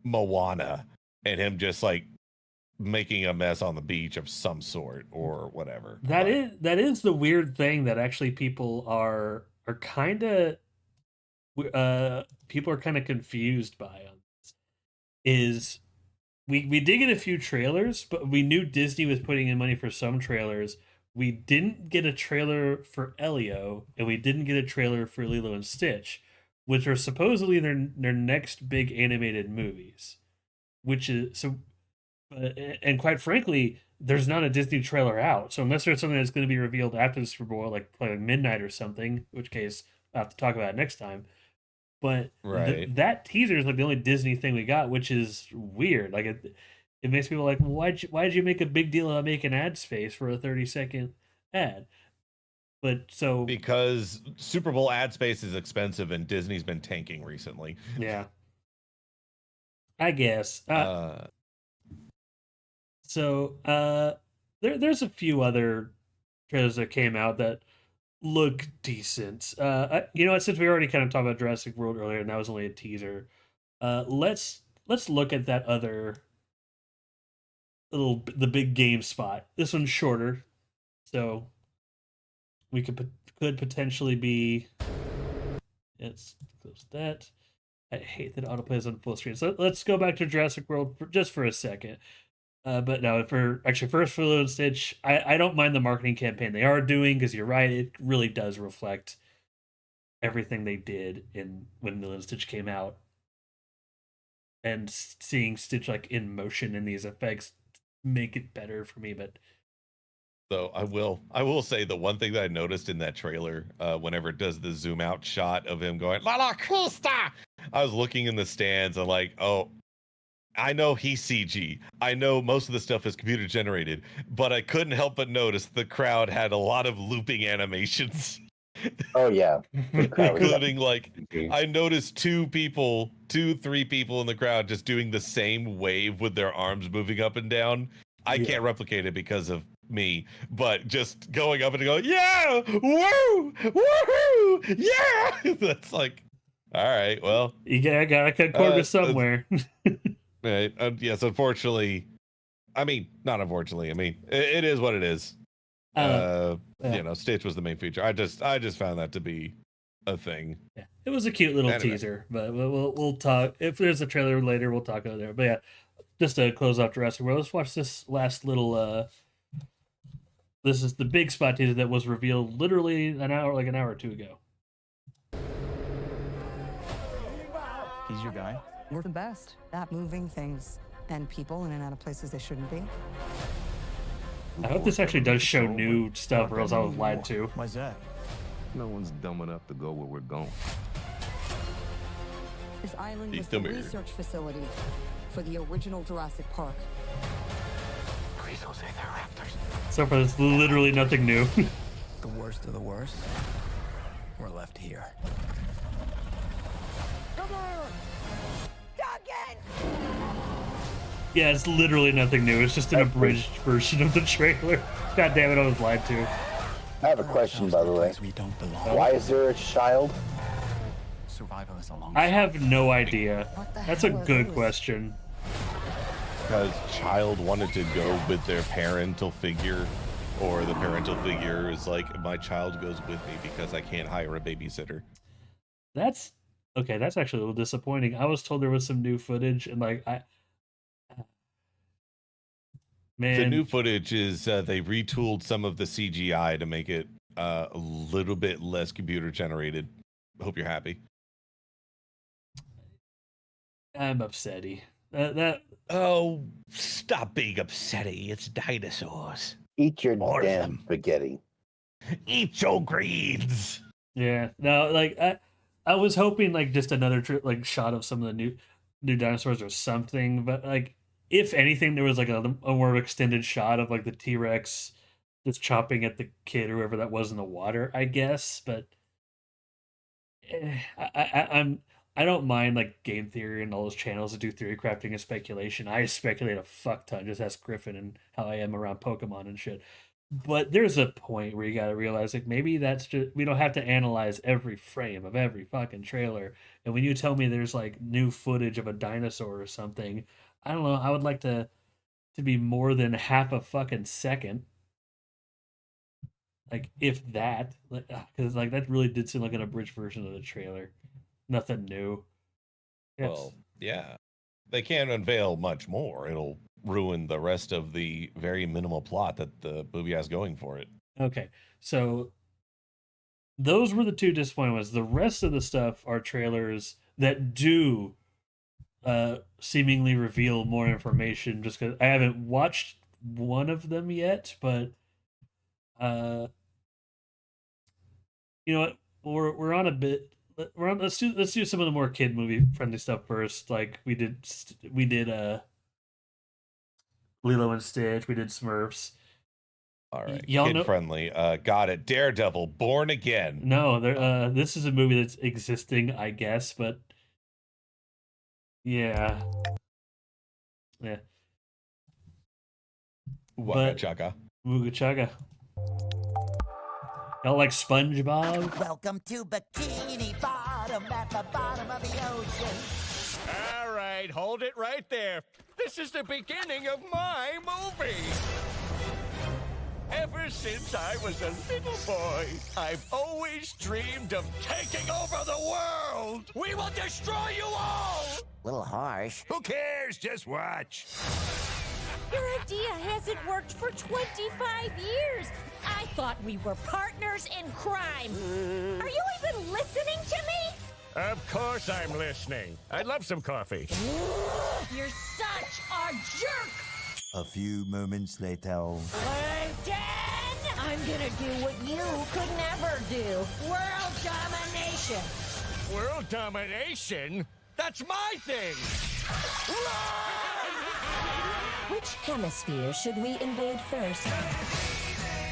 Moana and him just like making a mess on the beach of some sort or whatever. That is the weird thing that actually people are kind of people are kind of confused by on this is. We did get a few trailers, but we knew Disney was putting in money for some trailers. We didn't get a trailer for Elio, and we didn't get a trailer for Lilo and Stitch, which are supposedly their next big animated movies. Which is so, and quite frankly, there's not a Disney trailer out. So unless there's something that's going to be revealed after the Super Bowl, like midnight or something, in which case I'll have to talk about it next time. But that teaser is like the only Disney thing we got, which is weird. Like it makes people like, well, why'd you make a big deal about making ad space for a 30-second ad? But so because Super Bowl ad space is expensive and Disney's been tanking recently. Yeah, I guess. There's a few other trailers that came out that look decent. You know, since we already kind of talked about Jurassic World earlier, and that was only a teaser, let's look at that other the big game spot. This one's shorter, so we could potentially be. Let's close that. I hate that autoplays on full screen. So let's go back to Jurassic World just for a second. But no, first for Lilo and Stitch, I don't mind the marketing campaign they are doing because you're right, it really does reflect everything they did when Lilo and Stitch came out, and seeing Stitch like in motion in these effects make it better for me. But So I will say the one thing that I noticed in that trailer, whenever it does the zoom out shot of him going La La Crista, I was looking in the stands and like, oh, I know he's CG. I know most of the stuff is computer generated, but I couldn't help but notice the crowd had a lot of looping animations. Oh yeah, Including like I noticed 3 people in the crowd just doing the same wave with their arms moving up and down. I can't replicate it because of me, but just going up and going, yeah, woo, woohoo, yeah. That's like, all right, well, you gotta cut corners somewhere. Right. Yes, unfortunately. I mean, not unfortunately. I mean, it is what it is. Yeah. You know, Stitch was the main feature. I just found that to be a thing. Yeah, it was a cute little Anyway. teaser, but we'll talk if there's a trailer later. We'll talk about it there. But yeah, just to close off Jurassic World, let's watch this last little. This is the big spot teaser that was revealed literally an hour or two ago. He's your guy. We're the best at moving things and people in and out of places they shouldn't be. I hope this actually does show new stuff, or else I was lied to. Why's that? No one's dumb enough to go where we're going. This island He's was still the married. research facility for the original Jurassic Park. Please don't say they're raptors. So far, there's literally nothing new. The worst of the worst. We're left here. Yeah, it's literally nothing new. It's just an abridged version of the trailer. God damn it, I was lied to. I have a question, by the way. Why is there a child? Survival is a long I have no idea. That's a good question. Because child wanted to go with their parental figure, or the parental figure is like, my child goes with me because I can't hire a babysitter. That's okay. That's actually a little disappointing. I was told there was some new footage, and like man, The new footage is they retooled some of the CGI to make it a little bit less computer generated. Hope you're happy. I'm upsetty. Oh, stop being upsetty. It's dinosaurs. Eat your More of damn them. spaghetti. Eat your greens. Yeah. No, like I was hoping like just another like shot of some of the new dinosaurs or something, but like if anything, there was like a more extended shot of like the T-Rex just chopping at the kid or whoever that was in the water, I guess. But I don't mind like game theory and all those channels that do theory crafting and speculation. I speculate a fuck ton. Just ask Griffin and how I am around Pokemon and shit. But there's a point where you got to realize like maybe that's just we don't have to analyze every frame of every fucking trailer. And when you tell me there's like new footage of a dinosaur or something, I don't know. I would like to be more than half a fucking second. Like if that, because like that really did seem like an abridged version of the trailer. Nothing new. Well, yeah. They can't unveil much more. It'll ruin the rest of the very minimal plot that the movie has going for it. Okay, so those were the two disappointing ones. The rest of the stuff are trailers that do seemingly reveal more information. Just because I haven't watched one of them yet, but you know what? We're on a bit. Let's do some of the more kid movie friendly stuff first. Like we did Lilo and Stitch. We did Smurfs. All right, Y'all kid know- friendly. Got it. Daredevil, Born Again. No, this is a movie that's existing, I guess, but yeah. Waka Chaka. Wooga Chugga. Y'all like SpongeBob? Welcome to Bikini Bottom at the bottom of the ocean. All right, hold it right there. This is the beginning of my movie. Ever since I was a little boy, I've always dreamed of taking over the world. We will destroy you all. Little harsh. Who cares? Just watch. Your idea hasn't worked for 25 years. I thought we were partners in crime. Are you even listening to me? Of course I'm listening. I'd love some coffee. You're such a jerk. A few moments later. Plankton! I'm gonna do what you could never do. World domination! World domination? That's my thing! Which hemisphere should we invade first?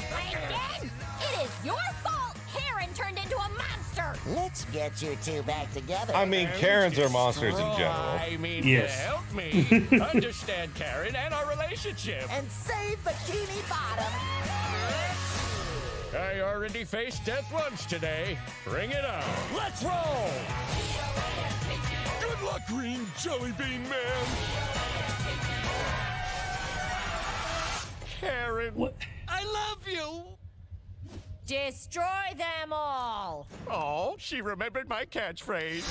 Plankton! It is your fault! Karen turned into a monster! Let's get you two back together. I mean, Karens are monsters in general. I mean, Yes. help me understand Karen and our relationship. And save Bikini Bottom. I already faced death once today. Bring it on. Let's roll! Good luck, Green Jelly Bean Man! Karen, What? I love you! Destroy them all! Oh, she remembered my catchphrase.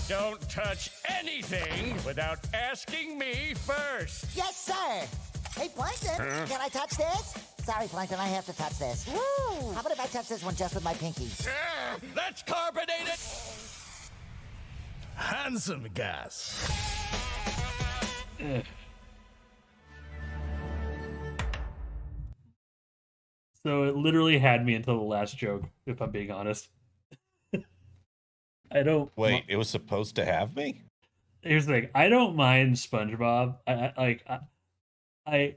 Don't touch anything without asking me first. Yes, sir. Hey, Plankton, can I touch this? Sorry, Plankton, I have to touch this. Woo! How about if I touch this one just with my pinky? That's carbonated. Handsome gas. So it literally had me until the last joke, if I'm being honest. I don't Wait, it was supposed to have me? Here's the thing. I don't mind SpongeBob. I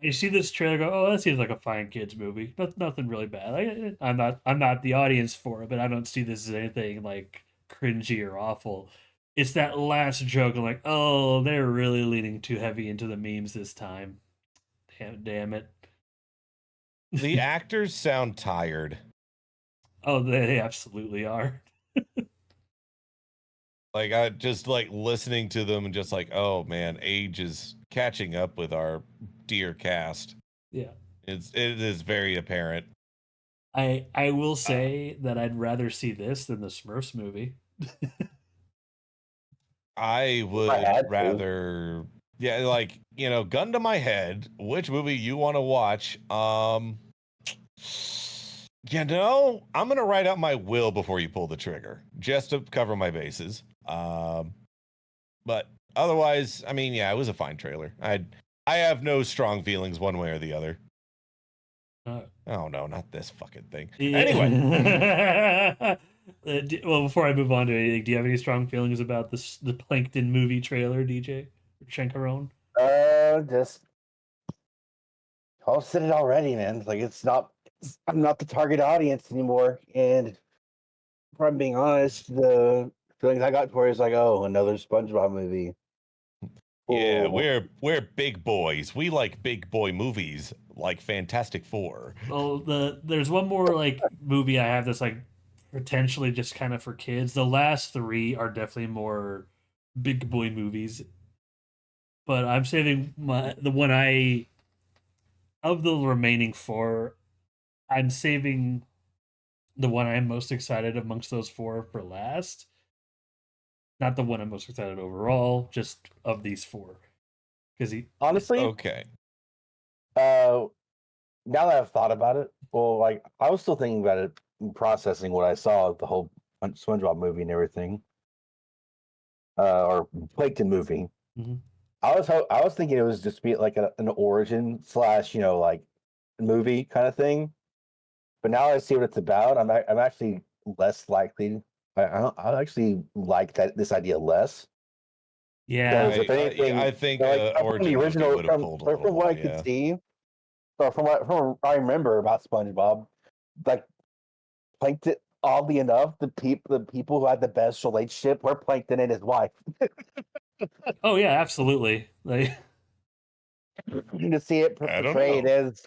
see this trailer. Go, oh, that seems like a fine kids movie. Nothing really bad. I'm not the audience for it, but I don't see this as anything like cringy or awful. It's that last joke. I'm like, oh, they're really leaning too heavy into the memes this time. Damn it. The actors sound tired. Oh, they absolutely are. Like, I just like listening to them and just like, oh man, age is catching up with our dear cast. Yeah. It is very apparent. I will say that I'd rather see this than the Smurfs movie. I would rather, yeah, like, you know, gun to my head, which movie you want to watch? You know, I'm gonna write out my will before you pull the trigger, just to cover my bases. But otherwise, I mean, yeah, it was a fine trailer. I have no strong feelings one way or the other. Oh no, not this fucking thing. Anyway. Well, before I move on to anything, do you have any strong feelings about the Plankton movie trailer, DJ Shankaron? Just all said it already, man. Like I'm not the target audience anymore, and if I'm being honest, the feelings I got for it is like, oh, another SpongeBob movie. Yeah, we're big boys. We like big boy movies like Fantastic Four. Well, there's one more like movie I have that's like potentially just kind of for kids. The last three are definitely more big boy movies, but I'm saving the one of the remaining four. I'm saving the one I'm most excited amongst those four for last. Not the one I'm most excited overall, just of these four. Because honestly, okay. Now that I've thought about it, well, like I was still thinking about it, and processing what I saw of the whole SpongeBob movie and everything, or Plankton movie. Mm-hmm. I was thinking it was just be like an origin / like movie kind of thing. But now I see what it's about. I'm actually less likely. I actually like this idea less. Yeah, if anything, I think from the original, from what I could see, or from what I remember about SpongeBob, like Plankton. Oddly enough, the people who had the best relationship were Plankton and his wife. Oh yeah, absolutely. Like to see it portrayed as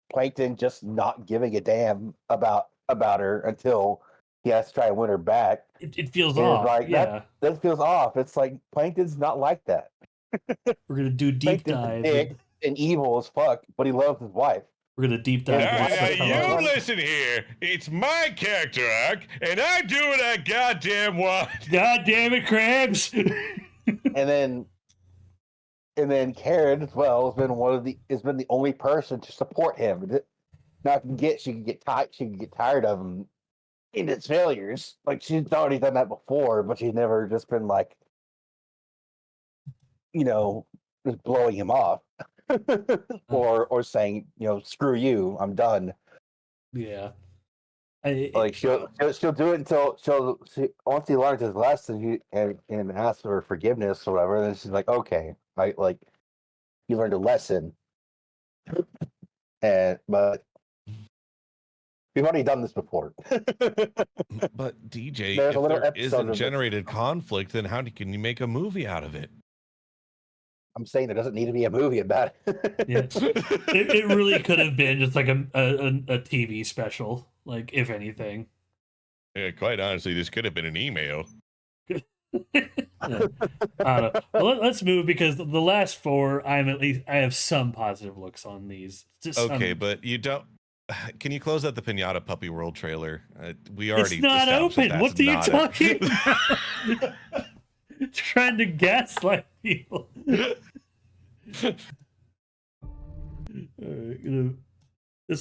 Plankton just not giving a damn about her until he has to try and win her back. It feels off. Like, yeah, that feels off. It's like Plankton's not like that. We're gonna do deep dive. Dick and evil as fuck, but he loves his wife. We're gonna deep dive. You listen here. It's my character arc, and I do what I goddamn want. God damn it, Krabs! and then Karen as well has been the only person to support him. Now she can get tired of him in his failures. Like she's already done that before, but she's never just been like just blowing him off, or saying, screw you, I'm done. Yeah. Like she'll do it until once he learns his lesson and asks for forgiveness or whatever. Then she's like, okay, he learned a lesson, but we've already done this before. But DJ, There's a if little there episode isn't of this. generated conflict, then how can you make a movie out of it? I'm saying there doesn't need to be a movie about it. Yeah. It really could have been just like a TV special, like, if anything. Yeah, quite honestly, this could have been an email. Yeah. I don't know. Well, let's move, because the last four, I have some positive looks on these. Okay, but you don't. Can you close out the Pinata Puppy World trailer? We already. It's not open. That What are you talking about? Trying to gaslight people. This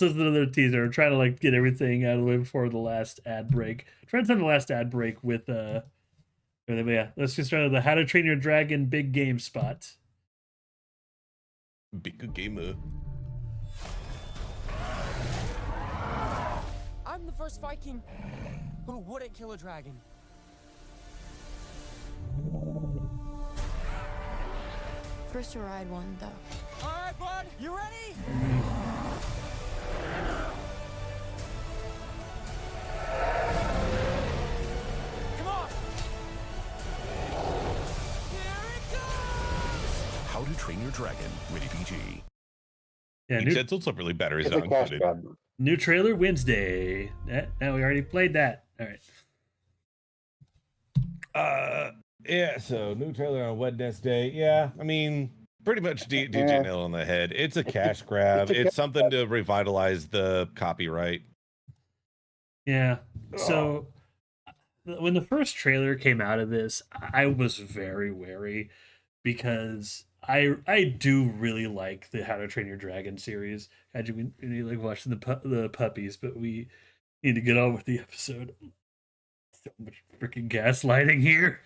is another teaser. I'm trying to get everything out of the way before the last ad break. Trying to time the last ad break with yeah. Let's just start with the How to Train Your Dragon big game spot. Big gamer. I'm the first Viking who wouldn't kill a dragon. First to ride one, though. All right, bud, you ready? Come on! Here it goes! How to Train Your Dragon, rated PG. Yeah, It's also really better. Is not included. New trailer Wednesday. Now we already played that. All right. Yeah, so new trailer on Wednesday. Yeah, I mean, pretty much DJ nail on the head. It's a cash grab. It's something to revitalize the copyright. Yeah. So when the first trailer came out of this, I was very wary, because I do really like the How to Train Your Dragon series. We like watching the puppies, but we need to get on with the episode. So much freaking gaslighting here.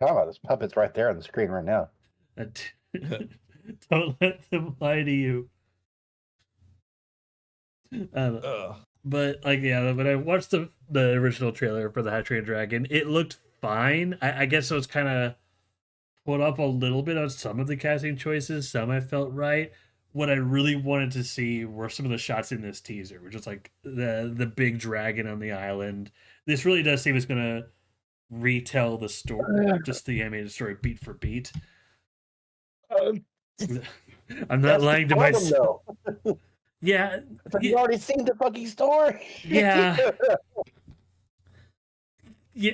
Talk about this puppet's right there on the screen right now. Don't let them lie to you. But when I watched the original trailer for the How to Train Your Dragon, it looked fine. I guess it was kind of put up a little bit on some of the casting choices. Some I felt right. What I really wanted to see were some of the shots in this teaser, which is like the big dragon on the island. This really does seem it's going to retell the story, just the animated story beat for beat. I'm not lying to myself. Yeah, you've already seen the fucking story. Yeah. Yeah,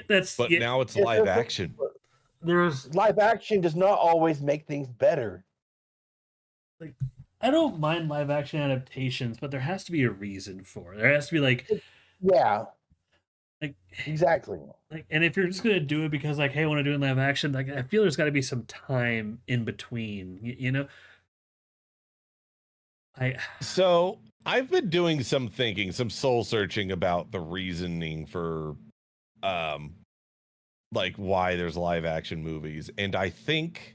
now it's live action. There's live action does not always make things better. Like, I don't mind live action adaptations, but there has to be a reason for it. There has to be exactly. And if you're just gonna do it because hey, I want to do it in live action, I feel there's got to be some time in between. You know. So I've been doing some thinking, some soul searching about the reasoning for why there's live action movies, and I think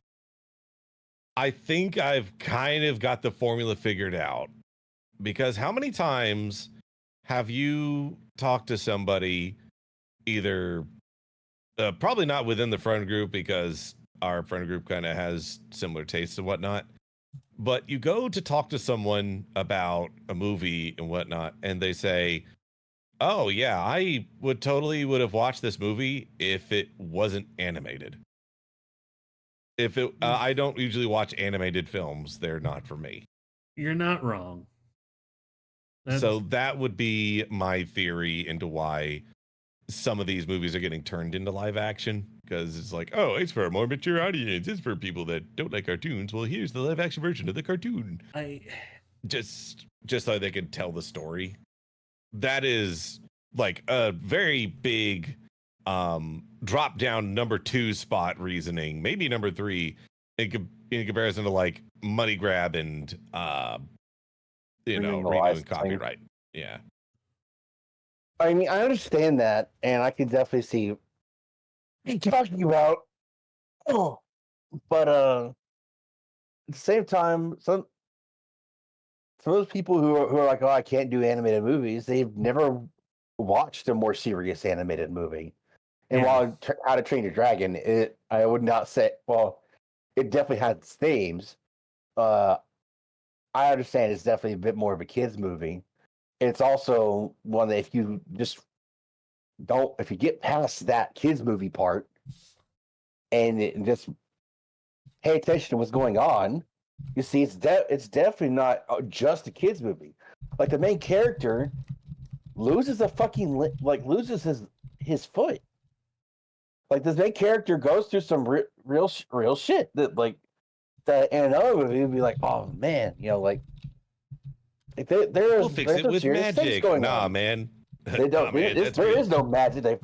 I've kind of got the formula figured out, because how many times have you talked to somebody, either probably not within the friend group, because our friend group kind of has similar tastes and whatnot, but you go to talk to someone about a movie and whatnot, and they say, oh yeah, I would have watched this movie if it wasn't animated. I don't usually watch animated films. They're not for me. You're not wrong. So that would be my theory into why some of these movies are getting turned into live action, because it's like, oh, it's for a more mature audience. It's for people that don't like cartoons. Well, here's the live action version of the cartoon. Just so they can tell the story. That is like a very big drop down number 2 spot reasoning, maybe number 3 in comparison to money grab and renewing copyright. Yeah. I mean, I understand that, and I can definitely see you talking about? Oh, but at the same time, some for those people who are like, oh, I can't do animated movies, they've never watched a more serious animated movie. And while How to Train Your Dragon, I would not say, well, it definitely has its themes. I understand it's definitely a bit more of a kids movie. It's also one that if you get past that kids movie part and just pay attention to what's going on, you see it's definitely not just a kids movie. Like the main character loses loses his foot. Like this main character goes through some real shit that in another movie would be like, oh man, We'll fix it with magic. Nah, man. They don't. There is no magic.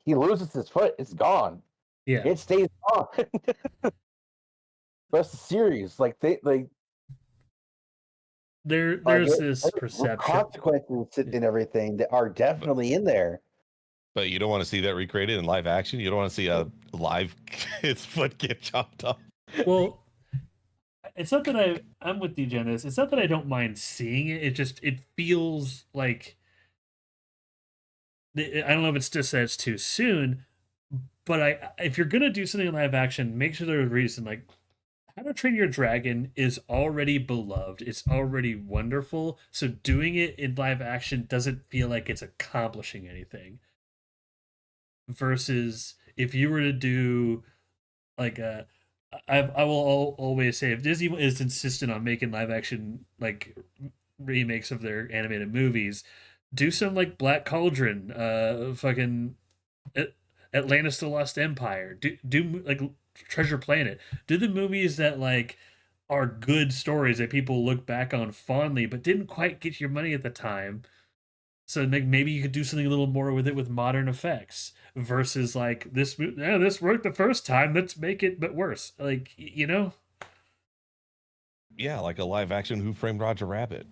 He loses his foot. It's gone. Yeah, it stays on. That's the series. There's this perception consequences and everything that are definitely in there. But you don't want to see that recreated in live action. You don't want to see a live kid's foot get chopped off. Well, it's not that I'm with you, Janice. It's not that I don't mind seeing it. It feels like I don't know if it's just that it's too soon, but if you're gonna do something in live action, make sure there's a reason. Like How to Train Your Dragon is already beloved. It's already wonderful. So doing it in live action doesn't feel like it's accomplishing anything. Versus if you were to do like I will always say if Disney is insistent on making live action like remakes of their animated movies, do some like Black Cauldron, fucking Atlantis: The Lost Empire. Do like Treasure Planet. Do the movies that like are good stories that people look back on fondly, but didn't quite get your money at the time. So maybe you could do something a little more with it with modern effects versus like this worked the first time. Let's make it but worse. Like Yeah, like a live action Who Framed Roger Rabbit.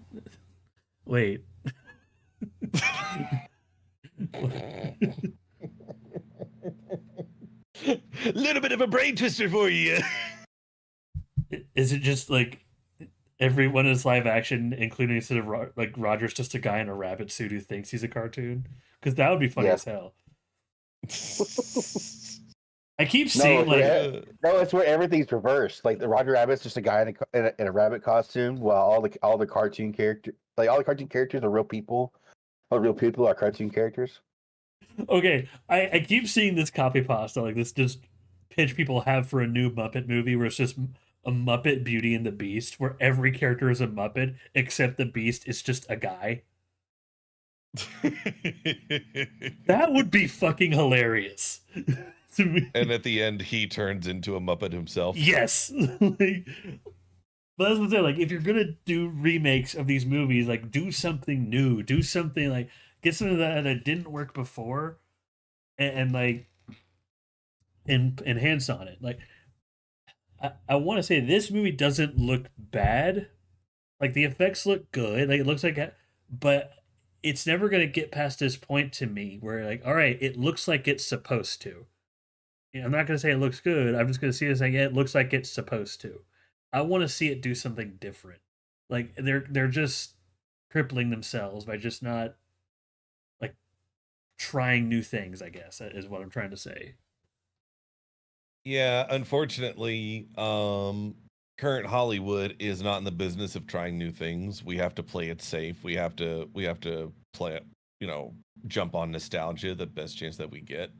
Wait. Little bit of a brain twister for you. Is it just like everyone is live action, including instead of like Roger's just a guy in a rabbit suit who thinks he's a cartoon? Because that would be funny as hell. I keep seeing it's where everything's reversed. Like the Roger Rabbit's just a guy in a rabbit costume, while all the cartoon characters, are real people. All real people are cartoon characters. Okay, I keep seeing this copy pasta, like this just pitch people have for a new Muppet movie where it's just a Muppet Beauty and the Beast, where every character is a Muppet except the Beast is just a guy. That would be fucking hilarious. To me. And at the end, he turns into a Muppet himself. Yes. But that's what I'm saying. Like, if you're gonna do remakes of these movies, like do something new, do something like get something that didn't work before, and like enhance on it. Like, I want to say this movie doesn't look bad. Like the effects look good. Like it looks like, but it's never gonna get past this point to me where like, all right, it looks like it's supposed to. I'm not gonna say it looks good. I'm just gonna see it saying, yeah, it looks like it's supposed to. I want to see it do something different. Like they're just crippling themselves by just not like trying new things, I guess, is what I'm trying to say. Yeah, unfortunately, current Hollywood is not in the business of trying new things. We have to play it safe. We have to play it, jump on nostalgia the best chance that we get.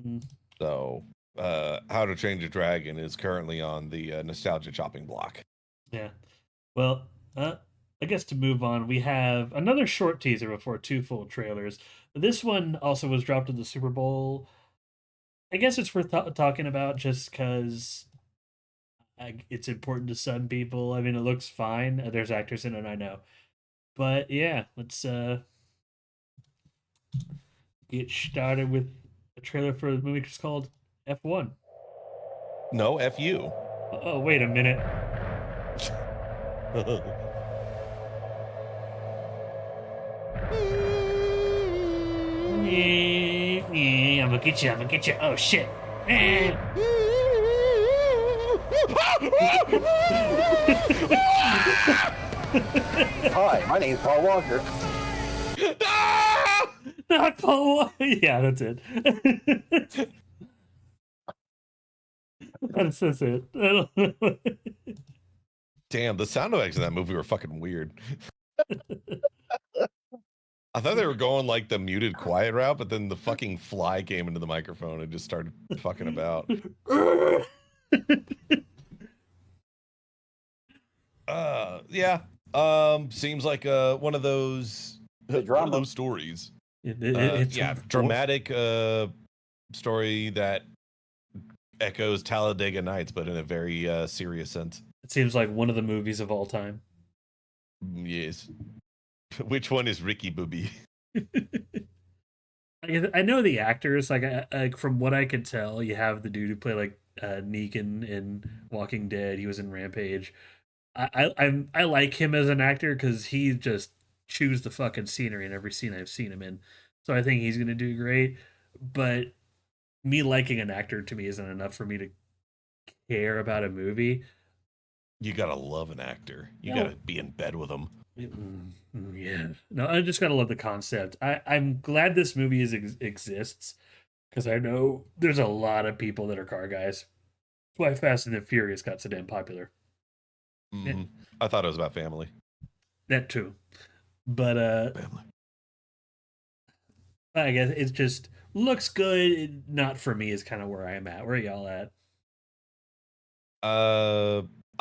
Mm. So, How to Train Your Dragon is currently on the nostalgia chopping block. Yeah. Well, I guess to move on, we have another short teaser before 2 full trailers. This one also was dropped at the Super Bowl. I guess it's worth talking about just because it's important to some people. I mean, it looks fine. There's actors in it, I know. But yeah, let's get started with a trailer for a movie just called F1. No, F-U. Oh, wait a minute. I'm gonna get you. I'm gonna get you. Oh shit. Eh. Hi, my name's Paul Walker. Not Paul Walker. Yeah, that's it. That's it. I don't know. Damn, the sound effects in that movie were fucking weird. I thought they were going like the muted quiet route, but then the fucking fly came into the microphone and just started fucking about. Yeah. Seems like one of those stories. Yeah, dramatic story that echoes Talladega Nights, but in a very serious sense. It seems like one of the movies of all time. Yes. Which one is Ricky Bobby? I know the actors. Like from what I could tell, you have the dude who played like Negan in Walking Dead. He was in Rampage. I like him as an actor because he just chews the fucking scenery in every scene I've seen him in. So I think he's gonna do great. But me liking an actor to me isn't enough for me to care about a movie. You gotta love an actor. You gotta be in bed with them. Yeah. No, I just gotta love the concept. I'm glad this movie exists because I know there's a lot of people that are car guys. That's why Fast and the Furious got so damn popular. Mm-hmm. Yeah. I thought it was about family. That too. But family. I guess it just looks good. Not for me is kind of where I am at. Where are y'all at?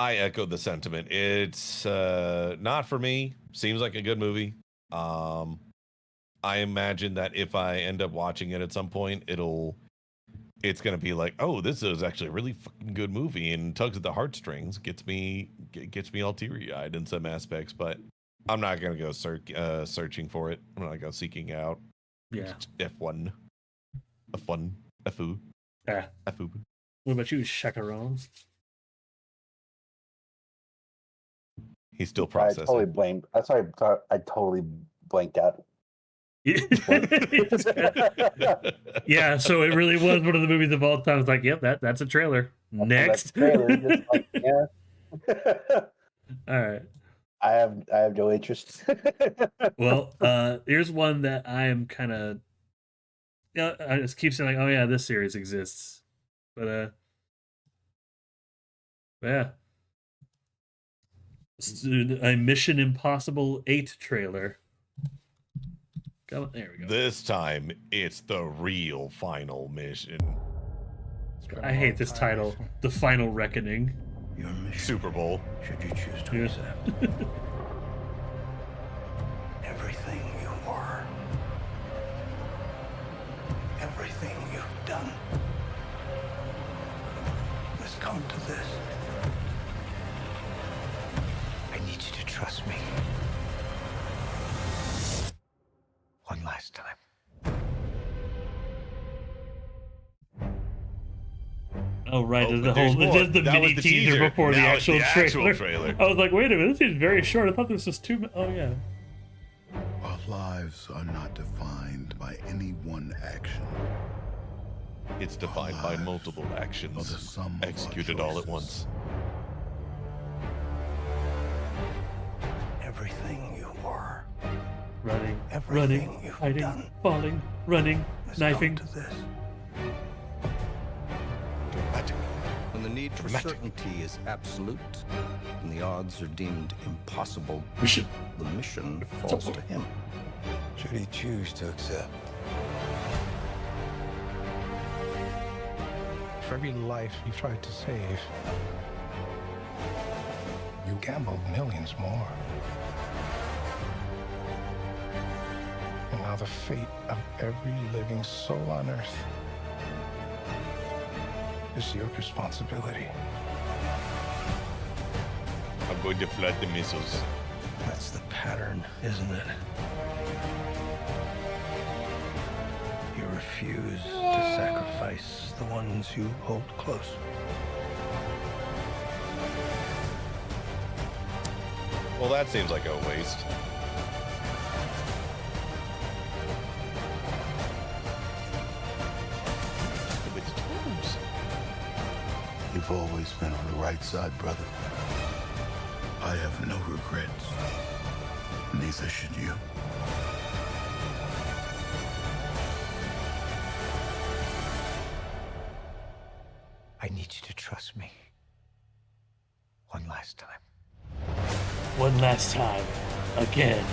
I echo the sentiment. It's not for me. Seems like a good movie. I imagine that if I end up watching it at some point, it's gonna be like, oh, this is actually a really fucking good movie and tugs at the heartstrings, gets me all teary-eyed in some aspects, but I'm not gonna go searching for it. I'm not gonna go seeking out. Yeah. F1. F-U. Yeah. F-U. What about you, Chacaron? He's still processing. I totally blanked out. Yeah, so it really was one of the movies of all time. It's like, yep, that's a trailer. Next. Trailer, yeah. All right. I have no interest. Well, here's one that I am kind of. Yeah, I just keep saying like, oh yeah, this series exists, but yeah. A Mission Impossible 8 trailer. Come on, there we go. This time, it's the real final mission. I hate this title. The Final Reckoning. Your mission, Super Bowl. should you choose to accept. Everything you were. Everything you've done. Has come to this. I need you to trust me. One last time. Oh right, Oh, there's the but there's whole more. there's the That mini was the teaser teaser. before the Now it's actual the actual trailer. trailer. I was like, wait a minute, this is very short. I thought this was 2 minutes. Oh yeah. Our lives are not defined by any one action. It's defined by multiple actions executed all at once. Everything you were. Running, Everything running, you've hiding, done falling, running, has knifing. come to this. When the need for certainty is absolute, and the odds are deemed impossible, the mission falls to him. Should he choose to accept? For every life you tried to save, you gambled millions more. And now the fate of every living soul on Earth is your responsibility. I'm going to flood the missiles. That's the pattern, isn't it? You refuse to sacrifice the ones you hold close. Well, that seems like a waste. You've always been on the right side, brother. I have no regrets. Neither should you. I need you to trust me. One last time. One last time. Again.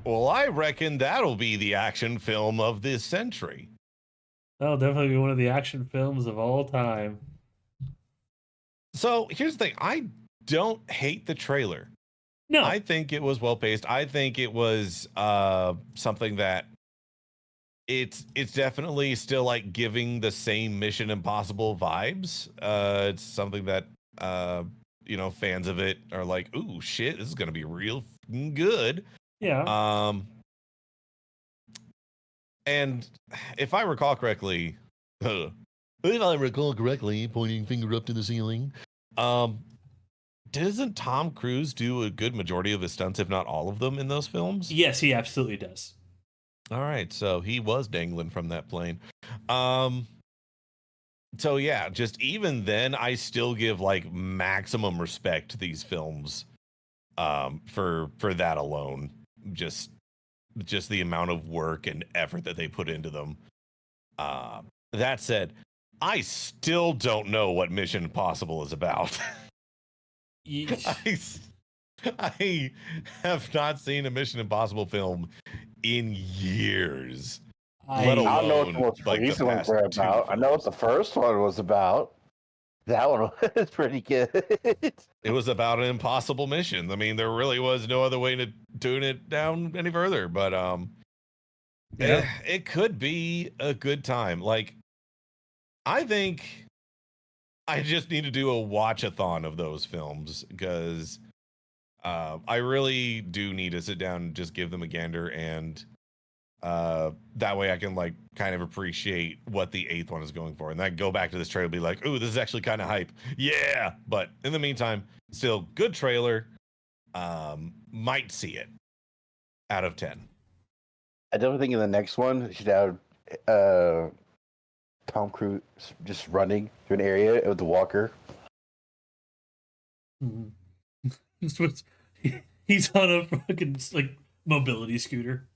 Well, I reckon that'll be the action film of this century. That'll definitely be one of the action films of all time. So here's the thing. I don't hate the trailer. No. I think it was well paced. I think it was something that it's definitely still like giving the same Mission Impossible vibes. It's something that fans of it are like, ooh, shit, this is gonna be real good. Yeah. And if I recall correctly, pointing finger up to the ceiling, doesn't Tom Cruise do a good majority of his stunts, if not all of them, in those films? Yes, he absolutely does. All right, so he was dangling from that plane. So yeah, just even then, I still give like maximum respect to these films, for that alone. Just the amount of work and effort that they put into them. That said, I still don't know what Mission Impossible is about. I have not seen a Mission Impossible film in years. Let alone, I don't know what the most like, recent ones were about. I know what the first one was about. That one was pretty good. It was about an impossible mission. I mean, there really was no other way to tune it down any further. But it could be a good time. Like, I think I just need to do a watch-a-thon of those films because I really do need to sit down and just give them a gander, and that way I can like kind of appreciate what the 8th one is going for, and then go back to this trailer and be like, ooh, this is actually kind of hype. Yeah. But in the meantime, still good trailer. Might see it out of 10. I definitely think in the next one should have Tom Cruise just running through an area with the walker. He's on a fucking like mobility scooter.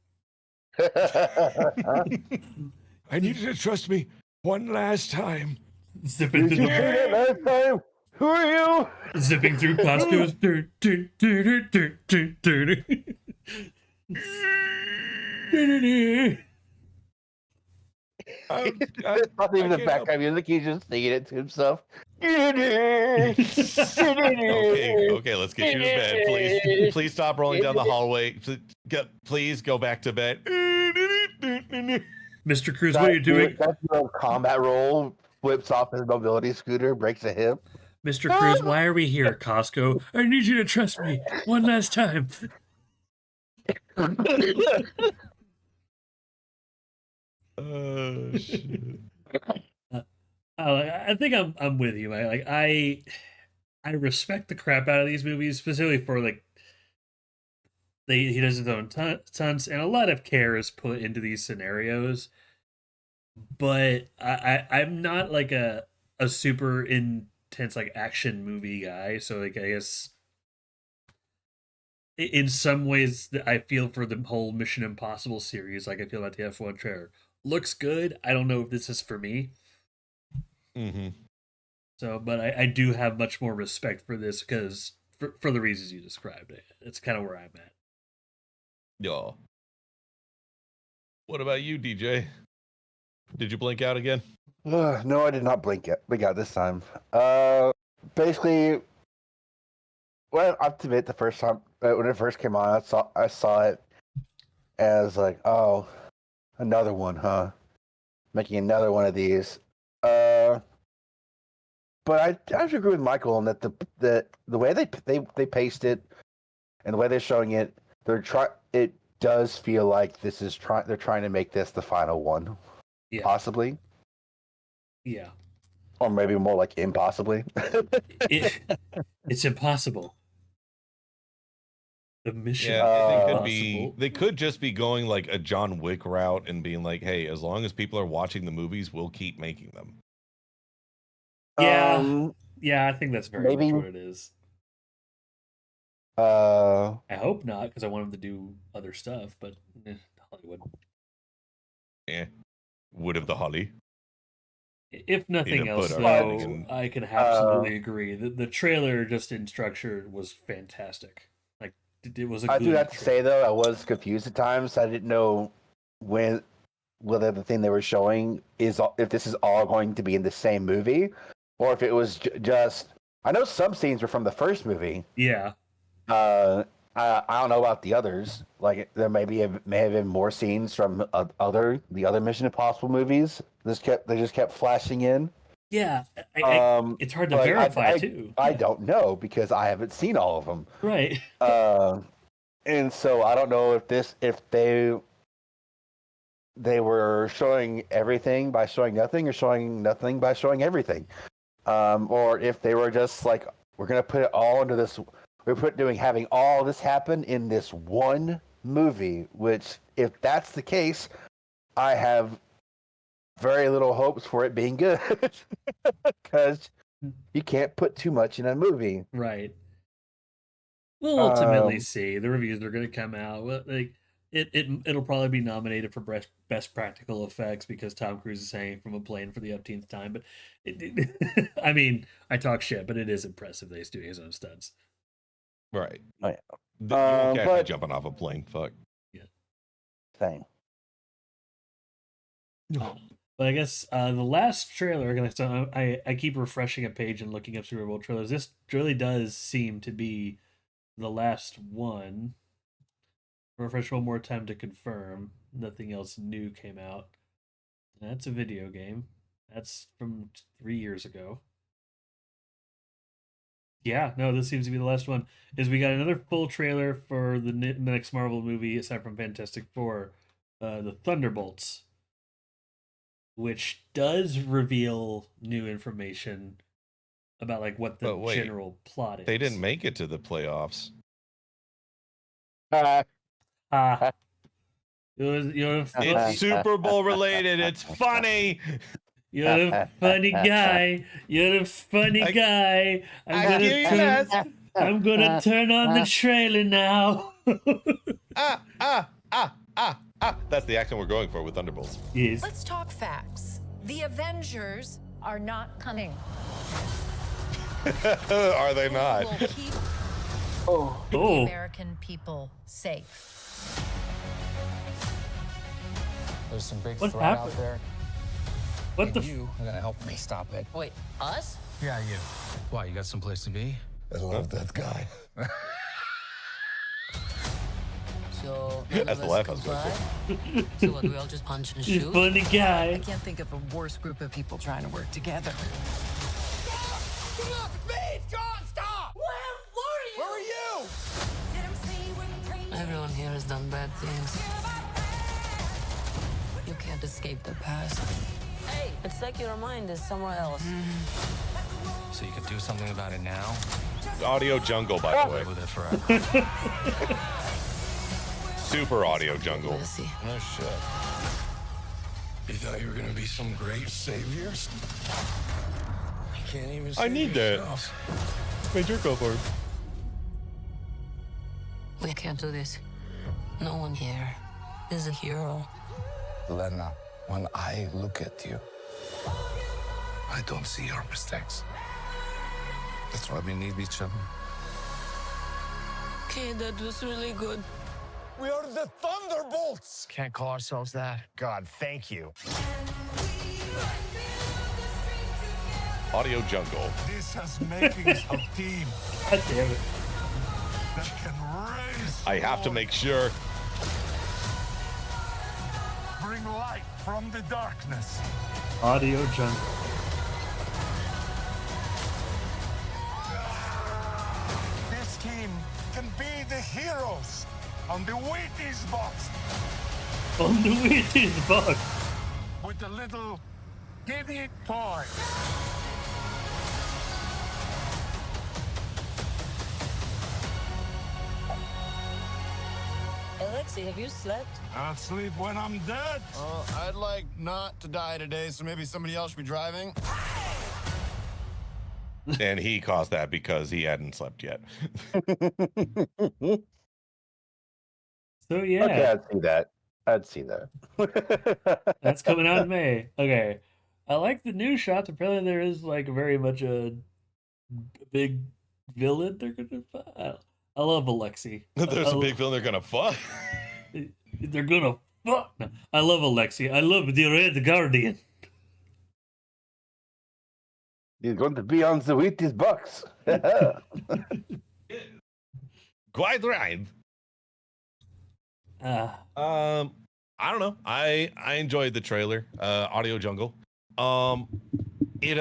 I need you to trust me one last time. Zipping through last time? Who are you? Zipping through Costco's. It's not even the background music. He's just singing it to himself. Okay, let's get you to bed. Please stop rolling down the hallway. Please go back to bed. Mr. Cruz, what are you doing? That's the combat roll. Flips off his mobility scooter, breaks a hip. Mr. Cruz, why are we here at Costco? I need you to trust me one last time. Oh shit. I think I'm with you. I respect the crap out of these movies, specifically for like he does his own tons, and a lot of care is put into these scenarios. But I'm not like a super intense like action movie guy, so like I guess in some ways I feel for the whole Mission Impossible series like I feel about the F1 trailer. Looks good. I don't know if this is for me. Mm-hmm. So, but I do have much more respect for this because for the reasons you described. It's kind of where I'm at. Yeah. What about you, DJ? Did you blink out again? No, I did not blink out this time. Basically, well, I have to admit, the first time when it first came on, I saw it as like, oh, another one, huh? Making another one of these. But I actually agree with Michael in that the way they paced it and the way they're showing it, it does feel like they're trying to make this the final one. Yeah. Possibly. Yeah. Or maybe more like impossibly. It's impossible. The mission. Yeah, they could just be going like a John Wick route and being like, hey, as long as people are watching the movies, we'll keep making them. Yeah, I think that's very much what it is. I hope not, because I want them to do other stuff, but Hollywood. Yeah, wood of the holly. If nothing else, though, I can absolutely agree. The trailer, just in structure, was fantastic. Like, it was a I good do have to trailer. say, though, I was confused at times. I didn't know whether the thing they were showing is if this is all going to be in the same movie, or if it was just. I know some scenes were from the first movie. Yeah. I don't know about the others. Like there may have been more scenes from the other Mission Impossible movies. They just kept flashing in. Yeah, it's hard to verify too. I don't know because I haven't seen all of them. Right. And so I don't know if they were showing everything by showing nothing, or showing nothing by showing everything, or if they were just like, we're gonna put it all into this. Having all this happen in this one movie, which, if that's the case, I have very little hopes for it being good, because you can't put too much in a movie. Right. We'll ultimately see. The reviews are going to come out. Like it'll probably be nominated for best practical effects because Tom Cruise is hanging from a plane for the upteenth time. But I mean, I talk shit, but it is impressive that he's doing his own stunts. Right. Oh, yeah. You won't catch me jumping off a plane. Fuck. Yeah. Same. But I guess the last trailer, so I keep refreshing a page and looking up Super Bowl trailers. This really does seem to be the last one. Refresh one more time to confirm. Nothing else new came out. That's a video game. That's from 3 years ago. Yeah, no, this seems to be the last one. We got another full trailer for the next Marvel movie, aside from Fantastic Four, the Thunderbolts, which does reveal new information about like what the general plot is. They didn't make it to the playoffs. It's Super Bowl related. It's funny. You're the funny guy. You're the funny guy. I'm gonna turn on the trailer now. That's the accent we're going for with Thunderbolts. Yes. Let's talk facts. The Avengers are not coming. Are they not? We'll keep the American people safe. There's some big What threat happened? out there. What the? You are gonna help me stop it. Wait, us? Yeah, you. Why? You got someplace to be? I love that guy. So That's the laugh I was going for. So what, we all just punch and You shoot? funny guy. I can't think of a worse group of people trying to work together. Look, me! John, stop! Where are you? Everyone here has done bad things. You can't escape the past. Hey, it's like your mind is somewhere else. So you can do something about it now? Audio jungle, by the way. Live with it forever. Super audio jungle. No shit. You thought you were gonna be some great savior? You can't even I need that. Major go for it. We can't do this. No one here is a hero. Lena, when I look at you, I don't see your mistakes. That's why we need each other. Okay, that was really good. We are the Thunderbolts! Can't call ourselves that. God, thank you. Audio jungle. This has makings of team God damn it. that can raise. I have to make sure. Bring light from the darkness. Audio jungle. This team can be the heroes on the Wheaties box On the Wheaties box. with a little giddy toy. Alexi, have you slept? I'll sleep when I'm dead. I'd like not to die today, so maybe somebody else should be driving. And he caused that because he hadn't slept yet. So yeah, Okay, I'd see that. that's coming out in May. Okay, I like the new shots. Apparently, there is like very much a big villain they're gonna fight. I love Alexi. There's a big villain they're gonna fuck. They're gonna fuck. No, I love Alexi. I love the Red Guardian. He's going to be on the Wheaties box. Quite right. I don't know. I enjoyed the trailer. Audio Jungle. It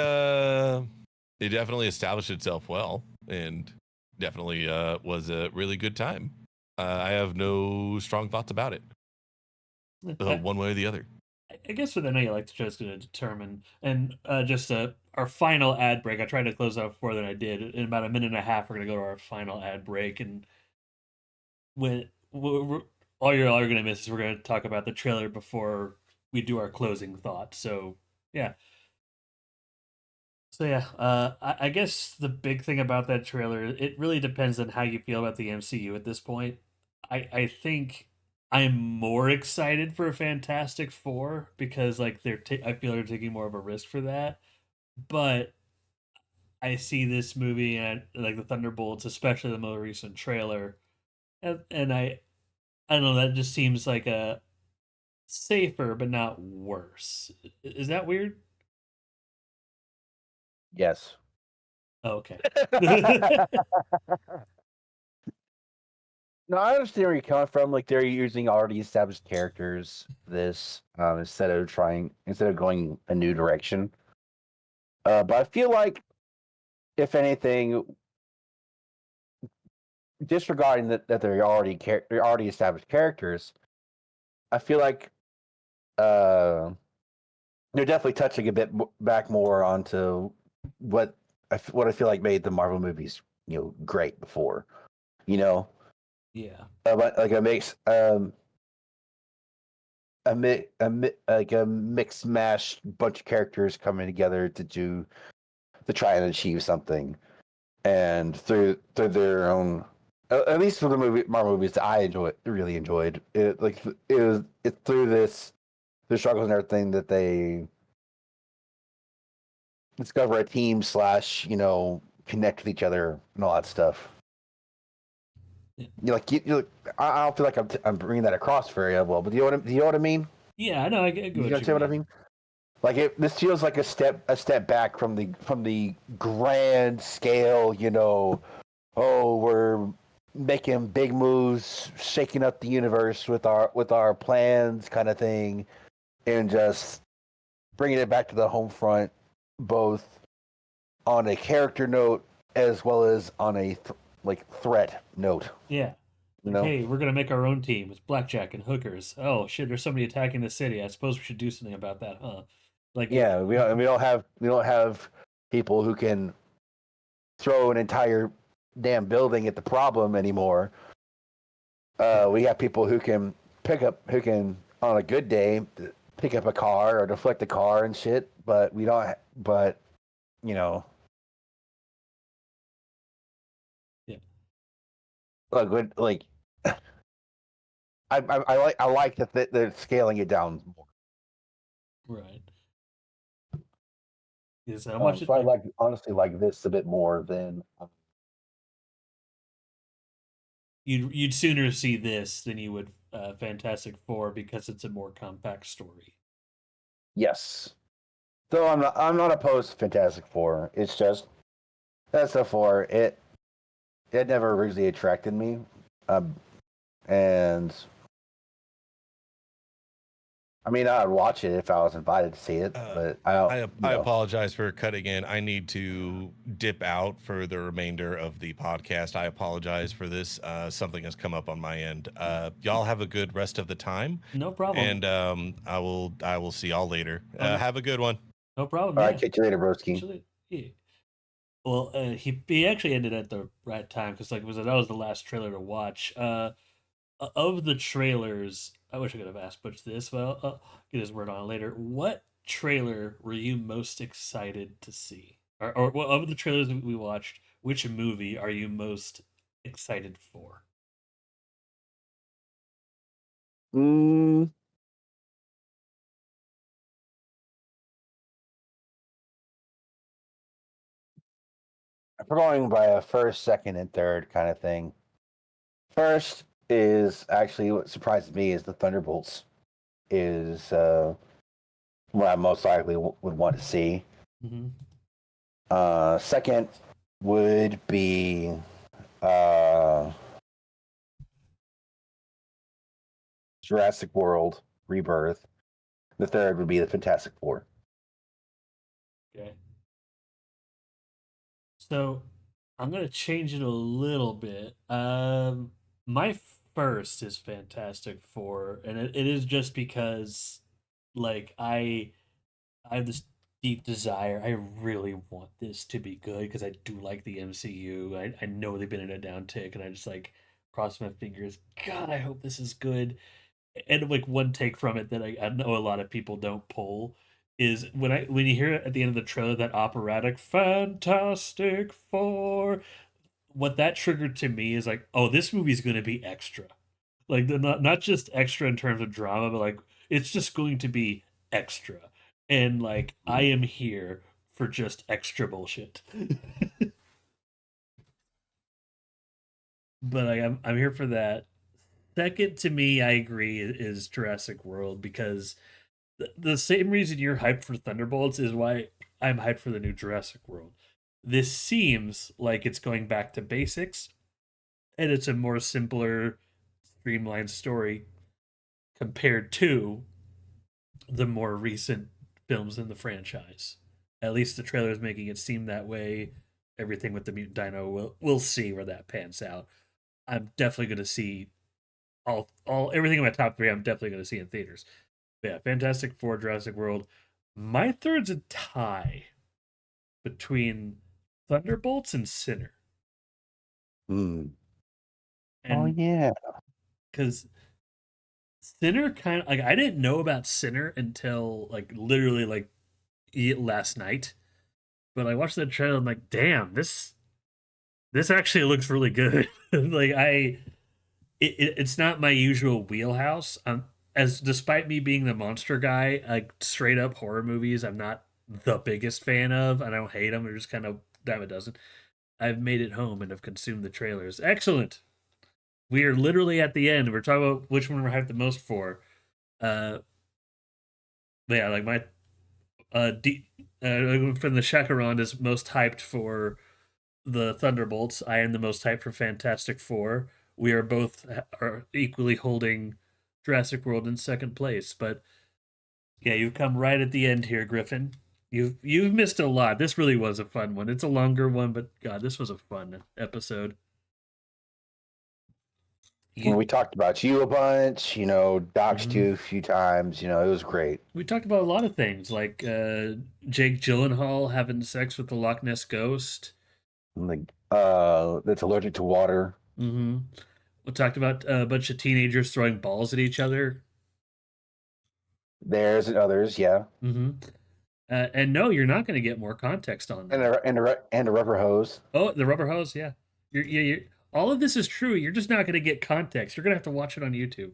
definitely established itself well and definitely was a really good time. I have no strong thoughts about it. One way or the other. I guess what I know you like to just going to determine, and just our final ad break. I tried to close out before than I did. In about a minute and a half, we're going to go to our final ad break, and when all you're going to miss is we're going to talk about the trailer before we do our closing thoughts. So yeah. I guess the big thing about that trailer, it really depends on how you feel about the MCU at this point. I think I'm more excited for Fantastic Four because like I feel they're taking more of a risk for that. But I see this movie and like the Thunderbolts, especially the most recent trailer, and I don't know, that just seems like a safer but not worse. Is that weird? Yes. Oh, okay. No, I understand where you're coming from. Like they're using already established characters. Instead of going a new direction. But I feel like, if anything, disregarding that they're already established characters, I feel like they're definitely touching a bit back more onto what I feel like made the Marvel movies, great before, Yeah. But like a mixed mash bunch of characters coming together to try and achieve something, and through their own, at least for the Marvel movies that I really enjoyed it. Like it's through the struggles and everything that they discover a team / connect with each other and all that stuff. Yeah. I don't feel like I'm bringing that across very well, but do you know what I mean? Yeah, I know. I get you understand what I mean? Like this feels like a step back from the grand scale. We're making big moves, shaking up the universe with our plans, kind of thing, and just bringing it back to the home front, both on a character note as well as on a threat note. Yeah. Hey, we're gonna make our own team with blackjack and hookers. Oh shit! There's somebody attacking the city. I suppose we should do something about that, huh? We don't have people who can throw an entire damn building at the problem anymore. We have people who can on a good day pick up a car or deflect a car and shit. But we don't. Yeah. I like that they're scaling it down more. Right. So I honestly like this a bit more than. You'd sooner see this than you would Fantastic Four because it's a more compact story. Yes. Though I'm not opposed to Fantastic Four. It's just Fantastic Four. It never really attracted me, and I mean, I'd watch it if I was invited to see it, but I apologize for cutting in. I need to dip out for the remainder of the podcast. I apologize for this. Something has come up on my end. Y'all have a good rest of the time. No problem. And I will see y'all later. Have a good one. No problem. All right, catch you later, broski. Yeah. Well, he actually ended at the right time because that was the last trailer to watch. of the trailers, I wish I could have asked Butch this. Well, I'll get his word on it later. What trailer were you most excited to see? Or well, of the trailers that we watched, which movie are you most excited for? Mm, if we're going by a first, second, and third kind of thing. First is actually what surprises me is the Thunderbolts is what I most likely would want to see. Mm-hmm. Second would be uh, Jurassic World Rebirth. The third would be the Fantastic Four. Okay. So I'm gonna change it a little bit. My first is Fantastic Four, and it is just because, like, I have this deep desire. I really want this to be good because I do like the MCU. I know they've been in a downtick, and I just like cross my fingers. God, I hope this is good. And like one take from it that I know a lot of people don't pull is when you hear at the end of the trailer that operatic Fantastic Four, what that triggered to me is like, oh, this movie's going to be extra. Like not just extra in terms of drama, but like it's just going to be extra. And like I am here for just extra bullshit. But I'm here for that. Second to me, I agree, is Jurassic World because the same reason you're hyped for Thunderbolts is why I'm hyped for the new Jurassic World. This seems like it's going back to basics, and it's a more simpler, streamlined story compared to the more recent films in the franchise. At least the trailer is making it seem that way. Everything with the mutant dino, we'll see where that pans out. I'm definitely going to see all everything in my top three. I'm definitely going to see in theaters. But yeah, Fantastic Four, Jurassic World. My third's a tie between Thunderbolts and Sinner. Mm. And oh yeah, because Sinner kind of like I didn't know about Sinner until like literally like last night, but I watched the trailer. I'm like, damn, this actually looks really good. Like it's not my usual wheelhouse. As despite me being the monster guy, like straight up horror movies, I'm not the biggest fan of. I don't hate them. They're just kind of damn it doesn't. I've made it home and have consumed the trailers. Excellent. We are literally at the end. We're talking about which one we're hyped the most for. But yeah, like my from the Chacarond is most hyped for the Thunderbolts. I am the most hyped for Fantastic Four. We are both are equally holding Jurassic World in second place. But yeah, you've come right at the end here, Griffin. You've missed a lot. This really was a fun one. It's a longer one, but God, this was a fun episode. We talked about you a bunch, doxed you a few times, it was great. We talked about a lot of things, like Jake Gyllenhaal having sex with the Loch Ness ghost. Like, that's allergic to water. Mm-hmm. We talked about a bunch of teenagers throwing balls at each other. There's and others, yeah. Mm-hmm. And no, you're not going to get more context on that. And a rubber hose. Oh, the rubber hose, yeah. You're all of this is true. You're just not going to get context. You're going to have to watch it on YouTube.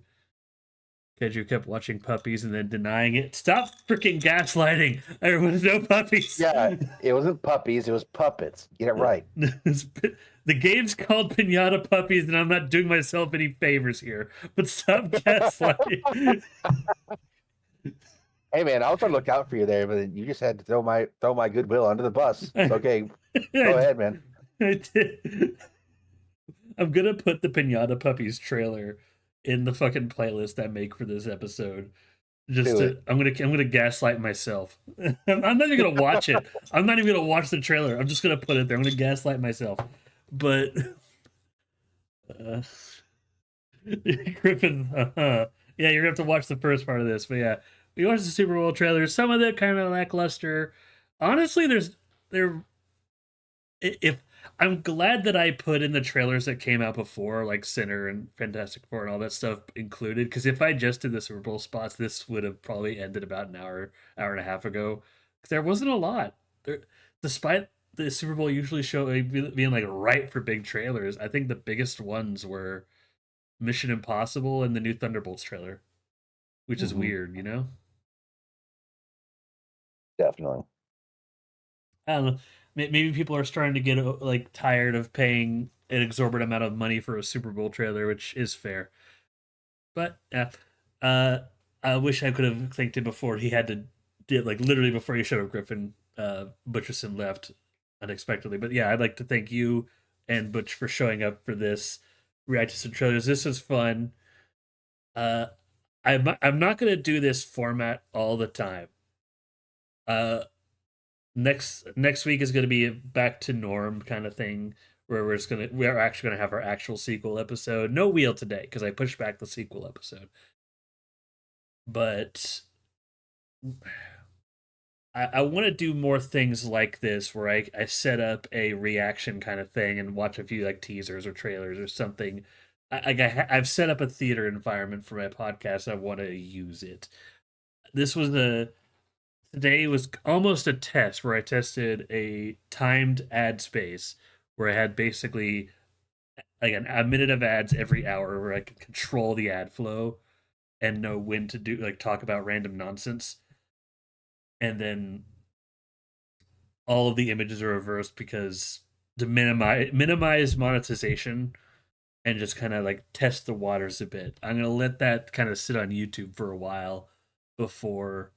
Because you kept watching puppies and then denying it. Stop freaking gaslighting. There was no puppies. Yeah, it wasn't puppies. It was puppets. Get it right. The game's called Pinata Puppies, and I'm not doing myself any favors here. But stop gaslighting. Hey man, I was trying to look out for you there, but you just had to throw my goodwill under the bus. It's okay. Go ahead, man. I did. I'm gonna put the Pinata Puppies trailer in the fucking playlist I make for this episode. I'm gonna gaslight myself. I'm not even gonna watch it. I'm not even gonna watch the trailer. I'm just gonna put it there. I'm gonna gaslight myself. But Griffin, yeah, you're gonna have to watch the first part of this. But yeah, we watched the Super Bowl trailer. Some of it kind of lackluster. Honestly, if I'm glad that I put in the trailers that came out before, like Sinner and Fantastic Four and all that stuff included. Because if I just did the Super Bowl spots, this would have probably ended about an hour and a half ago. Because there wasn't a lot. Despite the Super Bowl usually being like ripe for big trailers, I think the biggest ones were Mission Impossible and the new Thunderbolts trailer, which is weird, you know? Definitely. I don't know. Maybe people are starting to get like tired of paying an exorbitant amount of money for a Super Bowl trailer, which is fair. But yeah, I wish I could have thanked him before he had to do like literally before he showed up. Griffin Butcherson left unexpectedly. But yeah, I'd like to thank you and Butch for showing up for this react to some trailers. This was fun. I'm not gonna do this format all the time. Next week is going to be a back to norm kind of thing where we're actually going to have our actual sequel episode. No wheel today because I pushed back the sequel episode. But I want to do more things like this where I set up a reaction kind of thing and watch a few like teasers or trailers or something. I've set up a theater environment for my podcast. I want to use it. Today was almost a test where I tested a timed ad space where I had basically like a minute of ads every hour where I could control the ad flow and know when to do like talk about random nonsense. And then all of the images are reversed because to minimize monetization and just kind of like test the waters a bit. I'm going to let that kind of sit on YouTube for a while before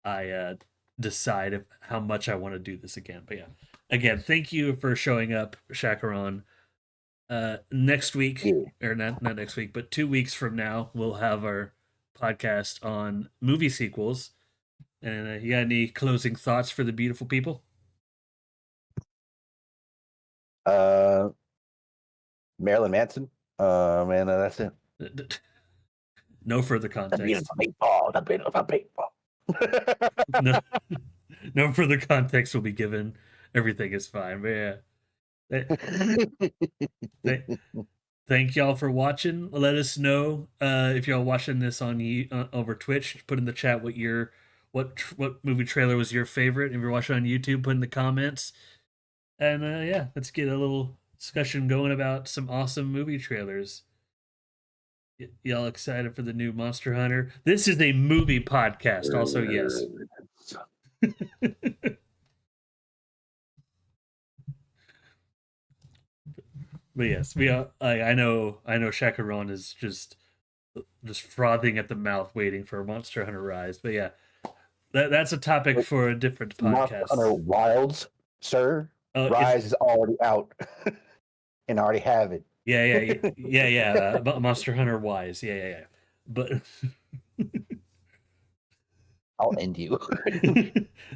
I decide how much I want to do this again. But yeah, again, thank you for showing up, Shakaron. Next week, or not next week, but 2 weeks from now, we'll have our podcast on movie sequels. And you got any closing thoughts for the beautiful people? Marilyn Manson. And that's it. No further context. The beautiful people. The beautiful people. No further context will be given. Everything is fine. But yeah. Thank y'all for watching. Let us know if y'all watching this on over Twitch. Put in the chat what movie trailer was your favorite. If you're watching on YouTube, put in the comments. And yeah, let's get a little discussion going about some awesome movie trailers. Y'all excited for the new Monster Hunter? This is a movie podcast, also, yes. But yes, we are. I know. Shakaron is just frothing at the mouth, waiting for Monster Hunter Rise. But yeah, that's a topic for a different podcast. Monster Hunter Wilds, sir. Rise is already out, and I already have it. Yeah. Monster Hunter Wise, yeah. But I'll end you.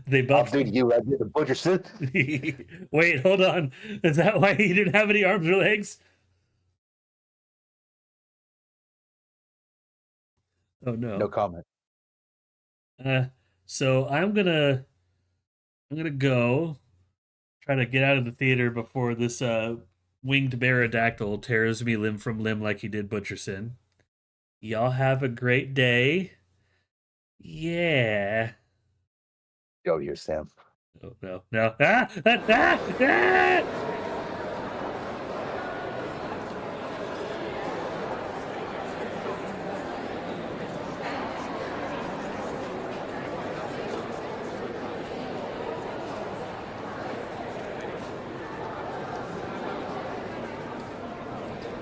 They buffed I'll do you. I did the Butcherson. Wait, hold on. Is that why he didn't have any arms or legs? Oh no. No comment. So I'm gonna go try to get out of the theater before this winged pterodactyl tears me limb from limb like he did Butcherson. Y'all have a great day. Yeah. Yo, you're Sam. Oh, no. Ah!